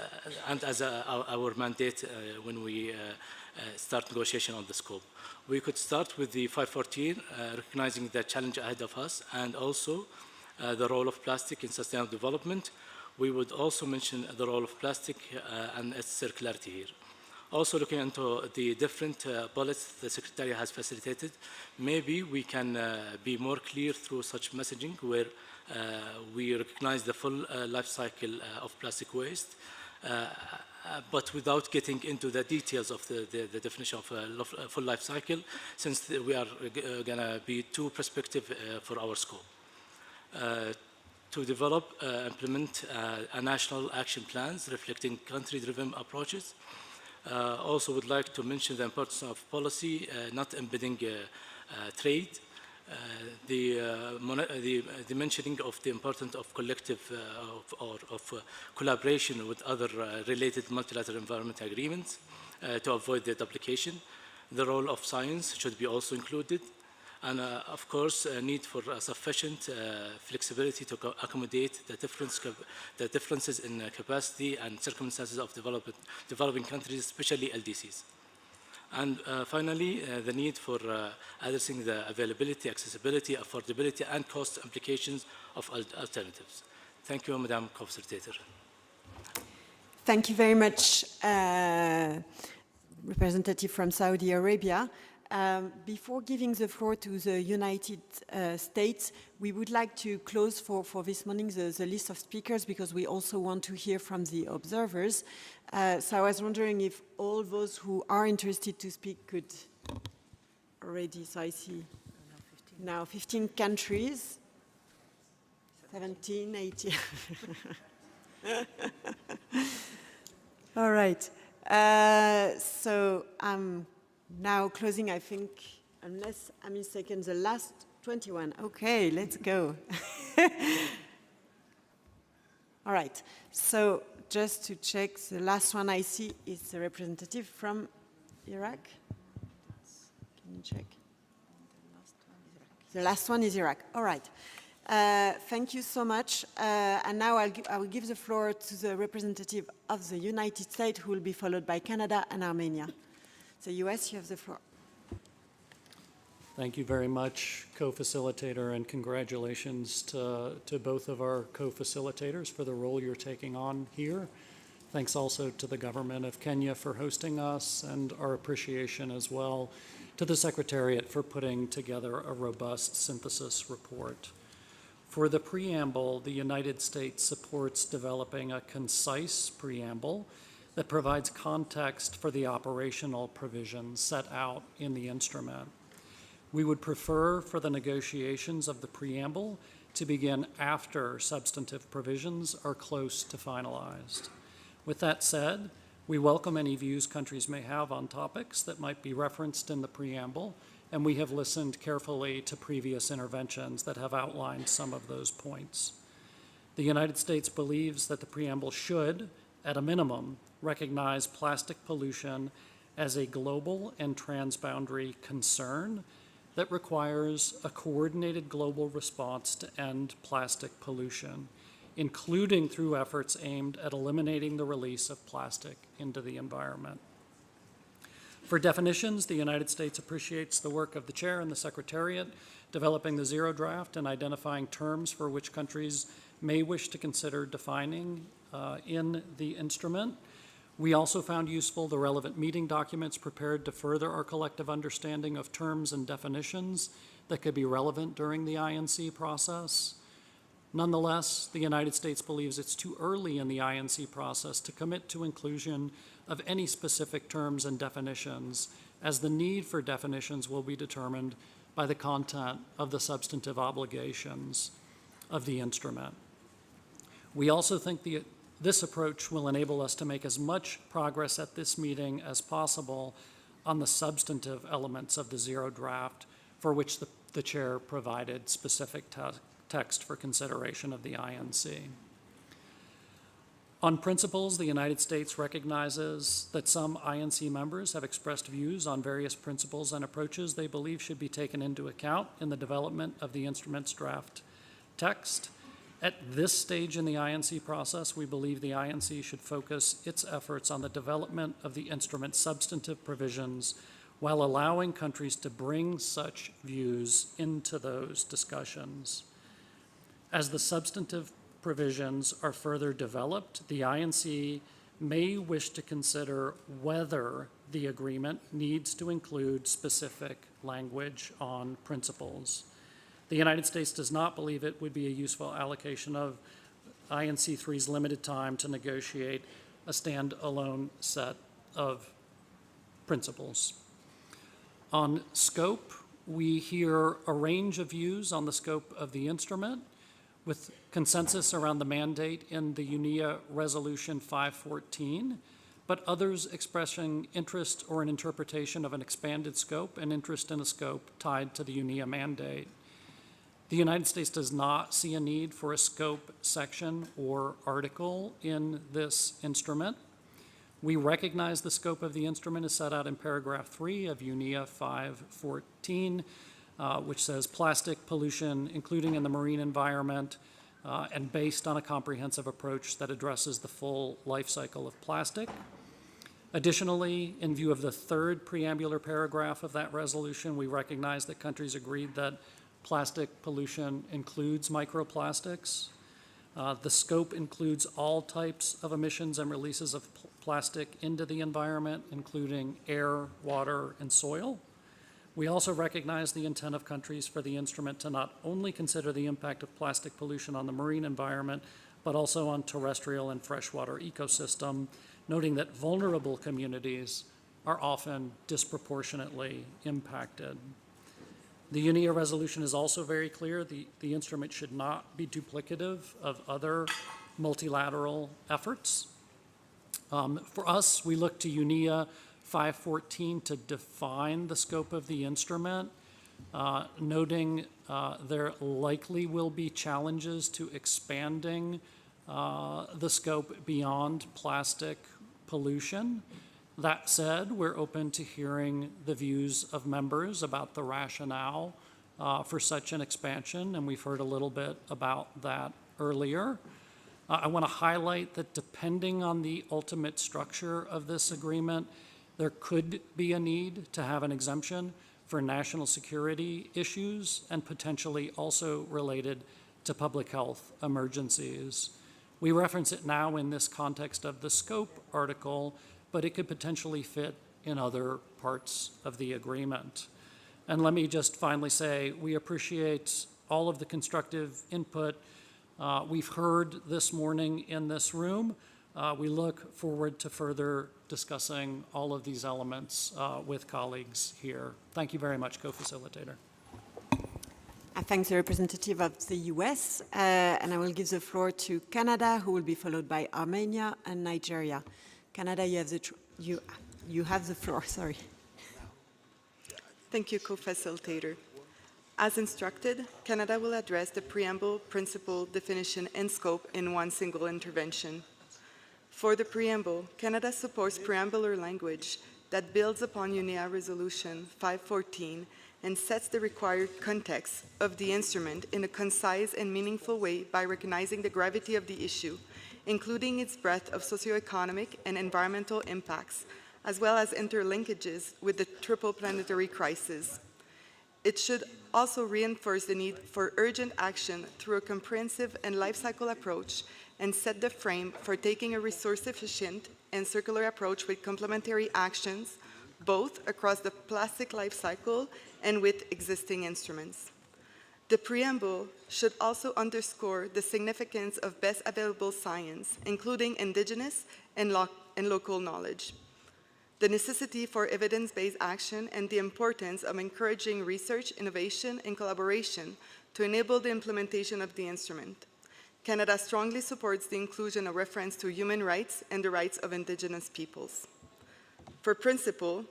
our mandate when we start negotiation on the scope. We could start with the 514, recognizing the challenge ahead of us and also the role of plastic in sustainable development. We would also mention the role of plastic and its circularity here. Also looking into the different bullets the Secretariat has facilitated, maybe we can be more clear through such messaging where we recognize the full life cycle of plastic waste, but without getting into the details of the definition of full life cycle, since we are going to be too prescriptive for our scope. To develop, implement a national action plans reflecting country-driven approaches. Also would like to mention the importance of policy, not embedding trade, the mentioning of the importance of collective of collaboration with other related multilateral environmental agreements to avoid the duplication. The role of science should be also included. And of course, a need for sufficient flexibility to accommodate the differences in capacity and circumstances of developing countries, especially LDCs. And finally, the need for addressing the availability, accessibility, affordability, and cost implications of alternatives. Thank you, Madam Co-Facilitator. Thank you very much, representative from Saudi Arabia. Before giving the floor to the United States, we would like to close for this morning the list of speakers because we also want to hear from the observers. So I was wondering if all those who are interested to speak could already, so I see now 15 countries, 17, 18. All right. So I'm now closing, I think, unless I'm mistaken, the last 21. Okay, let's go. All right, so just to check, the last one I see is the representative from Iraq. Can you check? The last one is Iraq. All right. Thank you so much. And now I will give the floor to the representative of the United States, who will be followed by Canada and Armenia. The US, you have the floor. Thank you very much, co-facilitator, and congratulations to both of our co-facilitators for the role you're taking on here. Thanks also to the government of Kenya for hosting us, and our appreciation as well to the Secretariat for putting together a robust synthesis report. For the preamble, the United States supports developing a concise preamble that provides context for the operational provisions set out in the instrument. We would prefer for the negotiations of the preamble to begin after substantive provisions are close to finalized. With that said, we welcome any views countries may have on topics that might be referenced in the preamble, and we have listened carefully to previous interventions that have outlined some of those points. The United States believes that the preamble should, at a minimum, recognize plastic pollution as a global and transboundary concern that requires a coordinated global response to end plastic pollution, including through efforts aimed at eliminating the release of plastic into the environment. For definitions, the United States appreciates the work of the Chair and the Secretariat, developing the zero draft and identifying terms for which countries may wish to consider defining in the instrument. We also found useful the relevant meeting documents prepared to further our collective understanding of terms and definitions that could be relevant during the INC process. Nonetheless, the United States believes it's too early in the INC process to commit to inclusion of any specific terms and definitions, as the need for definitions will be determined by the content of the substantive obligations of the instrument. We also think this approach will enable us to make as much progress at this meeting as possible on the substantive elements of the zero draft, for which the Chair provided specific text for consideration of the INC. On principles, the United States recognizes that some INC members have expressed views on various principles and approaches they believe should be taken into account in the development of the instrument's draft text. At this stage in the INC process, we believe the INC should focus its efforts on the development of the instrument's substantive provisions while allowing countries to bring such views into those discussions. As the substantive provisions are further developed, the INC may wish to consider whether the agreement needs to include specific language on principles. The United States does not believe it would be a useful allocation of INC-3's limited time to negotiate a standalone set of principles. On scope, we hear a range of views on the scope of the instrument, with consensus around the mandate in the UNEA Resolution 514, but others expressing interest or an interpretation of an expanded scope and interest in a scope tied to the UNEA mandate. The United States does not see a need for a scope section or article in this instrument. We recognize the scope of the instrument is set out in paragraph 3 of UNEA 514, which says plastic pollution, including in the marine environment, and based on a comprehensive approach that addresses the full life cycle of plastic. Additionally, in view of the third preambular paragraph of that resolution, we recognize that countries agreed that plastic pollution includes microplastics. The scope includes all types of emissions and releases of plastic into the environment, including air, water, and soil. We also recognize the intent of countries for the instrument to not only consider the impact of plastic pollution on the marine environment, but also on terrestrial and freshwater ecosystem, noting that vulnerable communities are often disproportionately impacted. The UNEA resolution is also very clear. The instrument should not be duplicative of other multilateral efforts. For us, we look to UNEA 514 to define the scope of the instrument, noting there likely will be challenges to expanding the scope beyond plastic pollution. That said, we're open to hearing the views of members about the rationale for such an expansion, and we've heard a little bit about that earlier. I want to highlight that depending on the ultimate structure of this agreement, there could be a need to have an exemption for national security issues and potentially also related to public health emergencies. We reference it now in this context of the scope article, but it could potentially fit in other parts of the agreement. And let me just finally say, we appreciate all of the constructive input we've heard this morning in this room. We look forward to further discussing all of these elements with colleagues here. Thank you very much, co-facilitator. I thank the representative of the US, and I will give the floor to Canada, who will be followed by Armenia and Nigeria. Canada, you have the floor, sorry. Thank you, co-facilitator. As instructed, Canada will address the preamble, principle, definition, and scope in one single intervention. For the preamble, Canada supports preambular language that builds upon UNEA Resolution 514 and sets the required context of the instrument in a concise and meaningful way by recognizing the gravity of the issue, including its breadth of socioeconomic and environmental impacts, as well as interlinkages with the triple planetary crisis. It should also reinforce the need for urgent action through a comprehensive and life cycle approach and set the frame for taking a resource-efficient and circular approach with complementary actions, both across the plastic life cycle and with existing instruments. The preamble should also underscore the significance of best available science, including indigenous and local knowledge, the necessity for evidence-based action, and the importance of encouraging research, innovation, and collaboration to enable the implementation of the instrument. Canada strongly supports the inclusion of reference to human rights and the rights of Indigenous peoples. For principle,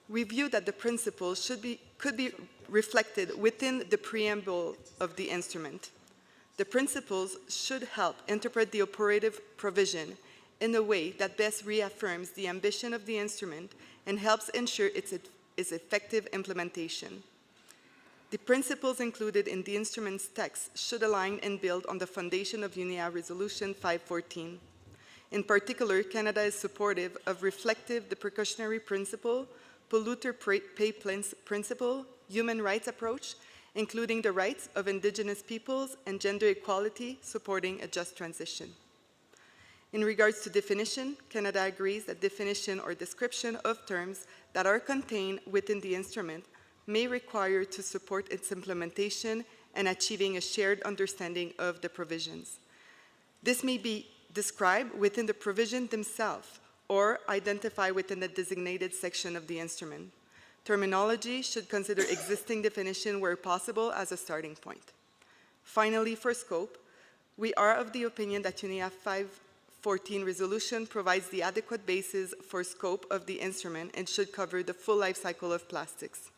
we view that the principles could be reflected within the preamble of the instrument. The principles should help interpret the operative provision in a way that best reaffirms the ambition of the instrument and helps ensure its effective implementation. The principles included in the instrument's text should align and build on the foundation of UNEA Resolution 514. In particular, Canada is supportive of reflective the precautionary principle, polluter pay principle, human rights approach, including the rights of Indigenous peoples and gender equality, supporting a just transition. In regards to definition, Canada agrees that definition or description of terms that are contained within the instrument may require to support its implementation and achieving a shared understanding of the provisions. This may be described within the provision themselves or identified within the designated section of the instrument. Terminology should consider existing definition where possible as a starting point. Finally, for scope, we are of the opinion that UNEP 514 resolution provides the adequate basis for scope of the instrument and should cover the full life cycle of plastics.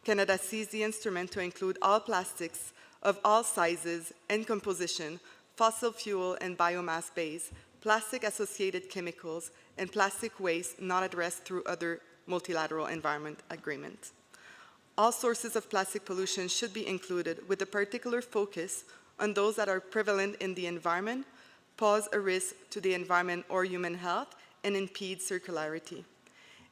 Canada sees the instrument to include all plastics of all sizes and composition, fossil fuel and biomass base, plastic-associated chemicals, and plastic waste not addressed through other multilateral environment agreements. All sources of plastic pollution should be included with a particular focus on those that are prevalent in the environment, pose a risk to the environment or human health, and impede circularity.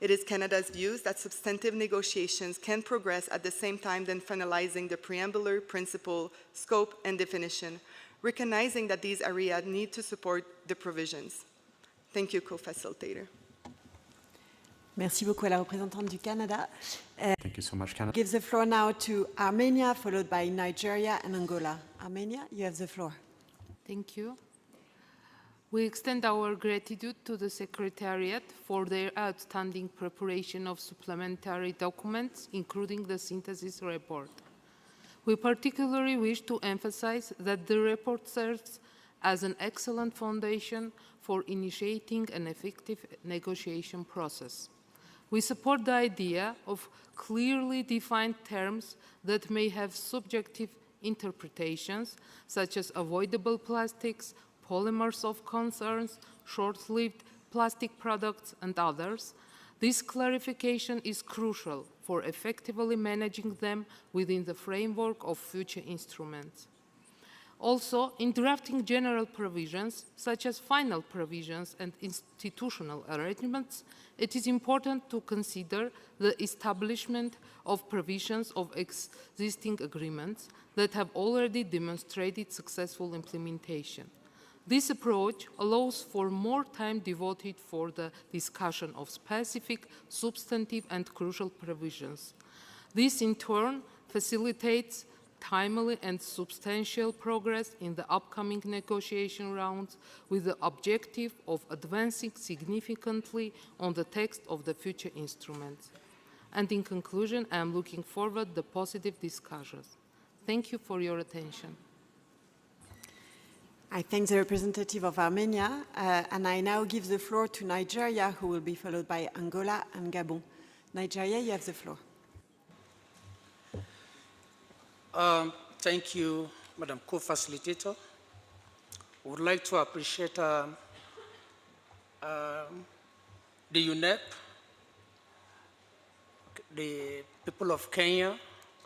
It is Canada's views that substantive negotiations can progress at the same time than finalizing the preambular principle, scope, and definition, recognizing that these areas need to support the provisions. Thank you, co-facilitator. Merci beaucoup à la représentante du Canada. Thank you so much, Canada. Give the floor now to Armenia, followed by Nigeria and Angola. Armenia, you have the floor. Thank you. We extend our gratitude to the Secretariat for their outstanding preparation of supplementary documents, including the synthesis report. We particularly wish to emphasize that the report serves as an excellent foundation for initiating an effective negotiation process. We support the idea of clearly defined terms that may have subjective interpretations, such as avoidable plastics, polymers of concerns, short-lived plastic products, and others. This clarification is crucial for effectively managing them within the framework of future instruments. Also, in drafting general provisions, such as final provisions and institutional arrangements, it is important to consider the establishment of provisions of existing agreements that have already demonstrated successful implementation. This approach allows for more time devoted for the discussion of specific, substantive, and crucial provisions. This, in turn, facilitates timely and substantial progress in the upcoming negotiation rounds with the objective of advancing significantly on the text of the future instruments. And in conclusion, I am looking forward to positive discussions. Thank you for your attention. I thank the representative of Armenia, and I now give the floor to Nigeria, who will be followed by Angola and Gabon. Nigeria, you have the floor. Thank you, Madam Co-Facilitator. I would like to appreciate the UNEP, the people of Kenya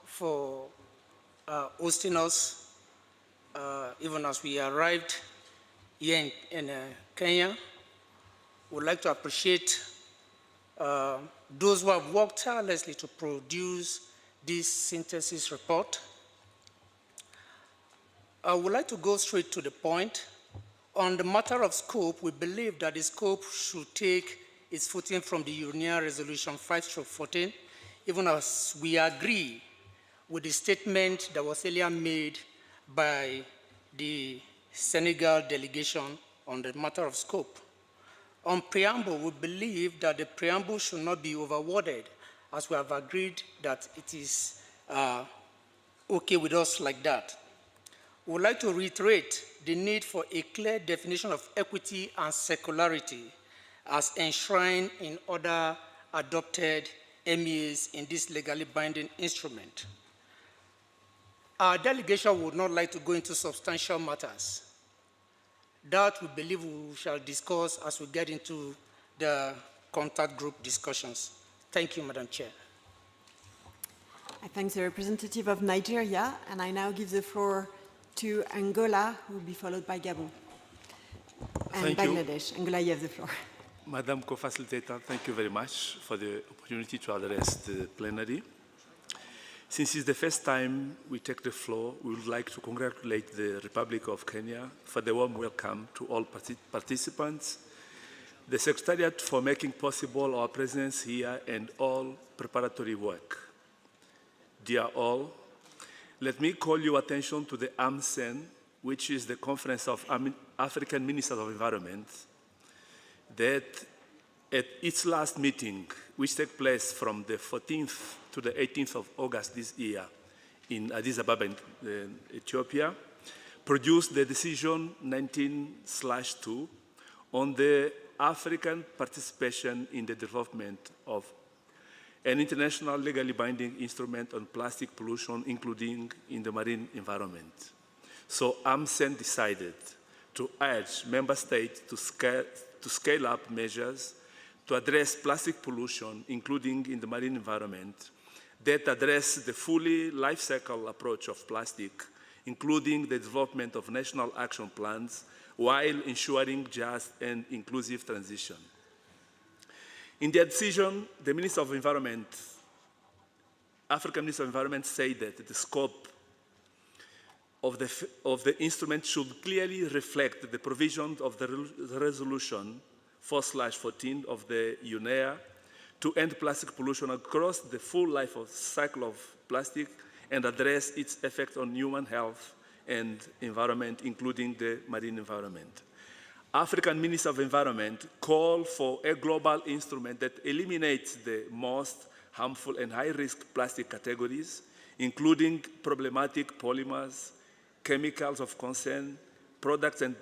for hosting us even as we arrived here in Kenya. We would like to appreciate those who have worked tirelessly to produce this synthesis report. I would like to go straight to the point. On the matter of scope, we believe that the scope should take its footing from the UN Resolution 5/14, even as we agree with the statement that was earlier made by the Senegal delegation on the matter of scope. On preamble, we believe that the preamble should not be overworded, as we have agreed that it is okay with us like that. We would like to reiterate the need for a clear definition of equity and circularity as enshrined in other adopted MEAs in this legally binding instrument. Our delegation would not like to go into substantial matters. That we believe we shall discuss as we get into the contact group discussions. Thank you, Madam Chair. I thank the representative of Nigeria, and I now give the floor to Angola, who will be followed by Gabon and Bangladesh. Angola, you have the floor. Madam Co-Facilitator, thank you very much for the opportunity to address the plenary. Since it's the first time we take the floor, we would like to congratulate the Republic of Kenya for the warm welcome to all participants, the Secretariat for making possible our presence here and all preparatory work. Dear all, let me call your attention to the AMCEN, which is the Conference of African Ministers of Environment, that at its last meeting, which took place from the 14th to the 18th of August this year in Addis Ababa, in Ethiopia, produced the decision 19/2 on the African participation in the development of an international legally binding instrument on plastic pollution, including in the marine environment. So AMCEN decided to urge member states to scale up measures to address plastic pollution, including in the marine environment, that address the fully life cycle approach of plastic, including the development of national action plans, while ensuring just and inclusive transition. In their decision, the Minister of Environment, African Minister of Environment, said that the scope of the instrument should clearly reflect the provisions of the resolution 4/14 of the UNEP to end plastic pollution across the full life cycle of plastic and address its effect on human health and environment, including the marine environment. African Minister of Environment called for a global instrument that eliminates the most harmful and high-risk plastic categories, including problematic polymers, chemicals of concern, products and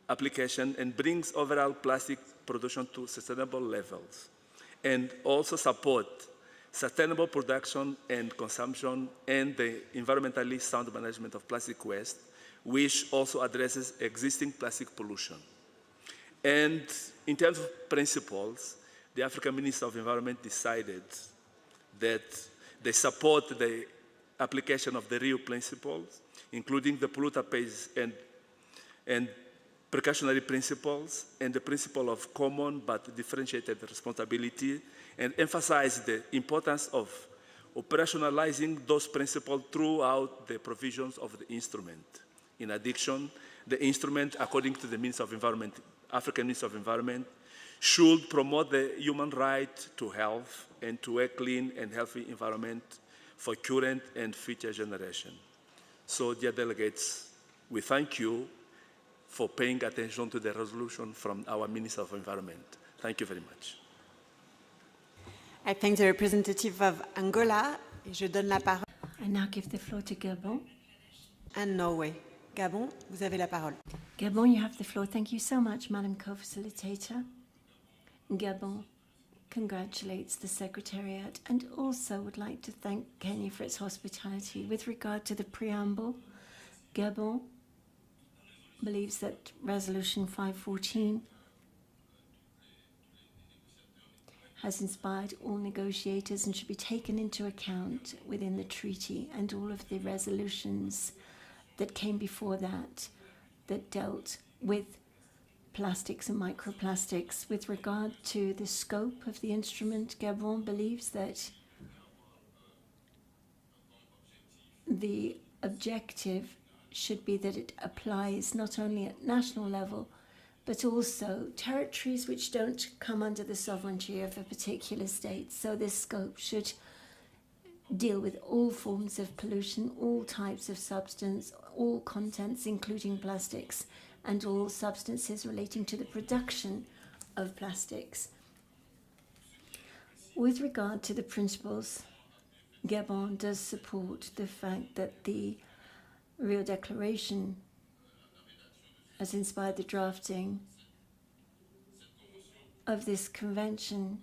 application, and brings overall plastic production to sustainable levels, and also support sustainable production and consumption and the environmentally sound management of plastic waste, which also addresses existing plastic pollution. And in terms of principles, the African Minister of Environment decided that they support the application of the Rio principles, including the polluter pays and precautionary principles and the principle of common but differentiated responsibility, and emphasize the importance of operationalizing those principles throughout the provisions of the instrument. In addition, the instrument, according to the Minister of Environment, African Minister of Environment, should promote the human right to health and to a clean and healthy environment for current and future generations. So, dear delegates, we thank you for paying attention to the resolution from our Minister of Environment. Thank you very much. I thank the representative of Angola. Je donne la parole. I now give the floor to Gabon. And Norway. Gabon, vous avez la parole. Gabon, you have the floor. Thank you so much, Madam Co-Facilitator. Gabon congratulates the Secretariat and also would like to thank Kenya for its hospitality. With regard to the preamble, Gabon believes that Resolution 514 has inspired all negotiators and should be taken into account within the treaty, and all of the resolutions that came before that dealt with plastics and microplastics. With regard to the scope of the instrument, Gabon believes that the objective should be that it applies not only at national level, but also territories which don't come under the sovereignty of a particular state. So this scope should deal with all forms of pollution, all types of substance, all contents, including plastics, and all substances relating to the production of plastics. With regard to the principles, Gabon does support the fact that the Rio Declaration has inspired the drafting of this convention.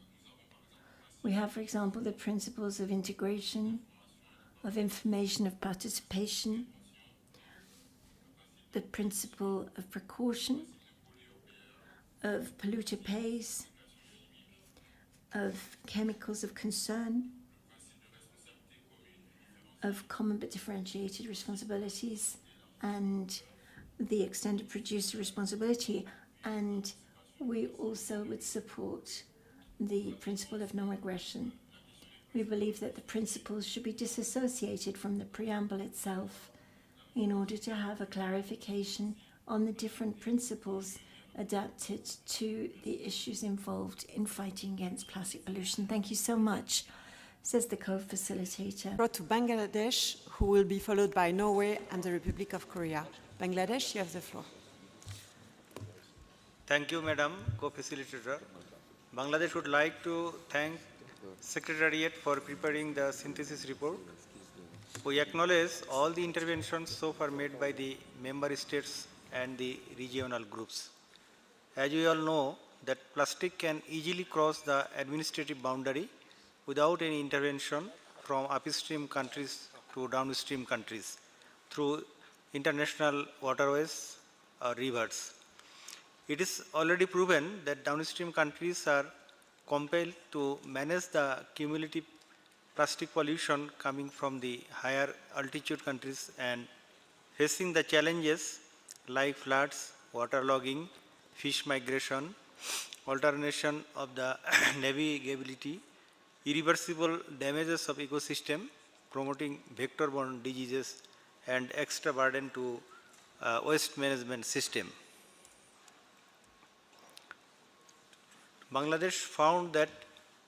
We have, for example, the principles of integration, of information, of participation, the principle of precaution, of polluter pays, of chemicals of concern, of common but differentiated responsibilities, and the extended producer responsibility. And we also would support the principle of non-aggression. we believe that the principles should be disassociated from the preamble itself in order to have a clarification on the different principles adapted to the issues involved in fighting against plastic pollution. Thank you so much, says the co-facilitator. To Bangladesh, who will be followed by Norway and the Republic of Korea. Bangladesh, you have the floor. Thank you, Madam Co-Facilitator. Bangladesh would like to thank Secretariat for preparing the synthesis report. We acknowledge all the interventions so far made by the member states and the regional groups. As you all know, that plastic can easily cross the administrative boundary without any intervention from upstream countries to downstream countries through international waterways or rivers. It is already proven that downstream countries are compelled to manage the cumulative plastic pollution coming from the higher altitude countries and facing the challenges like floods, waterlogging, fish migration, alternation of the navigability, irreversible damages of ecosystem, promoting vector-borne diseases, and extra burden to waste management system. Bangladesh found that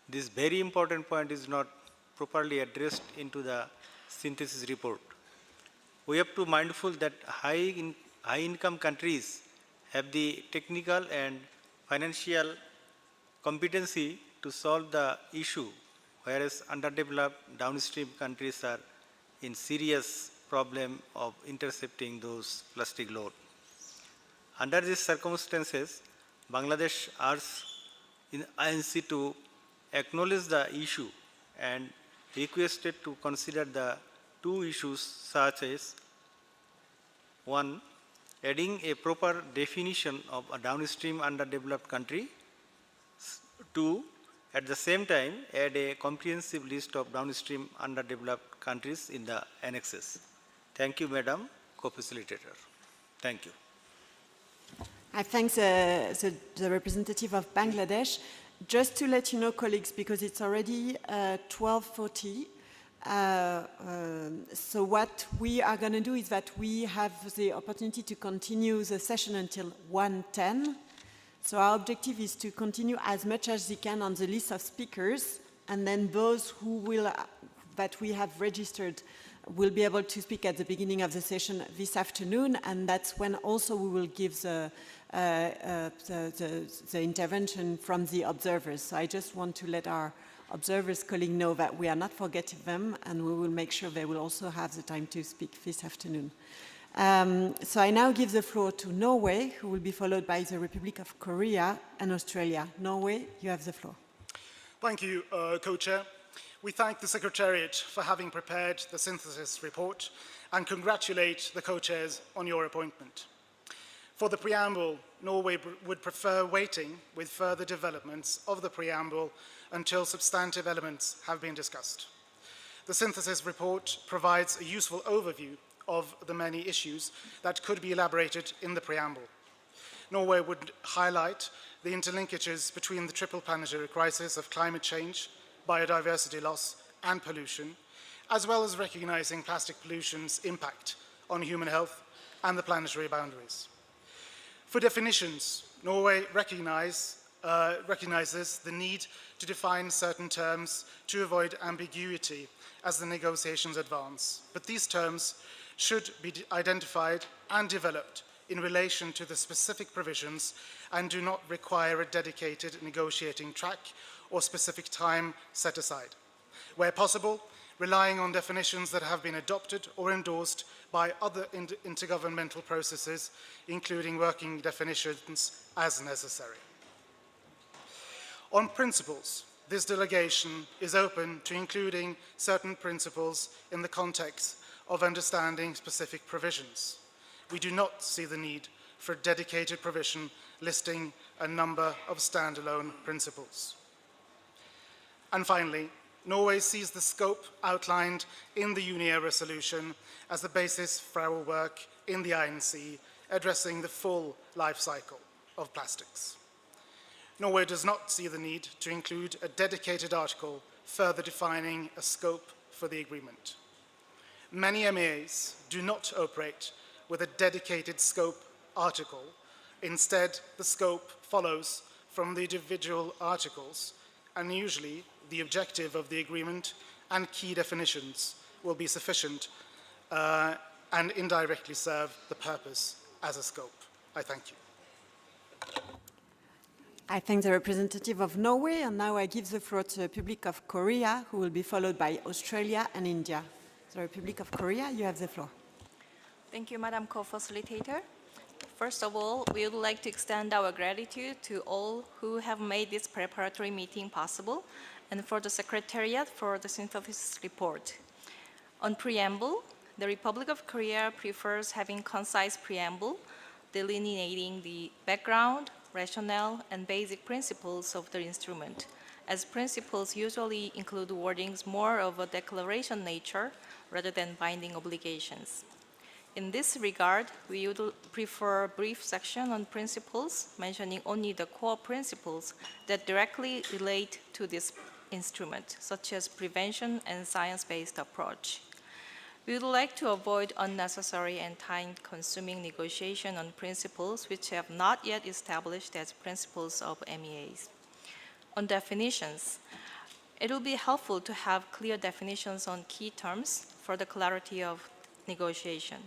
this very important point is not properly addressed into the synthesis report. We have to be mindful that high-income countries have the technical and financial competency to solve the issue, whereas underdeveloped downstream countries are in serious problem of intercepting those plastic load. Under these circumstances, Bangladesh asks in INC to acknowledge the issue and requested to consider the two issues such as: one, adding a proper definition of a downstream underdeveloped country; two, at the same time, add a comprehensive list of downstream underdeveloped countries in the annexes. Thank you, Madam Co-Facilitator. Thank you. I thank the representative of Bangladesh. Just to let you know, colleagues, because it's already 12:40, so what we are going to do is that we have the opportunity to continue the session until 1:10. So our objective is to continue as much as we can on the list of speakers, and then those who will, that we have registered will be able to speak at the beginning of the session this afternoon, and that's when also we will give the intervention from the observers. So I just want to let our observers colleagues know that we are not forgetting them, and we will make sure they will also have the time to speak this afternoon. So I now give the floor to Norway, who will be followed by the Republic of Korea and Australia. Norway, you have the floor. Thank you, Co-Chair. We thank the Secretariat for having prepared the synthesis report and congratulate the co-chairs on your appointment. For the preamble, Norway would prefer waiting with further developments of the preamble until substantive elements have been discussed. The synthesis report provides a useful overview of the many issues that could be elaborated in the preamble. Norway would highlight the interlinkages between the triple planetary crisis of climate change, biodiversity loss, and pollution, as well as recognizing plastic pollution's impact on human health and the planetary boundaries. For definitions, Norway recognizes the need to define certain terms to avoid ambiguity as the negotiations advance, but these terms should be identified and developed in relation to the specific provisions and do not require a dedicated negotiating track or specific time set aside. Where possible, relying on definitions that have been adopted or endorsed by other intergovernmental processes, including working definitions as necessary. On principles, this delegation is open to including certain principles in the context of understanding specific provisions. We do not see the need for a dedicated provision listing a number of standalone principles. And finally, Norway sees the scope outlined in the UNEP resolution as the basis for our work in the INC, addressing the full life cycle of plastics. Norway does not see the need to include a dedicated article further defining a scope for the agreement. Many MEAs do not operate with a dedicated scope article. Instead, the scope follows from the individual articles, and usually the objective of the agreement and key definitions will be sufficient and indirectly serve the purpose as a scope. I thank you. I thank the representative of Norway, and now I give the floor to the Republic of Korea, who will be followed by Australia and India. The Republic of Korea, you have the floor. Thank you, Madam Co-Facilitator. First of all, we would like to extend our gratitude to all who have made this preparatory meeting possible, and for the Secretariat for the synthesis report. On preamble, the Republic of Korea prefers having concise preamble, delineating the background, rationale, and basic principles of the instrument, as principles usually include wordings more of a declaration nature rather than binding obligations. In this regard, we would prefer a brief section on principles, mentioning only the core principles that directly relate to this instrument, such as prevention and science-based approach. We would like to avoid unnecessary and time-consuming negotiation on principles which have not yet established as principles of MEAs. On definitions, it will be helpful to have clear definitions on key terms for the clarity of negotiation.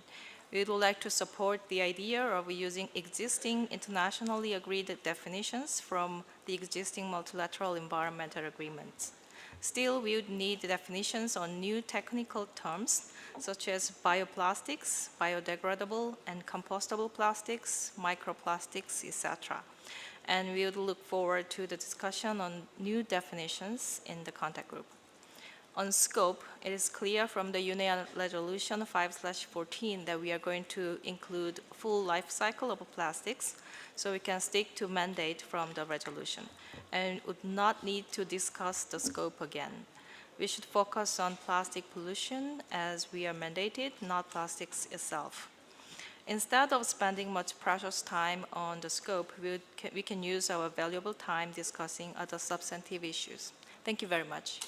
We would like to support the idea of using existing internationally agreed definitions from the existing multilateral environmental agreements. Still, we would need definitions on new technical terms, such as bioplastics, biodegradable and compostable plastics, microplastics, etc. And we would look forward to the discussion on new definitions in the contact group. On scope, it is clear from the UNEP Resolution 5/14 that we are going to include full life cycle of plastics, so we can stick to mandate from the resolution and would not need to discuss the scope again. We should focus on plastic pollution as we are mandated, not plastics itself. Instead of spending much precious time on the scope, we can use our valuable time discussing other substantive issues. Thank you very much.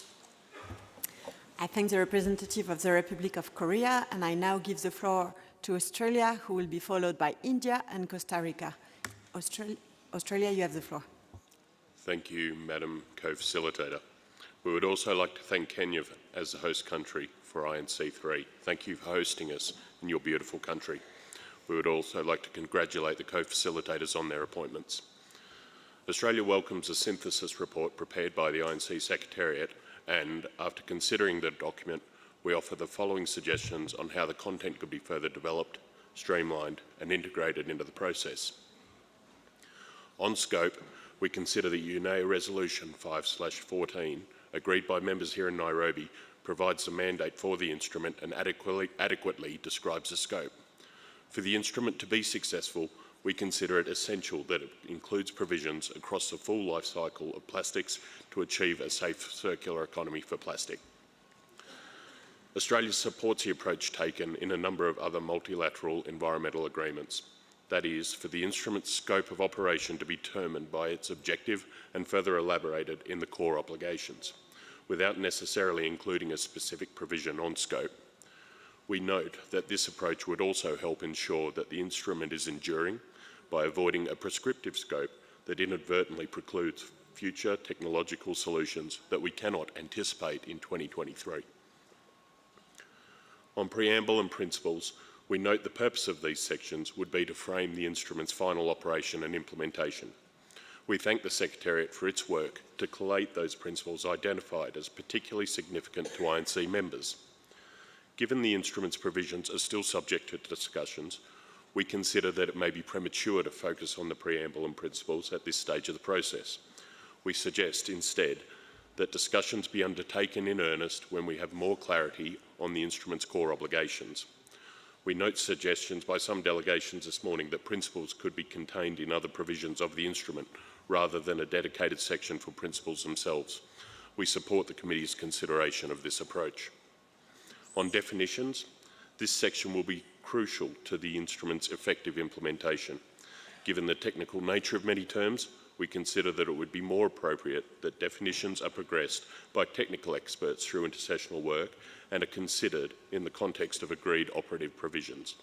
I thank the representative of the Republic of Korea, and I now give the floor to Australia, who will be followed by India and Costa Rica. Australia, you have the floor. Thank you, Madam Co-Facilitator. We would also like to thank Kenya as the host country for INC-3. Thank you for hosting us in your beautiful country. We would also like to congratulate the co-facilitators on their appointments. Australia welcomes a synthesis report prepared by the INC Secretariat, and after considering the document, we offer the following suggestions on how the content could be further developed, streamlined, and integrated into the process. On scope, we consider the UNEP Resolution 5/14, agreed by members here in Nairobi, provides the mandate for the instrument and adequately describes the scope. For the instrument to be successful, we consider it essential that it includes provisions across the full life cycle of plastics to achieve a safe circular economy for plastic. Australia supports the approach taken in a number of other multilateral environmental agreements. That is, for the instrument's scope of operation to be determined by its objective and further elaborated in the core obligations, without necessarily including a specific provision on scope. We note that this approach would also help ensure that the instrument is enduring by avoiding a prescriptive scope that inadvertently precludes future technological solutions that we cannot anticipate in 2023. On preamble and principles, we note the purpose of these sections would be to frame the instrument's final operation and implementation. We thank the Secretariat for its work to collate those principles identified as particularly significant to INC members. Given the instrument's provisions are still subject to discussions, we consider that it may be premature to focus on the preamble and principles at this stage of the process. We suggest instead that discussions be undertaken in earnest when we have more clarity on the instrument's core obligations. We note suggestions by some delegations this morning that principles could be contained in other provisions of the instrument rather than a dedicated section for principles themselves. We support the committee's consideration of this approach. On definitions, this section will be crucial to the instrument's effective implementation. Given the technical nature of many terms, we consider that it would be more appropriate that definitions are progressed by technical experts through intersessional work and are considered in the context of agreed operative provisions.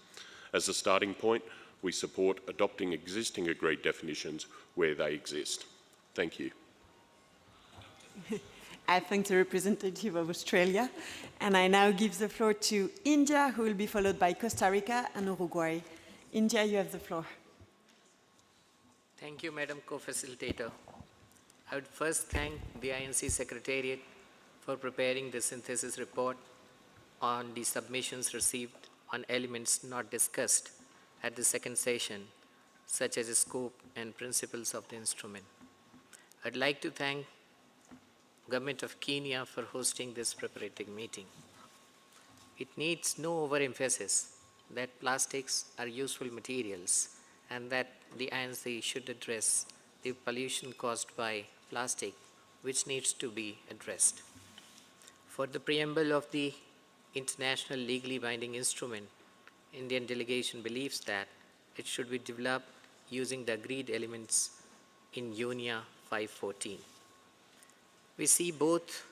As a starting point, we support adopting existing agreed definitions where they exist. Thank you. I thank the representative of Australia, and I now give the floor to India, who will be followed by Costa Rica and Uruguay. India, you have the floor. Thank you, Madam Co-Facilitator. I would first thank the INC Secretariat for preparing the synthesis report on the submissions received on elements not discussed at the second session, such as the scope and principles of the instrument. I'd like to thank Government of Kenya for hosting this preparatory meeting. It needs no overemphasis that plastics are useful materials and that the INC should address the pollution caused by plastic, which needs to be addressed. For the preamble of the international legally binding instrument, Indian delegation believes that it should be developed using the agreed elements in UNEP 514. We see both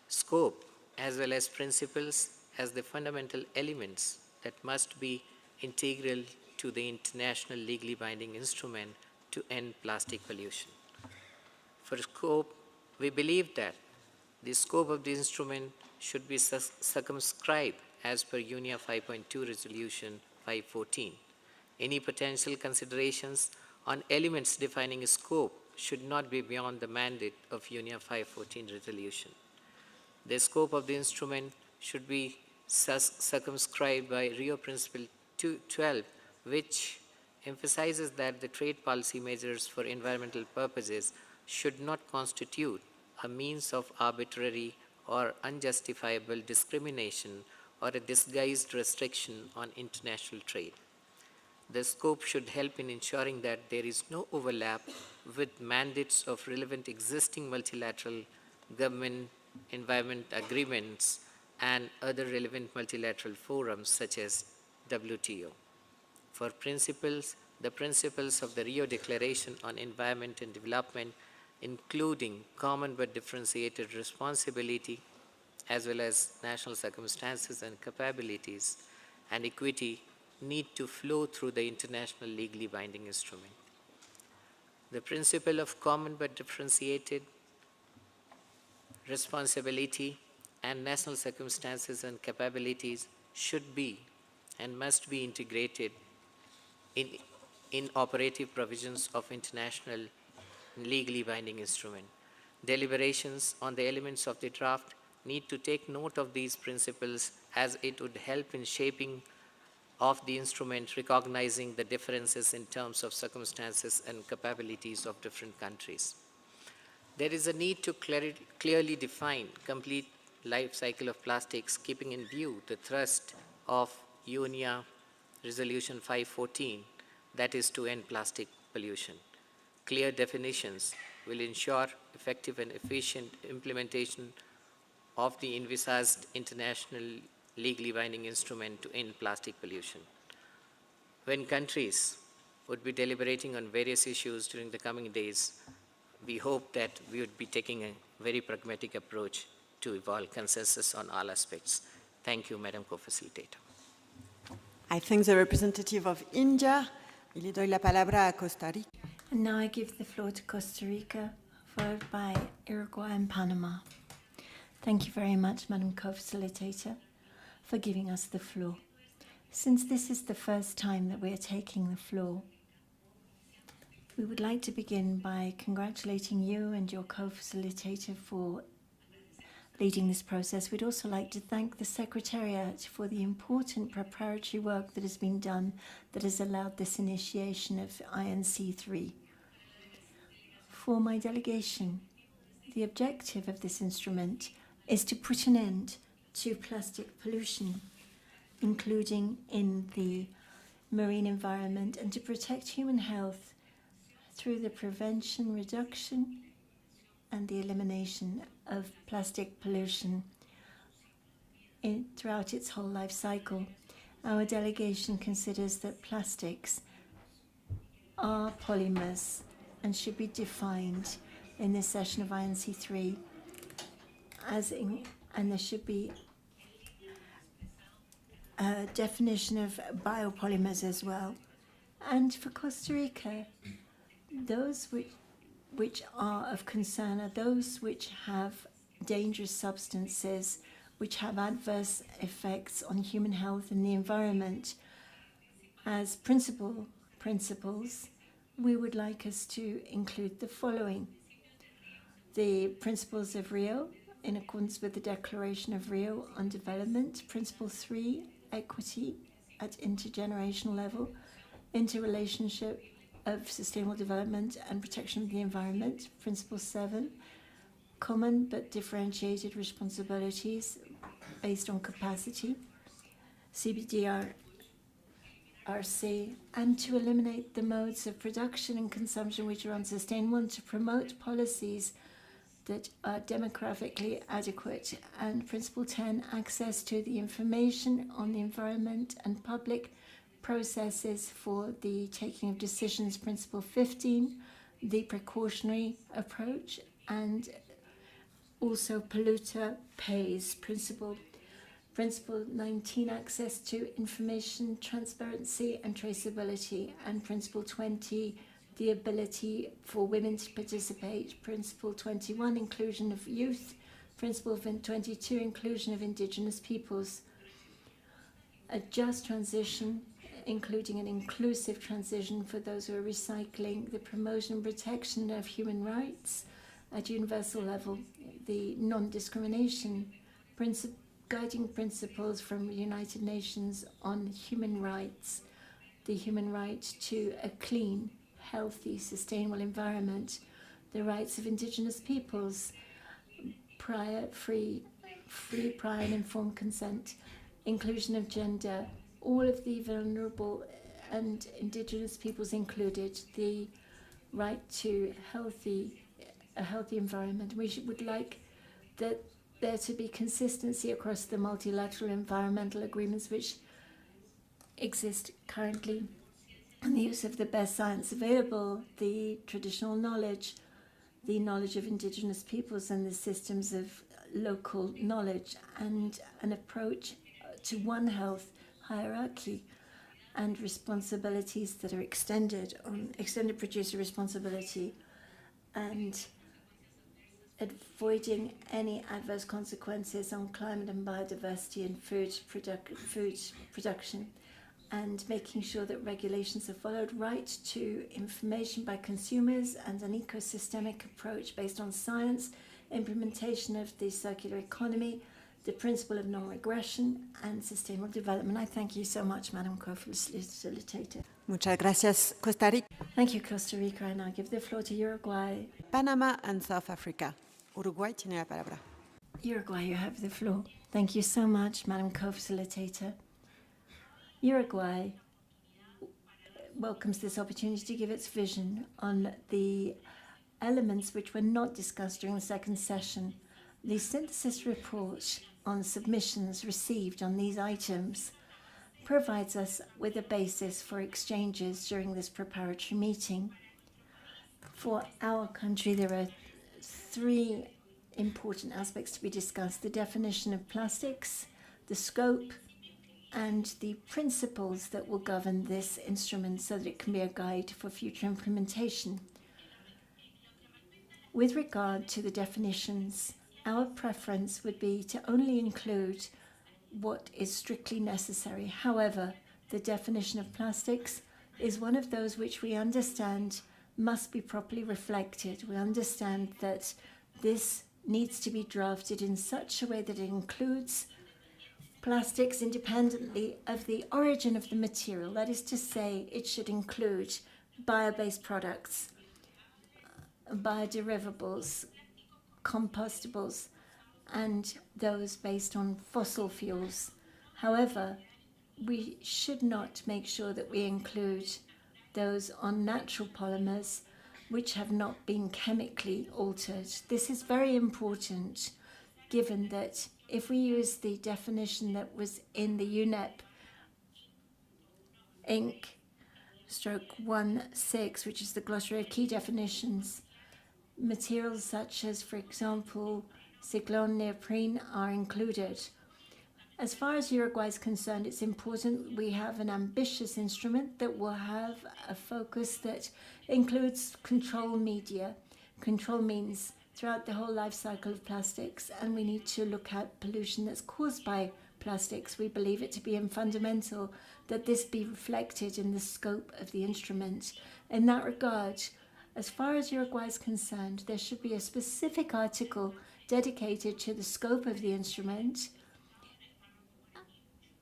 scope as well as principles as the fundamental elements that must be integral to the international legally binding instrument to end plastic pollution. For scope, we believe that the scope of the instrument should be circumscribed as per UNEP 5.2 Resolution 514. Any potential considerations on elements defining a scope should not be beyond the mandate of UNEP 514 resolution. The scope of the instrument should be circumscribed by Rio Principle 12, which emphasizes that the trade policy measures for environmental purposes should not constitute a means of arbitrary or unjustifiable discrimination or a disguised restriction on international trade. The scope should help in ensuring that there is no overlap with mandates of relevant existing multilateral government environment agreements and other relevant multilateral forums such as WTO. For principles, the principles of the Rio Declaration on Environment and Development, including common but differentiated responsibility, as well as national circumstances and capabilities, and equity, need to flow through the international legally binding instrument. The principle of common but differentiated responsibility and national circumstances and capabilities should be and must be integrated in operative provisions of international legally binding instrument. Deliberations on the elements of the draft need to take note of these principles, as it would help in shaping of the instrument, recognizing the differences in terms of circumstances and capabilities of different countries. There is a need to clearly define complete life cycle of plastics, keeping in view the thrust of UNEP Resolution 514, that is to end plastic pollution. Clear definitions will ensure effective and efficient implementation of the envisaged international legally binding instrument to end plastic pollution. When countries would be deliberating on various issues during the coming days, we hope that we would be taking a very pragmatic approach to evolve consensus on all aspects. Thank you, Madam Co-Facilitator. I thank the representative of India. Y le doy la palabra a Costa Rica. And now I give the floor to Costa Rica, followed by Uruguay and Panama. Thank you very much, Madam Co-Facilitator, for giving us the floor. Since this is the first time that we are taking the floor, we would like to begin by congratulating you and your co-facilitator for leading this process. We'd also like to thank the Secretariat for the important preparatory work that has been done that has allowed this initiation of INC-3. For my delegation, the objective of this instrument is to put an end to plastic pollution, including in the marine environment, and to protect human health through the prevention, reduction, and the elimination of plastic pollution throughout its whole life cycle. Our delegation considers that plastics are polymers and should be defined in this session of INC-3 and there should be a definition of biopolymers as well. And for Costa Rica, those which are of concern are those which have dangerous substances which have adverse effects on human health and the environment. As principles, we would like us to include the following: the principles of Rio, in accordance with the Declaration of Rio on Development. Principle 3, equity at intergenerational level, interrelationship of sustainable development and protection of the environment. Principle 7, common but differentiated responsibilities based on capacity, CBDRC, and to eliminate the modes of production and consumption which are unsustainable, and to promote policies that are demographically adequate. And Principle 10, access to the information on the environment and public processes for the taking of decisions. Principle 15, the precautionary approach, and also polluter pays. Principle 19, access to information, transparency and traceability. And Principle 20, the ability for women to participate. Principle 21, inclusion of youth. Principle 22, inclusion of indigenous peoples. A just transition, including an inclusive transition for those who are recycling. The promotion and protection of human rights at universal level. The non-discrimination guiding principles from the United Nations on human rights. The human right to a clean, healthy, sustainable environment, the rights of indigenous peoples, free, prior and informed consent, inclusion of gender, all of the vulnerable and indigenous peoples included, the right to a healthy environment. We would like that there to be consistency across the multilateral environmental agreements which exist currently, and the use of the best science available, the traditional knowledge, the knowledge of indigenous peoples and the systems of local knowledge, and an approach to One Health hierarchy and responsibilities that are extended producer responsibility, and avoiding any adverse consequences on climate and biodiversity and food production, and making sure that regulations are followed, right to information by consumers, and an ecosystemic approach based on science, implementation of the circular economy, the principle of non-regression, and sustainable development. I thank you so much, Madam Co-Facilitator. Muchas gracias, Costa Rica. Thank you, Costa Rica. I now give the floor to Uruguay. Panama and South Africa. Uruguay tiene la palabra. Uruguay, you have the floor. Thank you so much, Madam Co-Facilitator. Uruguay welcomes this opportunity to give its vision on the elements which were not discussed during the second session. The synthesis report on submissions received on these items provides us with a basis for exchanges during this preparatory meeting. For our country, there are three important aspects to be discussed: the definition of plastics, the scope, and the principles that will govern this instrument so that it can be a guide for future implementation. With regard to the definitions, our preference would be to only include what is strictly necessary. However, the definition of plastics is one of those which we understand must be properly reflected. We understand that this needs to be drafted in such a way that it includes plastics independently of the origin of the material. That is to say, it should include bio-based products, bioderivables, compostables, and those based on fossil fuels. However, we should not make sure that we include those on natural polymers which have not been chemically altered. This is very important, given that if we use the definition that was in the UNEP INC 1/6, which is the glossary of key definitions. Materials such as, for example, cyclone neoprene are included. As far as Uruguay is concerned, it's important we have an ambitious instrument that will have a focus that includes control media. Control means throughout the whole life cycle of plastics, and we need to look at pollution that's caused by plastics. We believe it to be fundamental that this be reflected in the scope of the instrument. In that regard, as far as Uruguay is concerned, there should be a specific article dedicated to the scope of the instrument,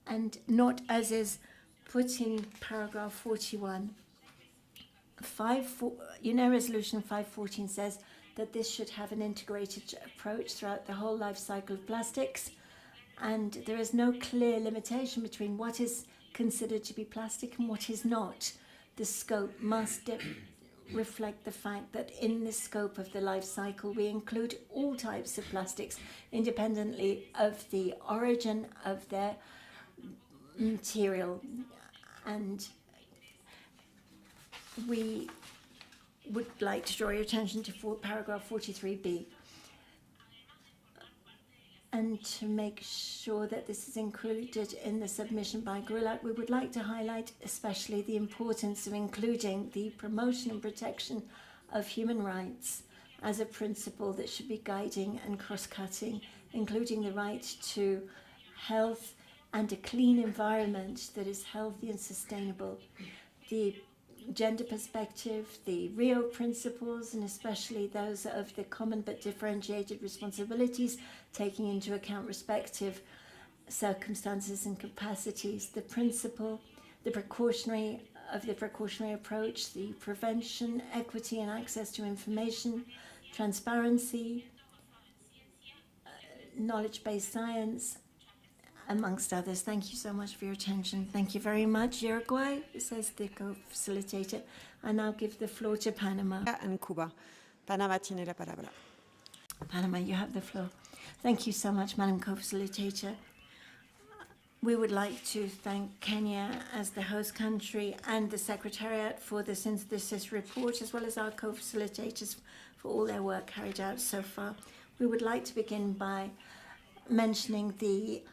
and not as is put in paragraph 41. Resolution 514 says that this should have an integrated approach throughout the whole life cycle of plastics, and there is no clear limitation between what is considered to be plastic and what is not. The scope must reflect the fact that in the scope of the life cycle we include all types of plastics independently of the origin of their material, and we would like to draw your attention to paragraph 43b. And to make sure that this is included in the submission by GRULAC, we would like to highlight especially the importance of including the promotion and protection of human rights as a principle that should be guiding and cross-cutting, including the right to health and a clean environment that is healthy and sustainable. The gender perspective, the Rio principles, and especially those of the common but differentiated responsibilities, taking into account respective circumstances and capacities, the principle, the precautionary approach, the prevention, equity and access to information, transparency, knowledge-based science, amongst others. Thank you so much for your attention. Thank you very much, Uruguay, says the co-facilitator. I now give the floor to Panama. And Cuba. Panama tiene la palabra. Panama, you have the floor. Thank you so much, Madam Co-Facilitator. We would like to thank Kenya as the host country and the Secretariat for the synthesis report, as well as our co-facilitators for all their work carried out so far. We would like to begin by mentioning the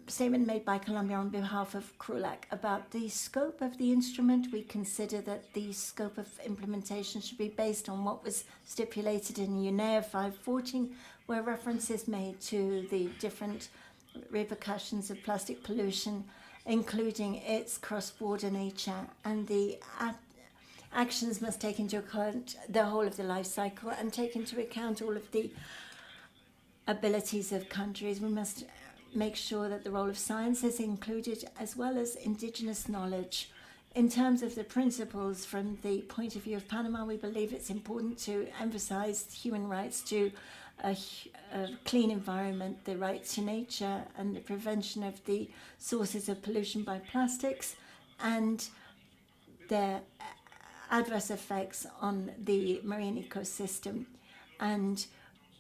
statement made by Colombia on behalf of CRULAC about the scope of the instrument. We consider that the scope of implementation should be based on what was stipulated in UNEP 514, where reference is made to the different repercussions of plastic pollution, including its cross-border nature, and the actions must take into account the whole of the life cycle and take into account all of the abilities of countries. We must make sure that the role of science is included, as well as indigenous knowledge. In terms of the principles, from the point of view of Panama, we believe it's important to emphasize human rights to a clean environment, the right to nature, and the prevention of the sources of pollution by plastics and their adverse effects on the marine ecosystem, and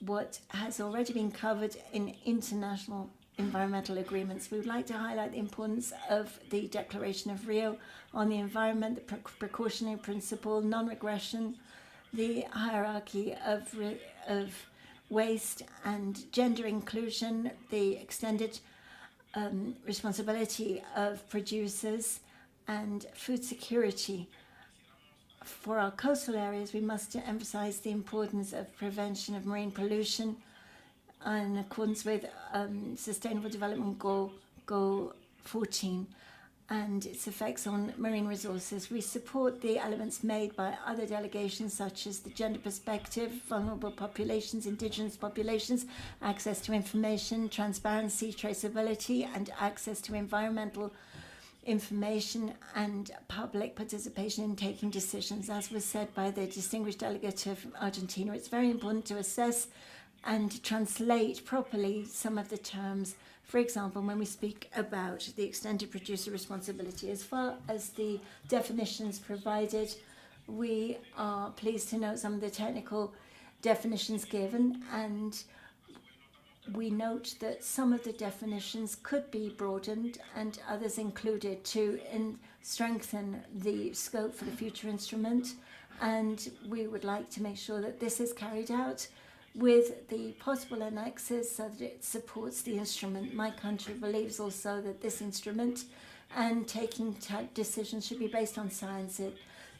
what has already been covered in international environmental agreements. We would like to highlight the importance of the Declaration of Rio on the environment, the precautionary principle, non-regression, the hierarchy of waste and gender inclusion, the extended responsibility of producers, and food security. For our coastal areas, we must emphasize the importance of prevention of marine pollution in accordance with Sustainable Development Goal 14 and its effects on marine resources. We support the elements made by other delegations, such as the gender perspective, vulnerable populations, indigenous populations, access to information, transparency, traceability, and access to environmental information and public participation in taking decisions. As was said by the distinguished delegate of Argentina, it's very important to assess and translate properly some of the terms. For example, when we speak about the extended producer responsibility, as far as the definitions provided, we are pleased to note some of the technical definitions given, and we note that some of the definitions could be broadened and others included to strengthen the scope for the future instrument. And we would like to make sure that this is carried out with the possible annexes so that it supports the instrument. My country believes also that this instrument and taking decisions should be based on science.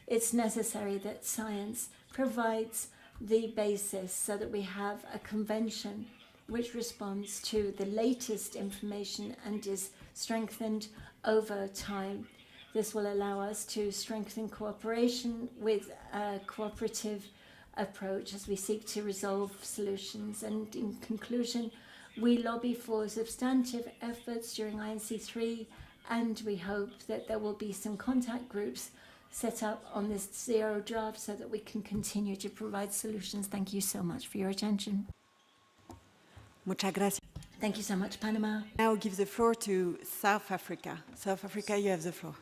It's necessary that science provides the basis so that we have a convention which responds to the latest information and is strengthened over time. This will allow us to strengthen cooperation with a cooperative approach as we seek to resolve solutions. And in conclusion, we lobby for substantive efforts during INC-3, and we hope that there will be some contact groups set up on this zero draft so that we can continue to provide solutions. Thank you so much for your attention. Muchas gracias. Thank you so much, Panama. Now I'll give the floor to South Africa. South Africa, you have the floor.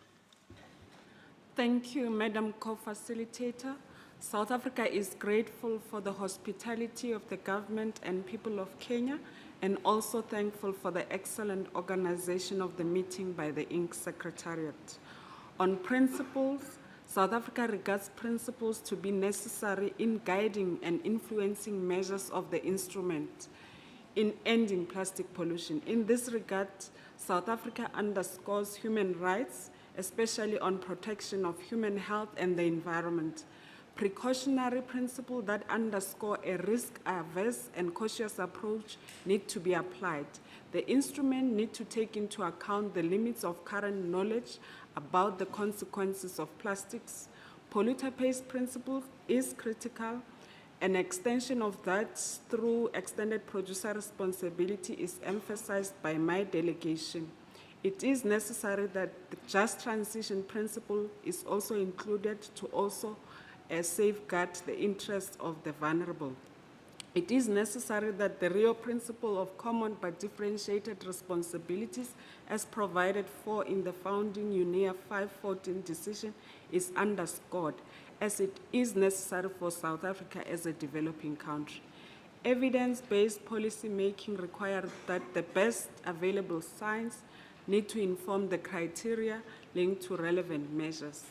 Thank you, Madam Co-Facilitator. South Africa is grateful for the hospitality of the government and people of Kenya, and also thankful for the excellent organization of the meeting by the INC Secretariat. On principles, South Africa regards principles to be necessary in guiding and influencing measures of the instrument in ending plastic pollution. In this regard, South Africa underscores human rights, especially on protection of human health and the environment. Precautionary principles that underscore a risk-averse and cautious approach need to be applied. The instrument needs to take into account the limits of current knowledge about the consequences of plastics. Polluter pays principle is critical. An extension of that through extended producer responsibility is emphasized by my delegation. It is necessary that the just transition principle is also included to also safeguard the interests of the vulnerable. It is necessary that the real principle of common but differentiated responsibilities as provided for in the founding UNEP 514 decision is underscored, as it is necessary for South Africa as a developing country. Evidence-based policy making requires that the best available science need to inform the criteria linked to relevant measures.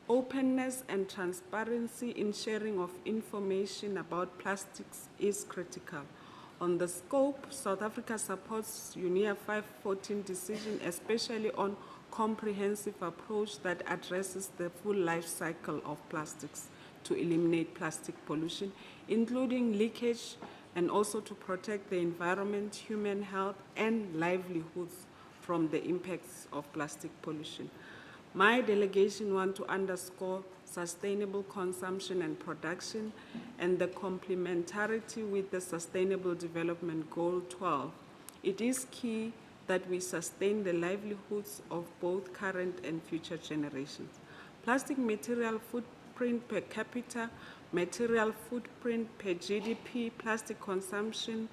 Openness and transparency in sharing of information about plastics is critical. On the scope, South Africa supports UNEP 514 decision, especially on comprehensive approach that addresses the full life cycle of plastics to eliminate plastic pollution, including leakage, and also to protect the environment, human health, and livelihoods from the impacts of plastic pollution. My delegation wants to underscore sustainable consumption and production and the complementarity with the Sustainable Development Goal 12. It is key that we sustain the livelihoods of both current and future generations. Plastic material footprint per capita, material footprint per GDP, plastic consumption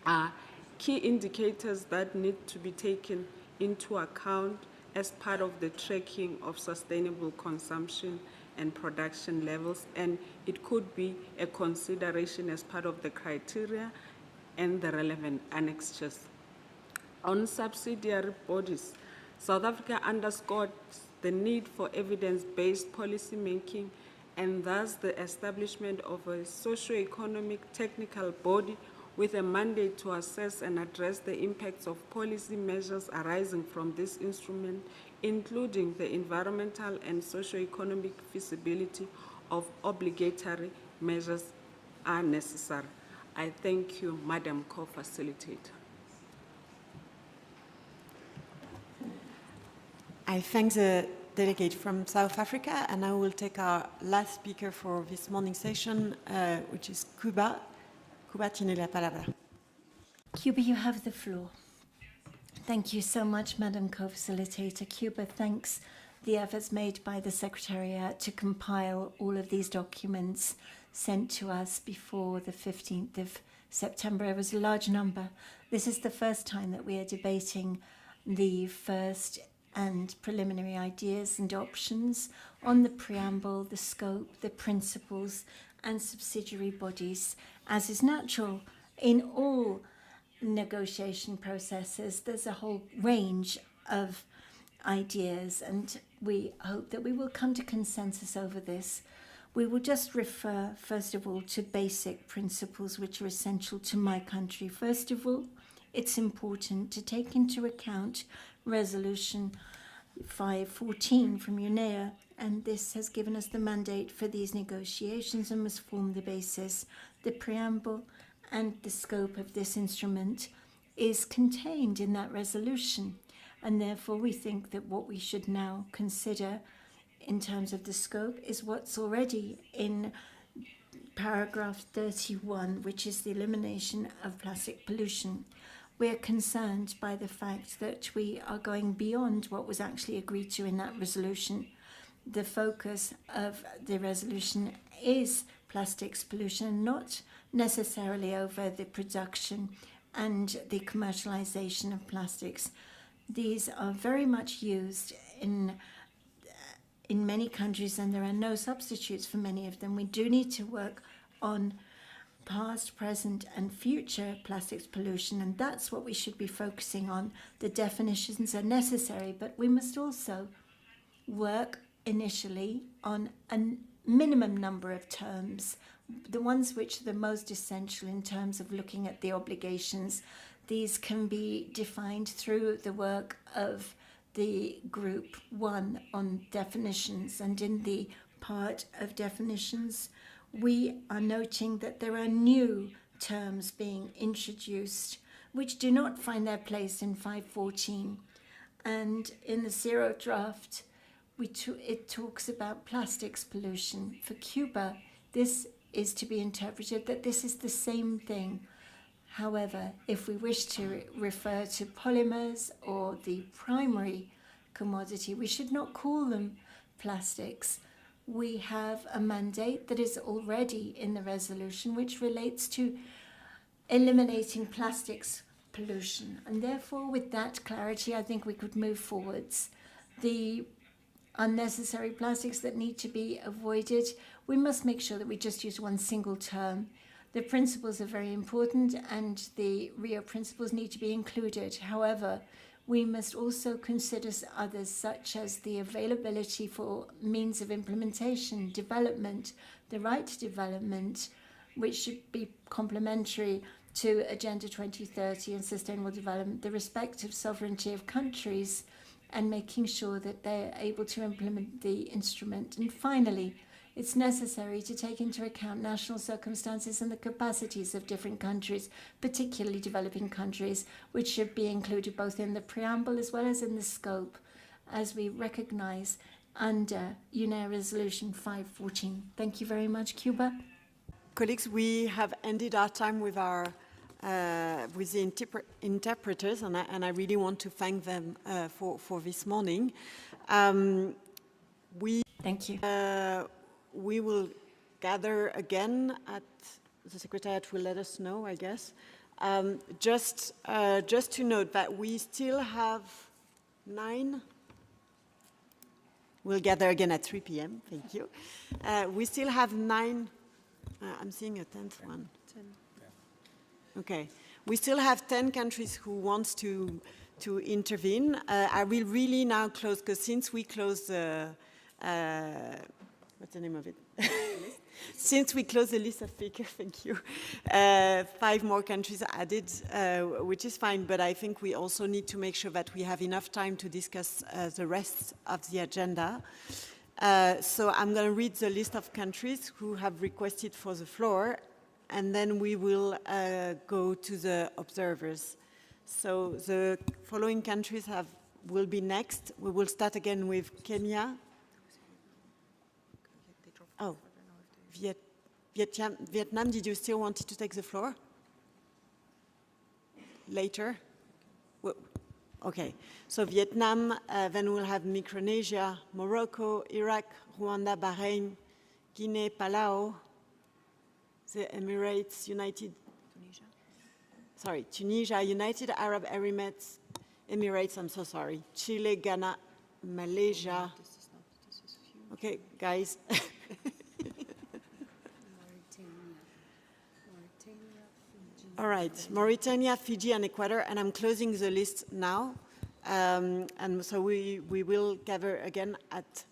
are key indicators that need to be taken into account as part of the tracking of sustainable consumption and production levels, and it could be a consideration as part of the criteria and the relevant annexures. On subsidiary bodies, South Africa underscored the need for evidence-based policy making and thus the establishment of a socio-economic technical body with a mandate to assess and address the impacts of policy measures arising from this instrument, including the environmental and socio-economic feasibility of obligatory measures are necessary. I thank you, Madam Co-Facilitator. I thank the delegate from South Africa, and now we'll take our last speaker for this morning session, which is Cuba. Cuba tiene la palabra. Cuba, you have the floor. Thank you so much, Madam Co-Facilitator. Cuba thanks the efforts made by the Secretariat to compile all of these documents sent to us before the 15th of September. It was a large number. This is the first time that we are debating the first and preliminary ideas and options on the preamble, the scope, the principles, and subsidiary bodies, as is natural in all negotiation processes. There's a whole range of ideas, and we hope that we will come to consensus over this. We will just refer, first of all, to basic principles which are essential to my country. First of all, it's important to take into account Resolution 514 from UNEP, and this has given us the mandate for these negotiations and must form the basis. The preamble and the scope of this instrument is contained in that resolution, and therefore we think that what we should now consider in terms of the scope is what's already in paragraph 31, which is the elimination of plastic pollution. We are concerned by the fact that we are going beyond what was actually agreed to in that resolution. The focus of the resolution is plastics pollution, not necessarily over the production and the commercialization of plastics. These are very much used in many countries, and there are no substitutes for many of them. We do need to work on past, present, and future plastics pollution, and that's what we should be focusing on. The definitions are necessary, but we must also work initially on a minimum number of terms, the ones which are the most essential in terms of looking at the obligations. These can be defined through the work of the group 1 on definitions, and in the part of definitions we are noting that there are new terms being introduced which do not find their place in 514, and in the zero draft it talks about plastics pollution. For Cuba, this is to be interpreted that this is the same thing. However, if we wish to refer to polymers or the primary commodity, we should not call them plastics. We have a mandate that is already in the resolution which relates to eliminating plastics pollution. And therefore, with that clarity, I think we could move forwards. The unnecessary plastics that need to be avoided, we must make sure that we just use one single term. The principles are very important, and the Rio principles need to be included. However, we must also consider others, such as the availability for means of implementation, development, the right to development, which should be complementary to Agenda 2030 and sustainable development, the respective sovereignty of countries, and making sure that they're able to implement the instrument. And finally, it's necessary to take into account national circumstances and the capacities of different countries, particularly developing countries, which should be included both in the preamble as well as in the scope, as we recognize under UNEP Resolution 514. Thank you very much, Cuba. Colleagues, we have ended our time with our with the interpreters, and I really want to thank them for this morning. Thank you. We will gather again at the Secretariat will let us know, I guess. Just to note that we still have 9. We'll gather again at 3 p.m. Thank you. We still have 9. I'm seeing a 10th one. 10. Okay. We still have 10 countries who wants to intervene. I will really now close, because since we closed the what's the name of it? Since we closed the list of speakers, thank you. 5 more countries added, which is fine, but I think we also need to make sure that we have enough time to discuss the rest of the agenda. So I'm going to read the list of countries who have requested for the floor, and then we will go to the observers. So the following countries will be next. We will start again with Kenya. Oh, Vietnam, did you still want to take the floor? Later? Okay, so Vietnam, then we'll have Micronesia, Morocco, Iraq, Rwanda, Bahrain, Guinea, Palau, the Emirates, Tunisia, United Arab Emirates, I'm so sorry, Chile, Ghana, Malaysia. Okay, guys. All right, Mauritania, Fiji, and Ecuador, and I'm closing the list now. And so we will gather again at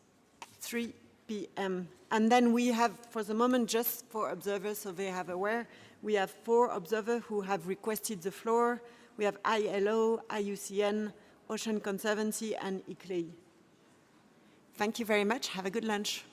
3 p.m. And then we have, for the moment, just for observers, so they have aware, we have 4 observers who have requested the floor. We have ILO, IUCN, Ocean Conservancy, and ICLEI. Thank you very much. Have a good lunch.